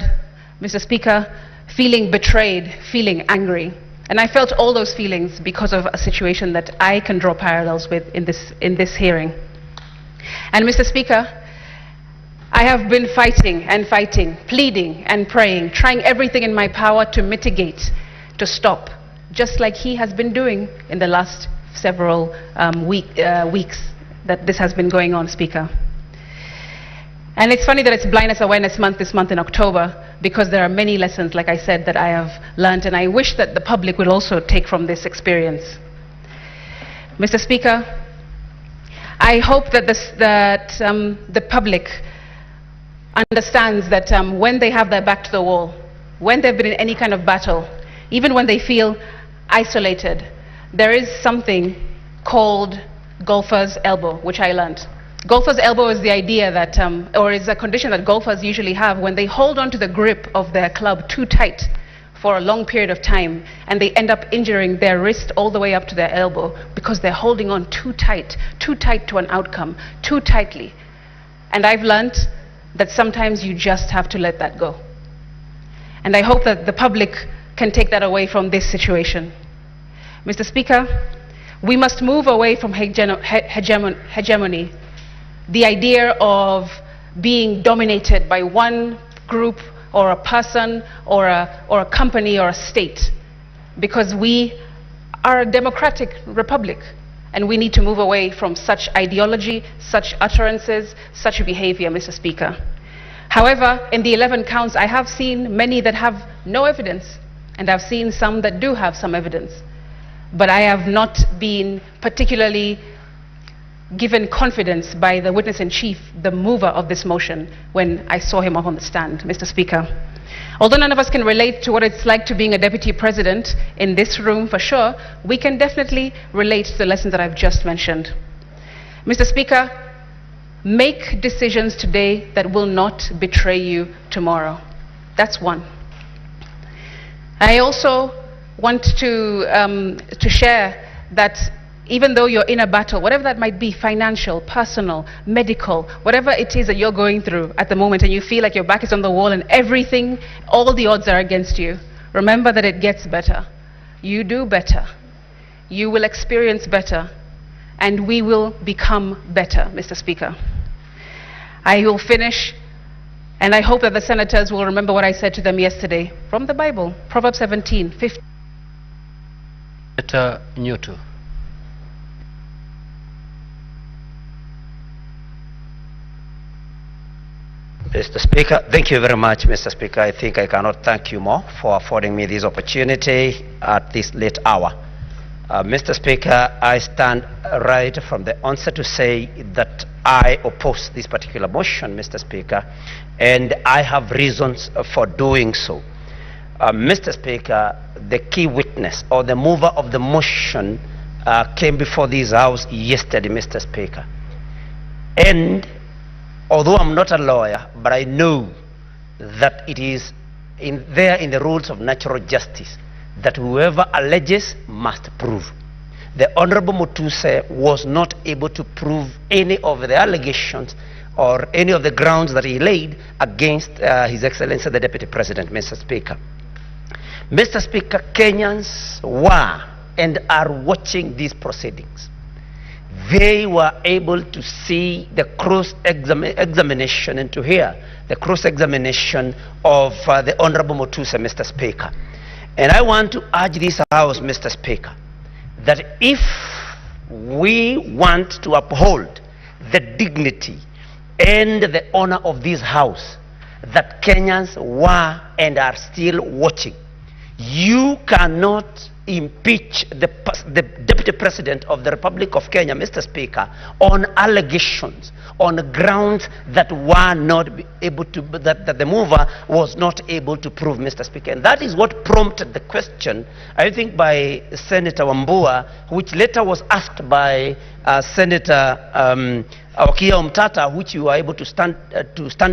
Mr. Speaker, feeling betrayed, feeling angry. And I felt all those feelings because of a situation that I can draw parallels with in this hearing. And Mr. Speaker, I have been fighting and fighting, pleading and praying, trying everything in my power to mitigate, to stop, just like he has been doing in the last several weeks that this has been going on, Speaker. And it's funny that it's Blindness Awareness Month this month in October, because there are many lessons, like I said, that I have learned, and I wish that the public will also take from this experience. Mr. Speaker, I hope that the public understands that when they have their back to the wall, when they've been in any kind of battle, even when they feel isolated, there is something called golfer's elbow, which I learned. Golfer's elbow is the idea that, or is a condition that golfers usually have when they hold on to the grip of their club too tight for a long period of time, and they end up injuring their wrist all the way up to their elbow because they're holding on too tight to an outcome, too tightly. And I've learned that sometimes you just have to let that go. And I hope that the public can take that away from this situation. Mr. Speaker, we must move away from hegemony, the idea of being dominated by one group or a person or a company or a state, because we are a democratic republic and we need to move away from such ideology, such utterances, such behavior, Mr. Speaker. However, in the 11 counts, I have seen many that have no evidence, and I've seen some that do have some evidence. But I have not been particularly given confidence by the witness-in-chief, the mover of this motion, when I saw him up on the stand, Mr. Speaker. Although none of us can relate to what it's like to being a deputy president in this room for sure, we can definitely relate to the lessons that I've just mentioned. Mr. Speaker, make decisions today that will not betray you tomorrow. That's one. I also want to share that even though you're in a battle, whatever that might be, financial, personal, medical, whatever it is that you're going through at the moment, and you feel like your back is on the wall and everything, all the odds are against you, remember that it gets better. You do better. You will experience better. And we will become better, Mr. Speaker. I will finish, and I hope that the senators will remember what I said to them yesterday from the Bible, Proverbs 17:15. Senator Newton. Mr. Speaker, thank you very much, Mr. Speaker. I think I cannot thank you more for affording me this opportunity at this late hour. Mr. Speaker, I stand right from the onset to say that I oppose this particular motion, Mr. Speaker, and I have reasons for doing so. Mr. Speaker, the key witness or the mover of the motion came before this House yesterday, Mr. Speaker. And although I'm not a lawyer, but I know that it is there in the rules of natural justice that whoever alleges must prove. The Honorable Mutuse was not able to prove any of the allegations or any of the grounds that he laid against His Excellency the Deputy President, Mr. Speaker. Mr. Speaker, Kenyans were and are watching these proceedings. They were able to see the cross-examination and to hear the cross-examination of the Honorable Motuse, Mr. Speaker. And I want to urge this House, Mr. Speaker, that if we want to uphold the dignity and the honor of this House, that Kenyans were and are still watching, you cannot impeach the Deputy President of the Republic of Kenya, Mr. Speaker, on allegations, on grounds that were not able to, that the mover was not able to prove, Mr. Speaker. And that is what prompted the question, I think, by Senator Wambua, which later was asked by Senator Okia Omtata, which you were able to stand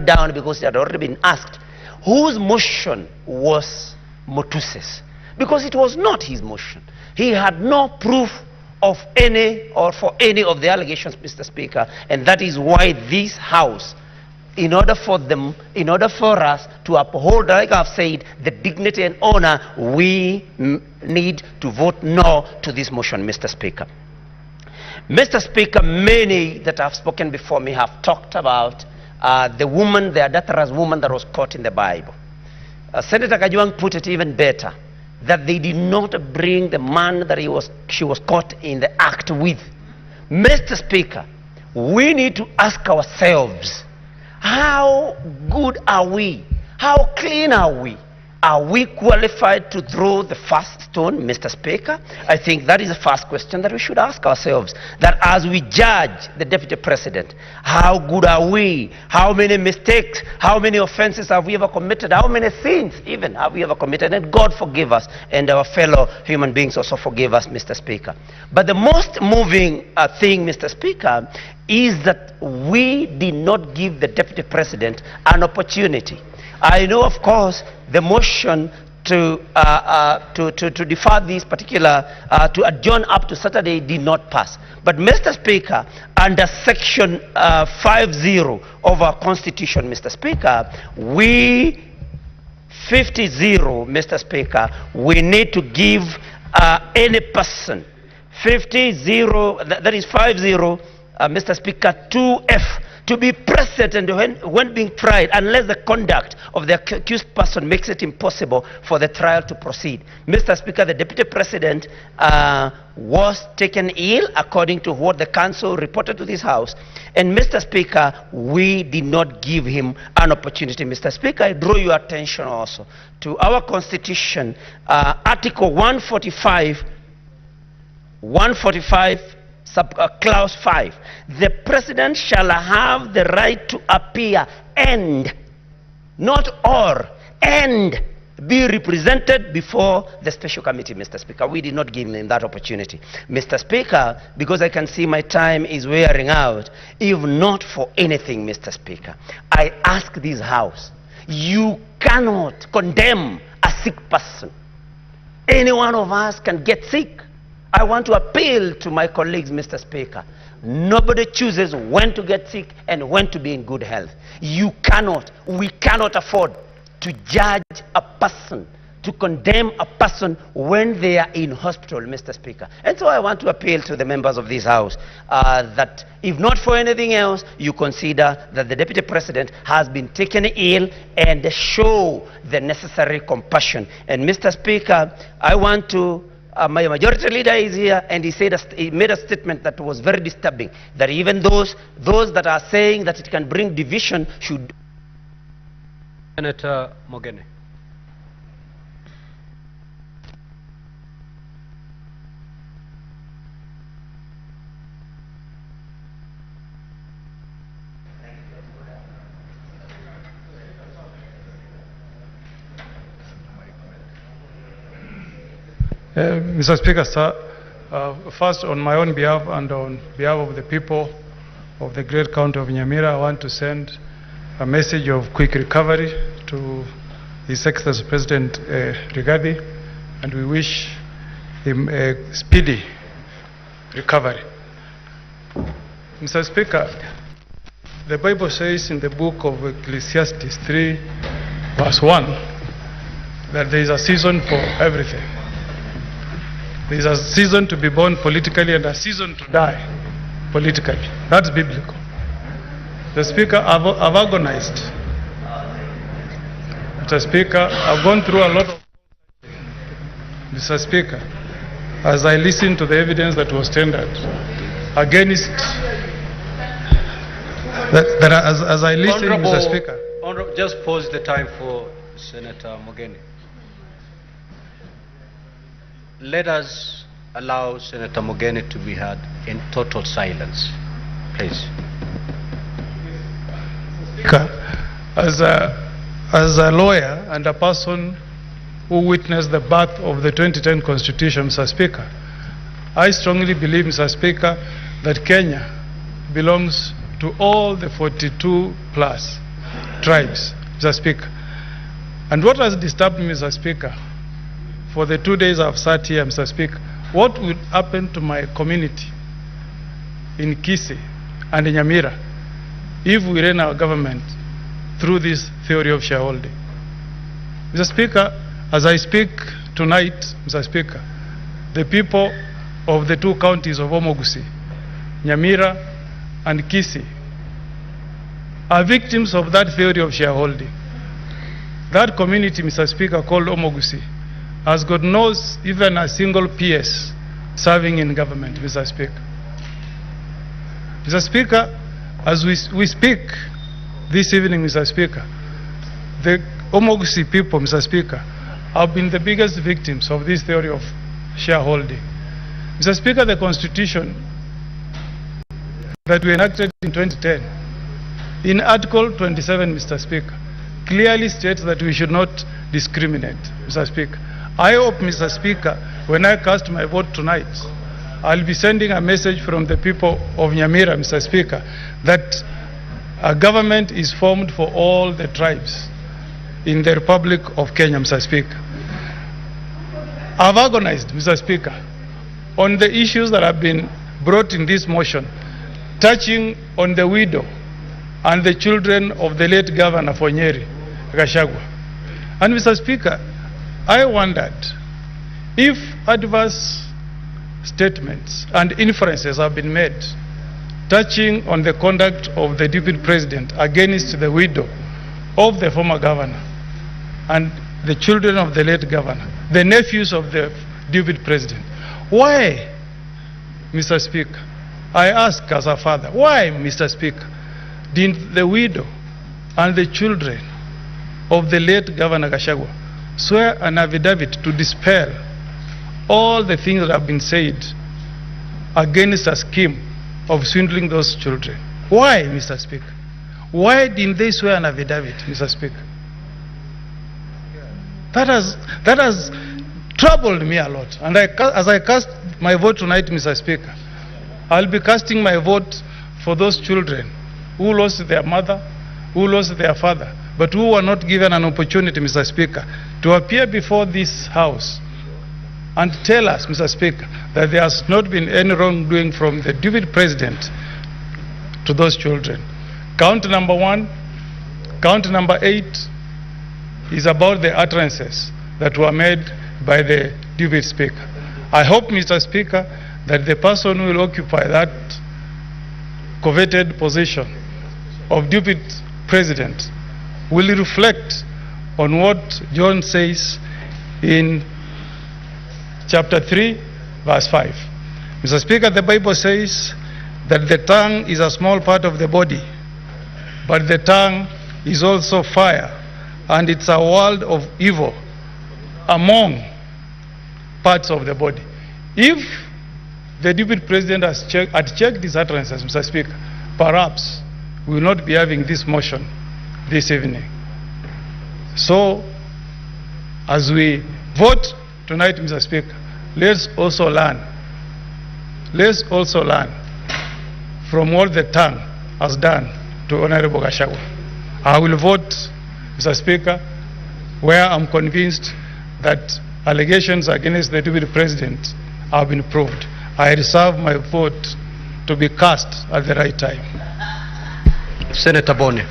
down because it had already been asked, whose motion was Motuse's? Because it was not his motion. He had no proof of any or for any of the allegations, Mr. Speaker, and that is why this House, in order for us to uphold, like I've said, the dignity and honor, we need to vote no to this motion, Mr. Speaker. Mr. Speaker, many that have spoken before me have talked about the woman, the adulterous woman that was caught in the Bible. Senator Kajwang put it even better, that they did not bring the man that she was caught in the act with. Mr. Speaker, we need to ask ourselves, how good are we? How clean are we? Are we qualified to throw the first stone, Mr. Speaker? I think that is the first question that we should ask ourselves. That as we judge the Deputy President, how good are we? How many mistakes, how many offenses have we ever committed? How many sins even have we ever committed? And God forgive us, and our fellow human beings also forgive us, Mr. Speaker. But the most moving thing, Mr. Speaker, is that we did not give the Deputy President an opportunity. I know, of course, the motion to defer this particular, to adjourn up to Saturday did not pass. But, Mr. Speaker, under Section 50 of our Constitution, Mr. Speaker, we, 50-0, Mr. Speaker, we need to give any person, 50-0, that is 50, Mr. Speaker, 2F, to be present and when being tried, unless the conduct of the accused person makes it impossible for the trial to proceed. Mr. Speaker, the Deputy President was taken ill according to what the council reported to this House. And Mr. Speaker, we did not give him an opportunity. Mr. Speaker, I draw your attention also to our Constitution, Article 145, Clause 5. The President shall have the right to appear and, not or, and be represented before the special committee, Mr. Speaker. We did not give him that opportunity. Mr. Speaker, because I can see my time is wearing out, if not for anything, Mr. Speaker, I ask this House, you cannot condemn a sick person. Any one of us can get sick. I want to appeal to my colleagues, Mr. Speaker. Nobody chooses when to get sick and when to be in good health. You cannot, we cannot afford to judge a person, to condemn a person when they are in hospital, Mr. Speaker. And so I want to appeal to the members of this House that if not for anything else, you consider that the Deputy President has been taken ill and show the necessary compassion. And Mr. Speaker, I want to my majority leader is here, and he made a statement that was very disturbing, that even those that are saying that it can bring division should... Senator Mogene. Mr. Speaker, sir, first on my own behalf and on behalf of the people of the great county of Nyamira, I want to send a message of quick recovery to His Excellency President Rigathi, and we wish him a speedy recovery. Mr. Speaker, the Bible says in the book of Ecclesiastes 3, verse 1, that there is a season for everything. There is a season to be born politically and a season to die politically. That's biblical. The Speaker, I've agonized. Mr. Speaker, I've gone through a lot of... Mr. Speaker, as I listened to the evidence that was tendered against... As I listened, Mr. Speaker... Just pause the time for Senator Mogeni. Let us allow Senator Mogeni to be heard in total silence, please. As a lawyer and a person who witnessed the birth of the 2010 Constitution, Mr. Speaker, I strongly believe, Mr. Speaker, that Kenya belongs to all the 42 plus tribes, Mr. Speaker. And what has disturbed me, Mr. Speaker, for the 2 days I've sat here, Mr. Speaker, what would happen to my community in Kisii and in Nyamira if we ran our government through this theory of shareholding? Mr. Speaker, as I speak tonight, Mr. Speaker, the people of the two counties of Omogusi, Nyamira and Kisii are victims of that theory of shareholding. That community, Mr. Speaker, called Omogusi, has got no even a single PS serving in government, Mr. Speaker. Mr. Speaker, as we speak this evening, Mr. Speaker, the Omogusi people, Mr. Speaker, have been the biggest victims of this theory of shareholding. Mr. Speaker, the Constitution that we enacted in 2010, in Article 27, Mr. Speaker, clearly states that we should not discriminate, Mr. Speaker. I hope, Mr. Speaker, when I cast my vote tonight, I'll be sending a message from the people of Nyamira, Mr. Speaker, that a government is formed for all the tribes in the Republic of Kenya, Mr. Speaker. I've agonized, Mr. Speaker, on the issues that have been brought in this motion, touching on the widow and the children of the late Governor for Nyeri, Gachagua. And Mr. Speaker, I wondered if adverse statements and inferences have been made touching on the conduct of the Deputy President against the widow of the former governor and the children of the late governor, the nephews of the Deputy President. Why, Mr. Speaker, I ask as a father, why, Mr. Speaker, did the widow and the children of the late Governor Gachagua swear an affidavit to dispel all the things that have been said against a scheme of swindling those children? Why, Mr. Speaker? Why didn't they swear an affidavit, Mr. Speaker? That has troubled me a lot. And as I cast my vote tonight, Mr. Speaker, I'll be casting my vote for those children who lost their mother, who lost their father, but who were not given an opportunity, Mr. Speaker, to appear before this House and tell us, Mr. Speaker, that there has not been any wrongdoing from the Deputy President to those children. Count number 1, count number 8 is about the utterances that were made by the Deputy Speaker. I hope, Mr. Speaker, that the person who will occupy that coveted position of Deputy President will reflect on what John says in chapter 3, verse 5. Mr. Speaker, the Bible says that the tongue is a small part of the body, but the tongue is also fire, and it's a world of evil among parts of the body. If the Deputy President had checked his utterances, Mr. Speaker, perhaps we will not be having this motion this evening. So, as we vote tonight, Mr. Speaker, let's also learn. Let's also learn from what the tongue has done to Honorable Gachagua. I will vote, Mr. Speaker, where I'm convinced that allegations against the Deputy President have been proved. I reserve my vote to be cast at the right time. Senator Boni.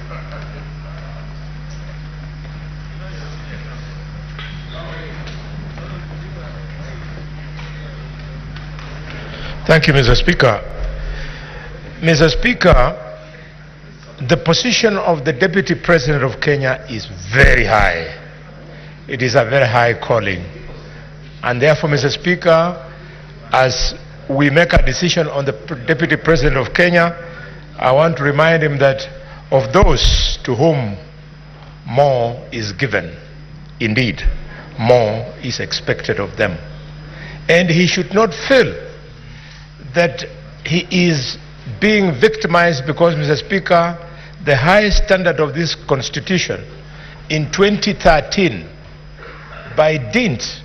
Thank you, Mr. Speaker. Mr. Speaker, the position of the Deputy President of Kenya is very high. It is a very high calling. And therefore, Mr. Speaker, as we make a decision on the Deputy President of Kenya, I want to remind him that of those to whom more is given, indeed, more is expected of them. And he should not feel that he is being victimized because, Mr. Speaker, the highest standard of this Constitution in 2013, by dint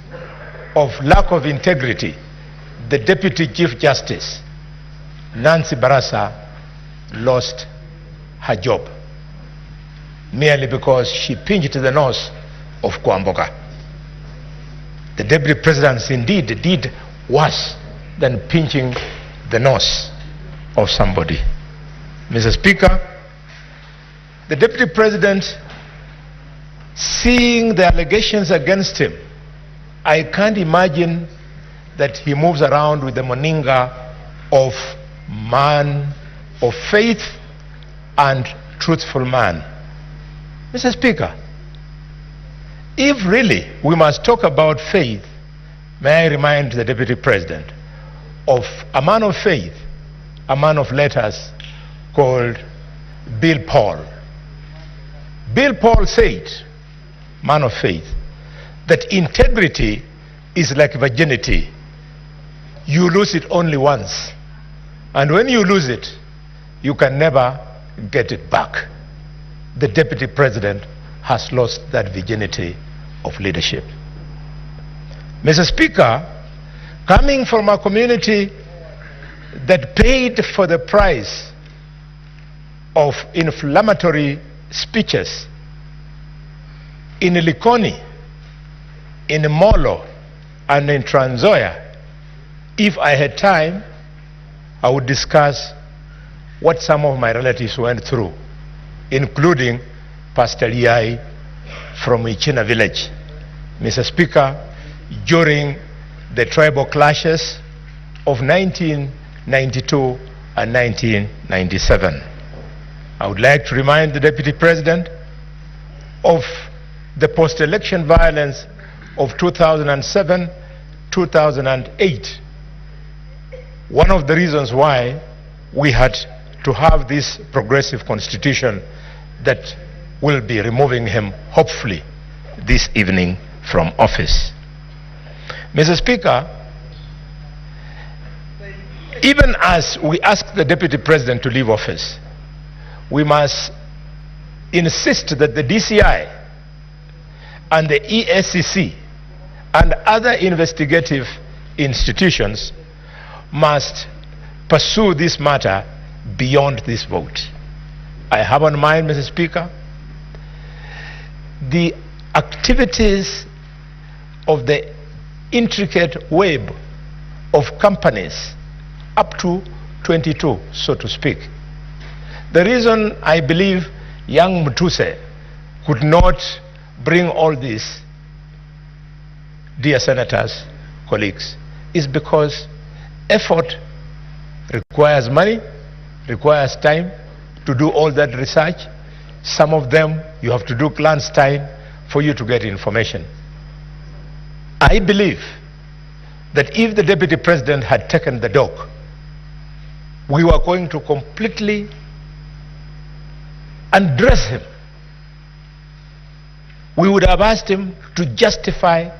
of lack of integrity, the Deputy Chief Justice, Nancy Barasa, lost her job merely because she pinched the nose of Kwamboka. The Deputy President indeed did worse than pinching the nose of somebody. Mr. Speaker, the Deputy President, seeing the allegations against him, I can't imagine that he moves around with the moninga of man of faith and truthful man. Mr. Speaker, if really we must talk about faith, may I remind the Deputy President of a man of faith, a man of letters called Bill Paul. Bill Paul said, man of faith, that integrity is like virginity. You lose it only once. And when you lose it, you can never get it back. The Deputy President has lost that virginity of leadership. Mr. Speaker, coming from a community that paid for the price of inflammatory speeches in Likoni, in Molo, and in Trans Nzoia, if I had time, I would discuss what some of my relatives went through, including Pastor Yai from Ichina village. Mr. Speaker, during the tribal clashes of 1992 and 1997. I would like to remind the Deputy President of the post-election violence of 2007-2008. One of the reasons why we had to have this progressive constitution that will be removing him, hopefully, this evening from office. Mr. Speaker, even as we ask the Deputy President to leave office, we must insist that the DCI and the ESCC and other investigative institutions must pursue this matter beyond this vote. I have on mind, Mr. Speaker, the activities of the intricate web of companies up to 22, so to speak. The reason I believe young Mutuse could not bring all this, dear senators, colleagues, is because effort requires money, requires time to do all that research. Some of them you have to do clandestine for you to get information. I believe that if the Deputy President had taken the dog, we were going to completely undress him. We would have asked him to justify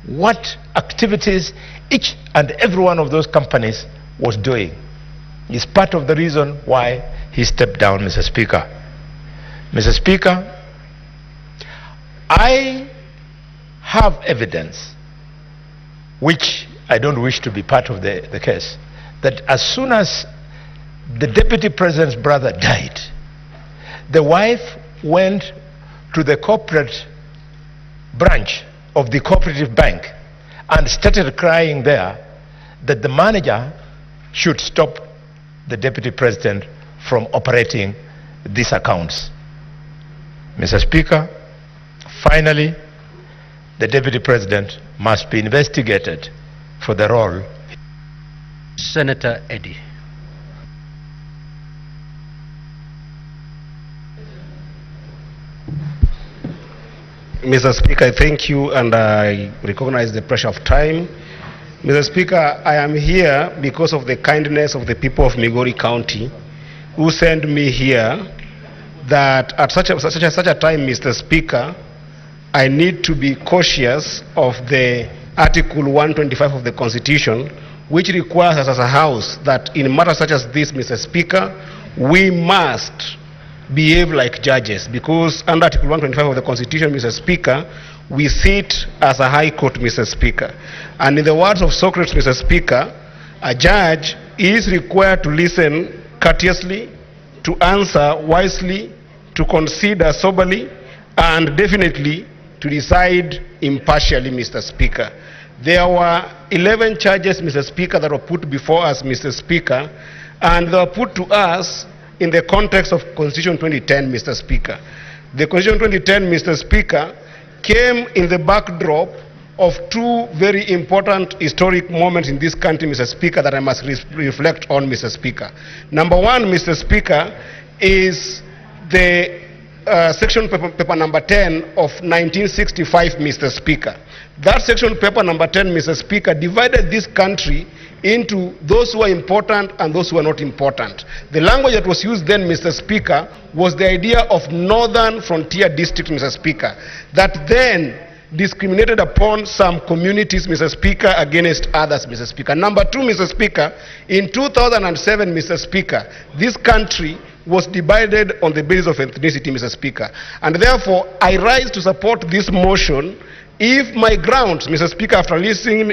what activities each and every one of those companies was doing. It's part of the reason why he stepped down, Mr. Speaker. Mr. Speaker, I have evidence, which I don't wish to be part of the case, that as soon as the Deputy President's brother died, the wife went to the corporate branch of the cooperative bank and started crying there that the manager should stop the Deputy President from operating these accounts. Mr. Speaker, finally, the Deputy President must be investigated for the role. Senator Eddy. Mr. Speaker, I thank you, and I recognize the pressure of time. Mr. Speaker, I am here because of the kindness of the people of Migori County who sent me here that at such a time, Mr. Speaker, I need to be cautious of the Article 125 of the Constitution, which requires us as a House that in matters such as this, Mr. Speaker, we must behave like judges, because under Article 125 of the Constitution, Mr. Speaker, we sit as a High Court, Mr. Speaker. And in the words of Socrates, Mr. Speaker, a judge is required to listen courteously, to answer wisely, to consider soberly, and definitely to decide impartially, Mr. Speaker. There were 11 charges, Mr. Speaker, that were put before us, Mr. Speaker, and they were put to us in the context of Constitution 2010, Mr. Speaker. The Constitution 2010, Mr. Speaker, came in the backdrop of two very important historic moments in this country, Mr. Speaker, that I must reflect on, Mr. Speaker. Number one, Mr. Speaker, is the section paper number 10 of 1965, Mr. Speaker. That section paper number 10, Mr. Speaker, divided this country into those who are important and those who are not important. The language that was used then, Mr. Speaker, was the idea of northern frontier district, Mr. Speaker, that then discriminated upon some communities, Mr. Speaker, against others, Mr. Speaker. Number two, Mr. Speaker, in 2007, Mr. Speaker, this country was divided on the basis of ethnicity, Mr. Speaker. And therefore, I rise to support this motion if my grounds, Mr. Speaker, after listening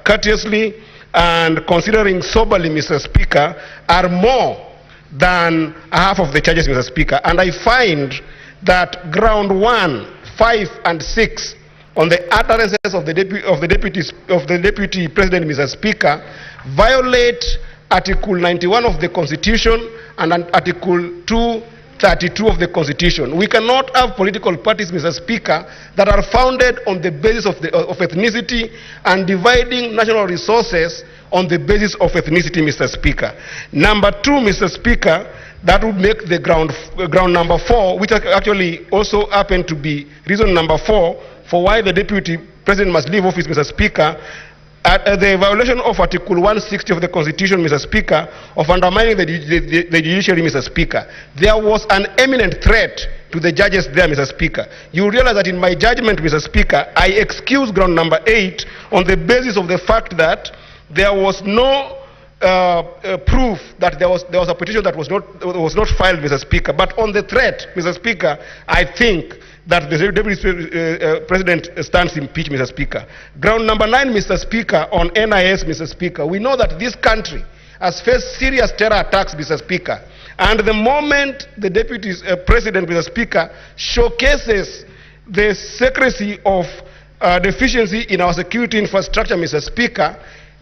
courteously and considering soberly, Mr. Speaker, are more than half of the charges, Mr. Speaker. And I find that ground 1, 5, and 6 on the utterances of the Deputy President, Mr. Speaker, violate Article 91 of the Constitution and Article 232 of the Constitution. We cannot have political parties, Mr. Speaker, that are founded on the basis of ethnicity and dividing national resources on the basis of ethnicity, Mr. Speaker. Number two, Mr. Speaker, that would make the ground number 4, which actually also happened to be reason number 4 for why the Deputy President must leave office, Mr. Speaker, the violation of Article 160 of the Constitution, Mr. Speaker, of undermining the judiciary, Mr. Speaker. There was an imminent threat to the judges there, Mr. Speaker. You realize that in my judgment, Mr. Speaker, I excuse ground number 8 on the basis of the fact that there was no proof that there was a petition that was not filed, Mr. Speaker. But on the threat, Mr. Speaker, I think that the Deputy President stands impeached, Mr. Speaker. Ground number 9, Mr. Speaker, on NIS, Mr. Speaker. We know that this country has faced serious terror attacks, Mr. Speaker. And the moment the Deputy President, Mr. Speaker, showcases the secrecy of deficiency in our security infrastructure, Mr. Speaker,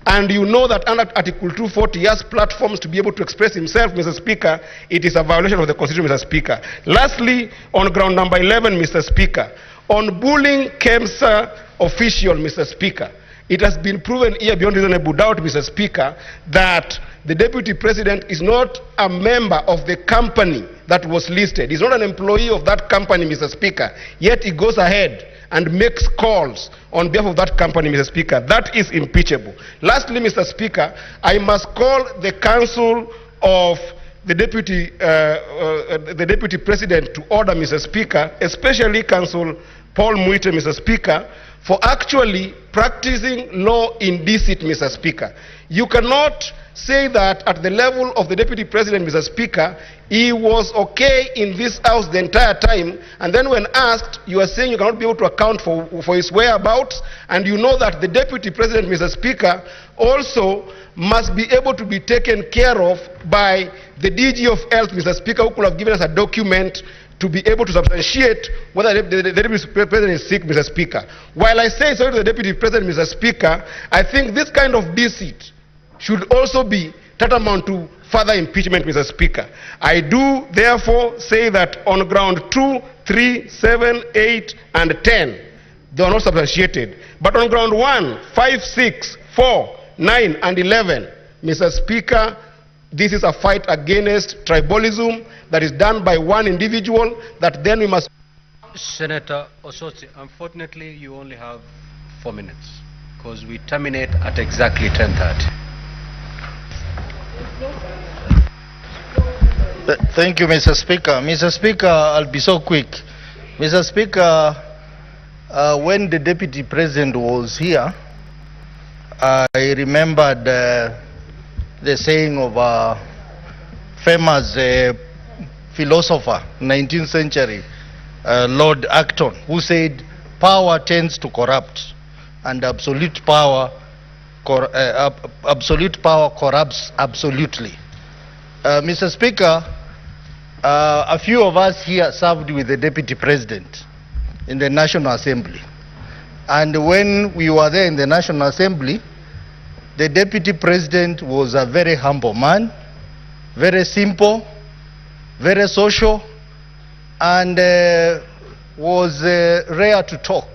and you know that under Article 240 he has platforms to be able to express himself, Mr. Speaker, it is a violation of the Constitution, Mr. Speaker. Lastly, on ground number 11, Mr. Speaker, on bullying KEMSA official, Mr. Speaker, it has been proven here beyond reasonable doubt, Mr. Speaker, that the Deputy President is not a member of the company that was listed. He's not an employee of that company, Mr. Speaker, yet he goes ahead and makes calls on behalf of that company, Mr. Speaker. That is impeachable. Lastly, Mr. Speaker, I must call the Council of the Deputy President to order, Mr. Speaker, especially Council Paul Muite, Mr. Speaker, for actually practicing law in deceit, Mr. Speaker. You cannot say that at the level of the Deputy President, Mr. Speaker, he was okay in this house the entire time, and then when asked, you are saying you cannot be able to account for his whereabouts, and you know that the Deputy President, Mr. Speaker, also must be able to be taken care of by the DG of Health, Mr. Speaker, who could have given us a document to be able to substantiate whether the Deputy President is sick, Mr. Speaker. While I say sorry to the Deputy President, Mr. Speaker, I think this kind of deceit should also be tantamount to further impeachment, Mr. Speaker. I do therefore say that on ground 2, 3, 7, 8, and 10, they are not substantiated. But on ground 1, 5, 6, 4, 9, and 11, Mr. Speaker, this is a fight against tribalism that is done by one individual that then we must... Senator Osotsi, unfortunately you only have 4 minutes because we terminate at exactly 10:30. Thank you, Mr. Speaker. Mr. Speaker, I'll be so quick. Mr. Speaker, when the Deputy President was here, I remembered the saying of a famous philosopher, 19th century, Lord Acton, who said, power tends to corrupt, and absolute power corrupts absolutely. Mr. Speaker, a few of us here served with the Deputy President in the National Assembly. And when we were there in the National Assembly, the Deputy President was a very humble man, very simple, very social, and was rare to talk.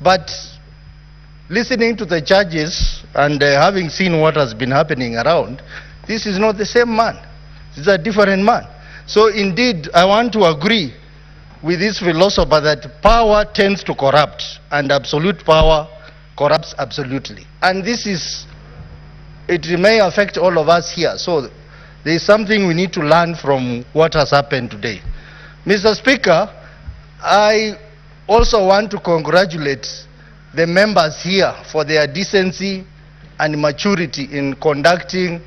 But listening to the judges and having seen what has been happening around, this is not the same man. This is a different man. So indeed, I want to agree with this philosopher that power tends to corrupt and absolute power corrupts absolutely. And this is, it may affect all of us here. So there is something we need to learn from what has happened today. Mr. Speaker, I also want to congratulate the members here for their decency and maturity in conducting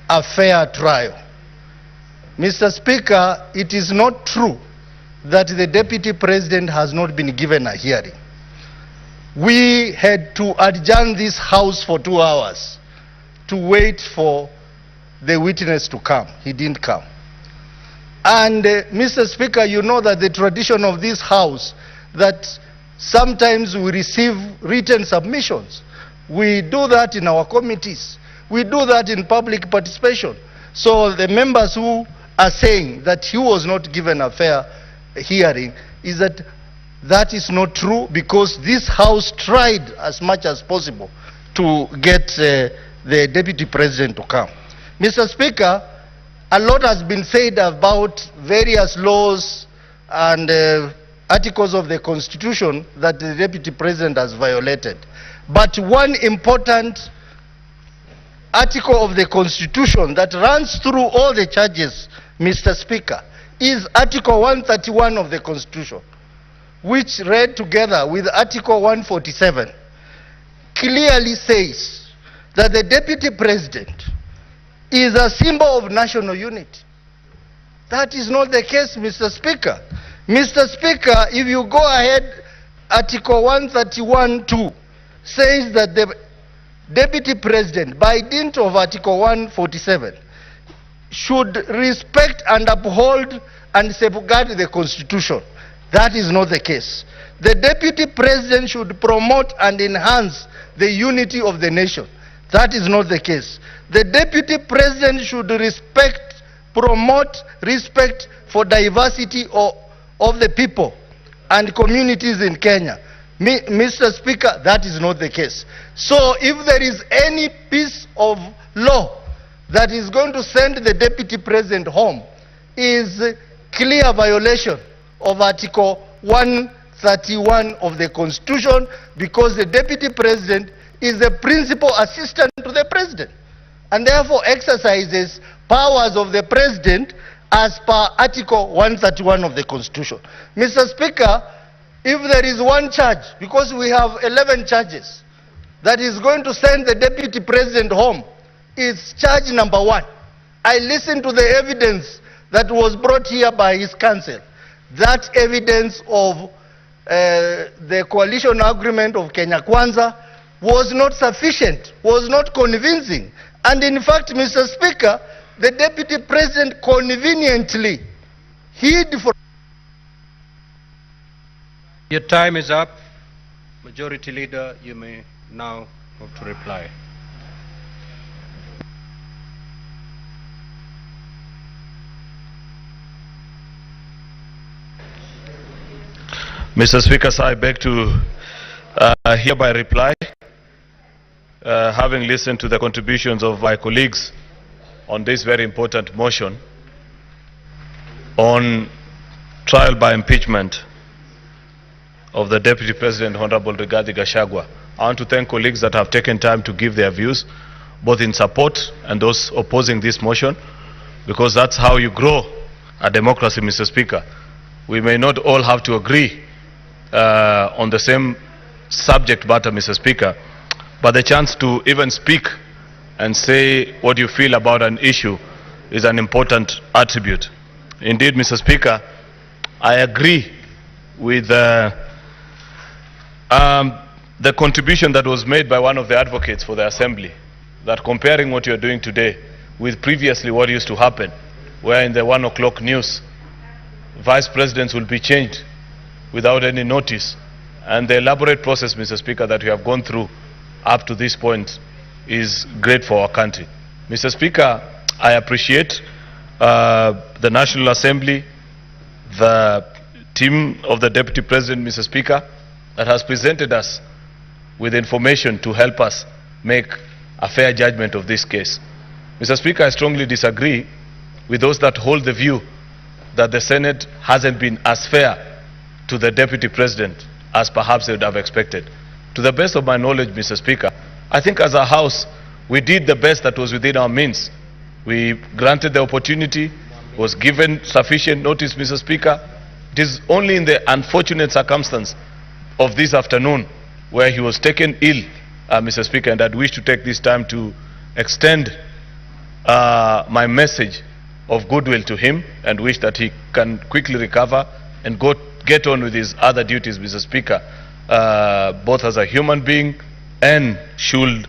a fair trial. Mr. Speaker, it is not true that the Deputy President has not been given a hearing. We had to adjourn this House for 2 hours to wait for the witness to come. He didn't come. And Mr. Speaker, you know that the tradition of this House, that sometimes we receive written submissions. We do that in our committees. We do that in public participation. So the members who are saying that he was not given a fair hearing, is that that is not true, because this House tried as much as possible to get the Deputy President to come. Mr. Speaker, a lot has been said about various laws and articles of the Constitution that the Deputy President has violated. But one important article of the Constitution that runs through all the charges, Mr. Speaker, is Article 131 of the Constitution, which read together with Article 147, clearly says that the Deputy President is a symbol of national unity. That is not the case, Mr. Speaker. Mr. Speaker, if you go ahead, Article 131(2) says that the Deputy President, by dint of Article 147, should respect and uphold and safeguard the Constitution. That is not the case. The Deputy President should promote and enhance the unity of the nation. That is not the case. The Deputy President should promote respect for diversity of the people and communities in Kenya. Mr. Speaker, that is not the case. So if there is any piece of law that is going to send the Deputy President home, is clear violation of Article 131 of the Constitution, because the Deputy President is the principal assistant to the President and therefore exercises powers of the President as per Article 131 of the Constitution. Mr. Speaker, if there is one charge, because we have 11 charges, that is going to send the Deputy President home, is charge number 1. I listened to the evidence that was brought here by his counsel. That evidence of the coalition agreement of Kenya Kwanza was not sufficient, was not convincing. And in fact, Mr. Speaker, the Deputy President conveniently hid for... Your time is up. Majority Leader, you may now move to reply. Mr. Speaker, sir, I beg to hereby reply, having listened to the contributions of my colleagues on this very important motion on trial by impeachment of the Deputy President, Honorable Rigathi Gachagua. I want to thank colleagues that have taken time to give their views, both in support and those opposing this motion, because that's how you grow a democracy, Mr. Speaker. We may not all have to agree on the same subject matter, Mr. Speaker, but the chance to even speak and say what you feel about an issue is an important attribute. Indeed, Mr. Speaker, I agree with the contribution that was made by one of the advocates for the Assembly, that comparing what you're doing today with previously what used to happen, where in the 1 o'clock news, vice presidents will be changed without any notice. And the elaborate process, Mr. Speaker, that we have gone through up to this point is great for our country. Mr. Speaker, I appreciate the National Assembly, the team of the Deputy President, Mr. Speaker, that has presented us with information to help us make a fair judgment of this case. Mr. Speaker, I strongly disagree with those that hold the view that the Senate hasn't been as fair to the Deputy President as perhaps they would have expected. To the best of my knowledge, Mr. Speaker, I think as a House, we did the best that was within our means. We granted the opportunity, was given sufficient notice, Mr. Speaker. It is only in the unfortunate circumstance of this afternoon where he was taken ill, Mr. Speaker, and I'd wish to take this time to extend my message of goodwill to him and wish that he can quickly recover and get on with his other duties, Mr. Speaker, both as a human being and should,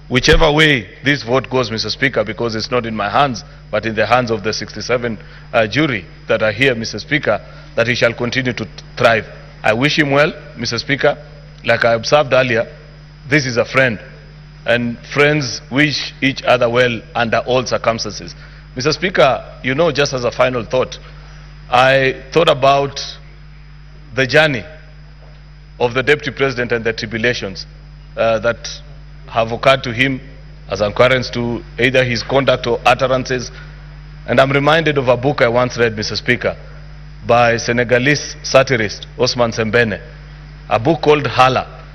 whichever way this vote goes, Mr. Speaker, because it's not in my hands, but in the hands of the 67 jury that are here, Mr. Speaker, that he shall continue to thrive. I wish him well, Mr. Speaker. Like I observed earlier, this is a friend, and friends wish each other well under all circumstances. Mr. Speaker, you know, just as a final thought, I thought about the journey of the Deputy President and the tribulations that have occurred to him as occurrence to either his conduct or utterances. And I'm reminded of a book I once read, Mr. Speaker, by Senegalese satirist Osman Sembene, a book called Hala,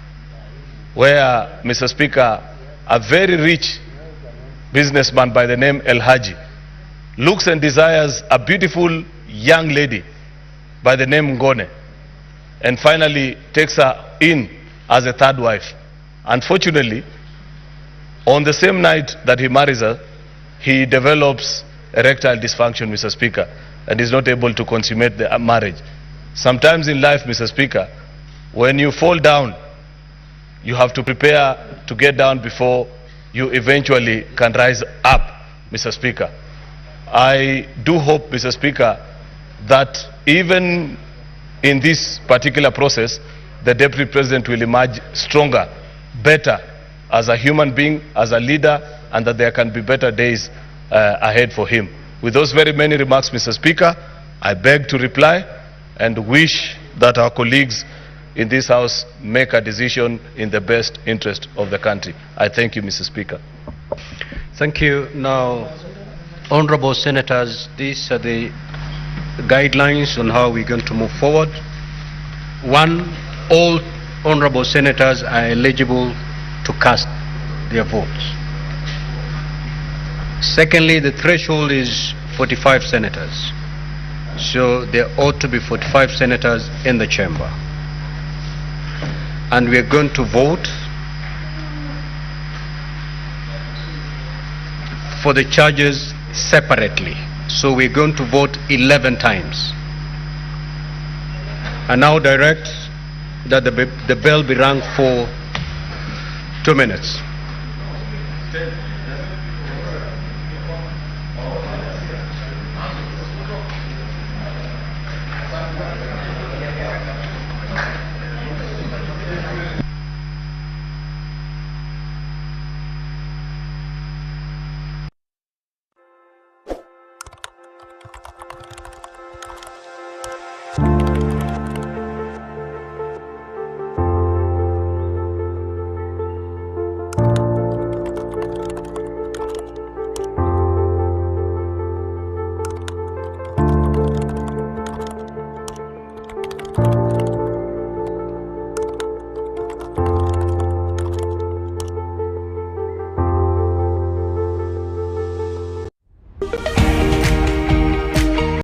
where, Mr. Speaker, a very rich businessman by the name El Haji looks and desires a beautiful young lady by the name Ngone, and finally takes her in as a third wife. Unfortunately, on the same night that he marries her, he develops erectile dysfunction, Mr. Speaker, and is not able to consummate the marriage. Sometimes in life, Mr. Speaker, when you fall down, you have to prepare to get down before you eventually can rise up, Mr. Speaker. I do hope, Mr. Speaker, that even in this particular process, the Deputy President will emerge stronger, better, as a human being, as a leader, and that there can be better days ahead for him. With those very many remarks, Mr. Speaker, I beg to reply and wish that our colleagues in this House make a decision in the best interest of the country. I thank you, Mr. Speaker. Thank you. Now, honorable senators, these are the guidelines on how we're going to move forward. One, all honorable senators are eligible to cast their votes. Secondly, the threshold is 45 senators. So there ought to be 45 senators in the chamber. And we are going to vote for the charges separately. So we're going to vote 11 times. I now direct that the bell be rung for 2 minutes.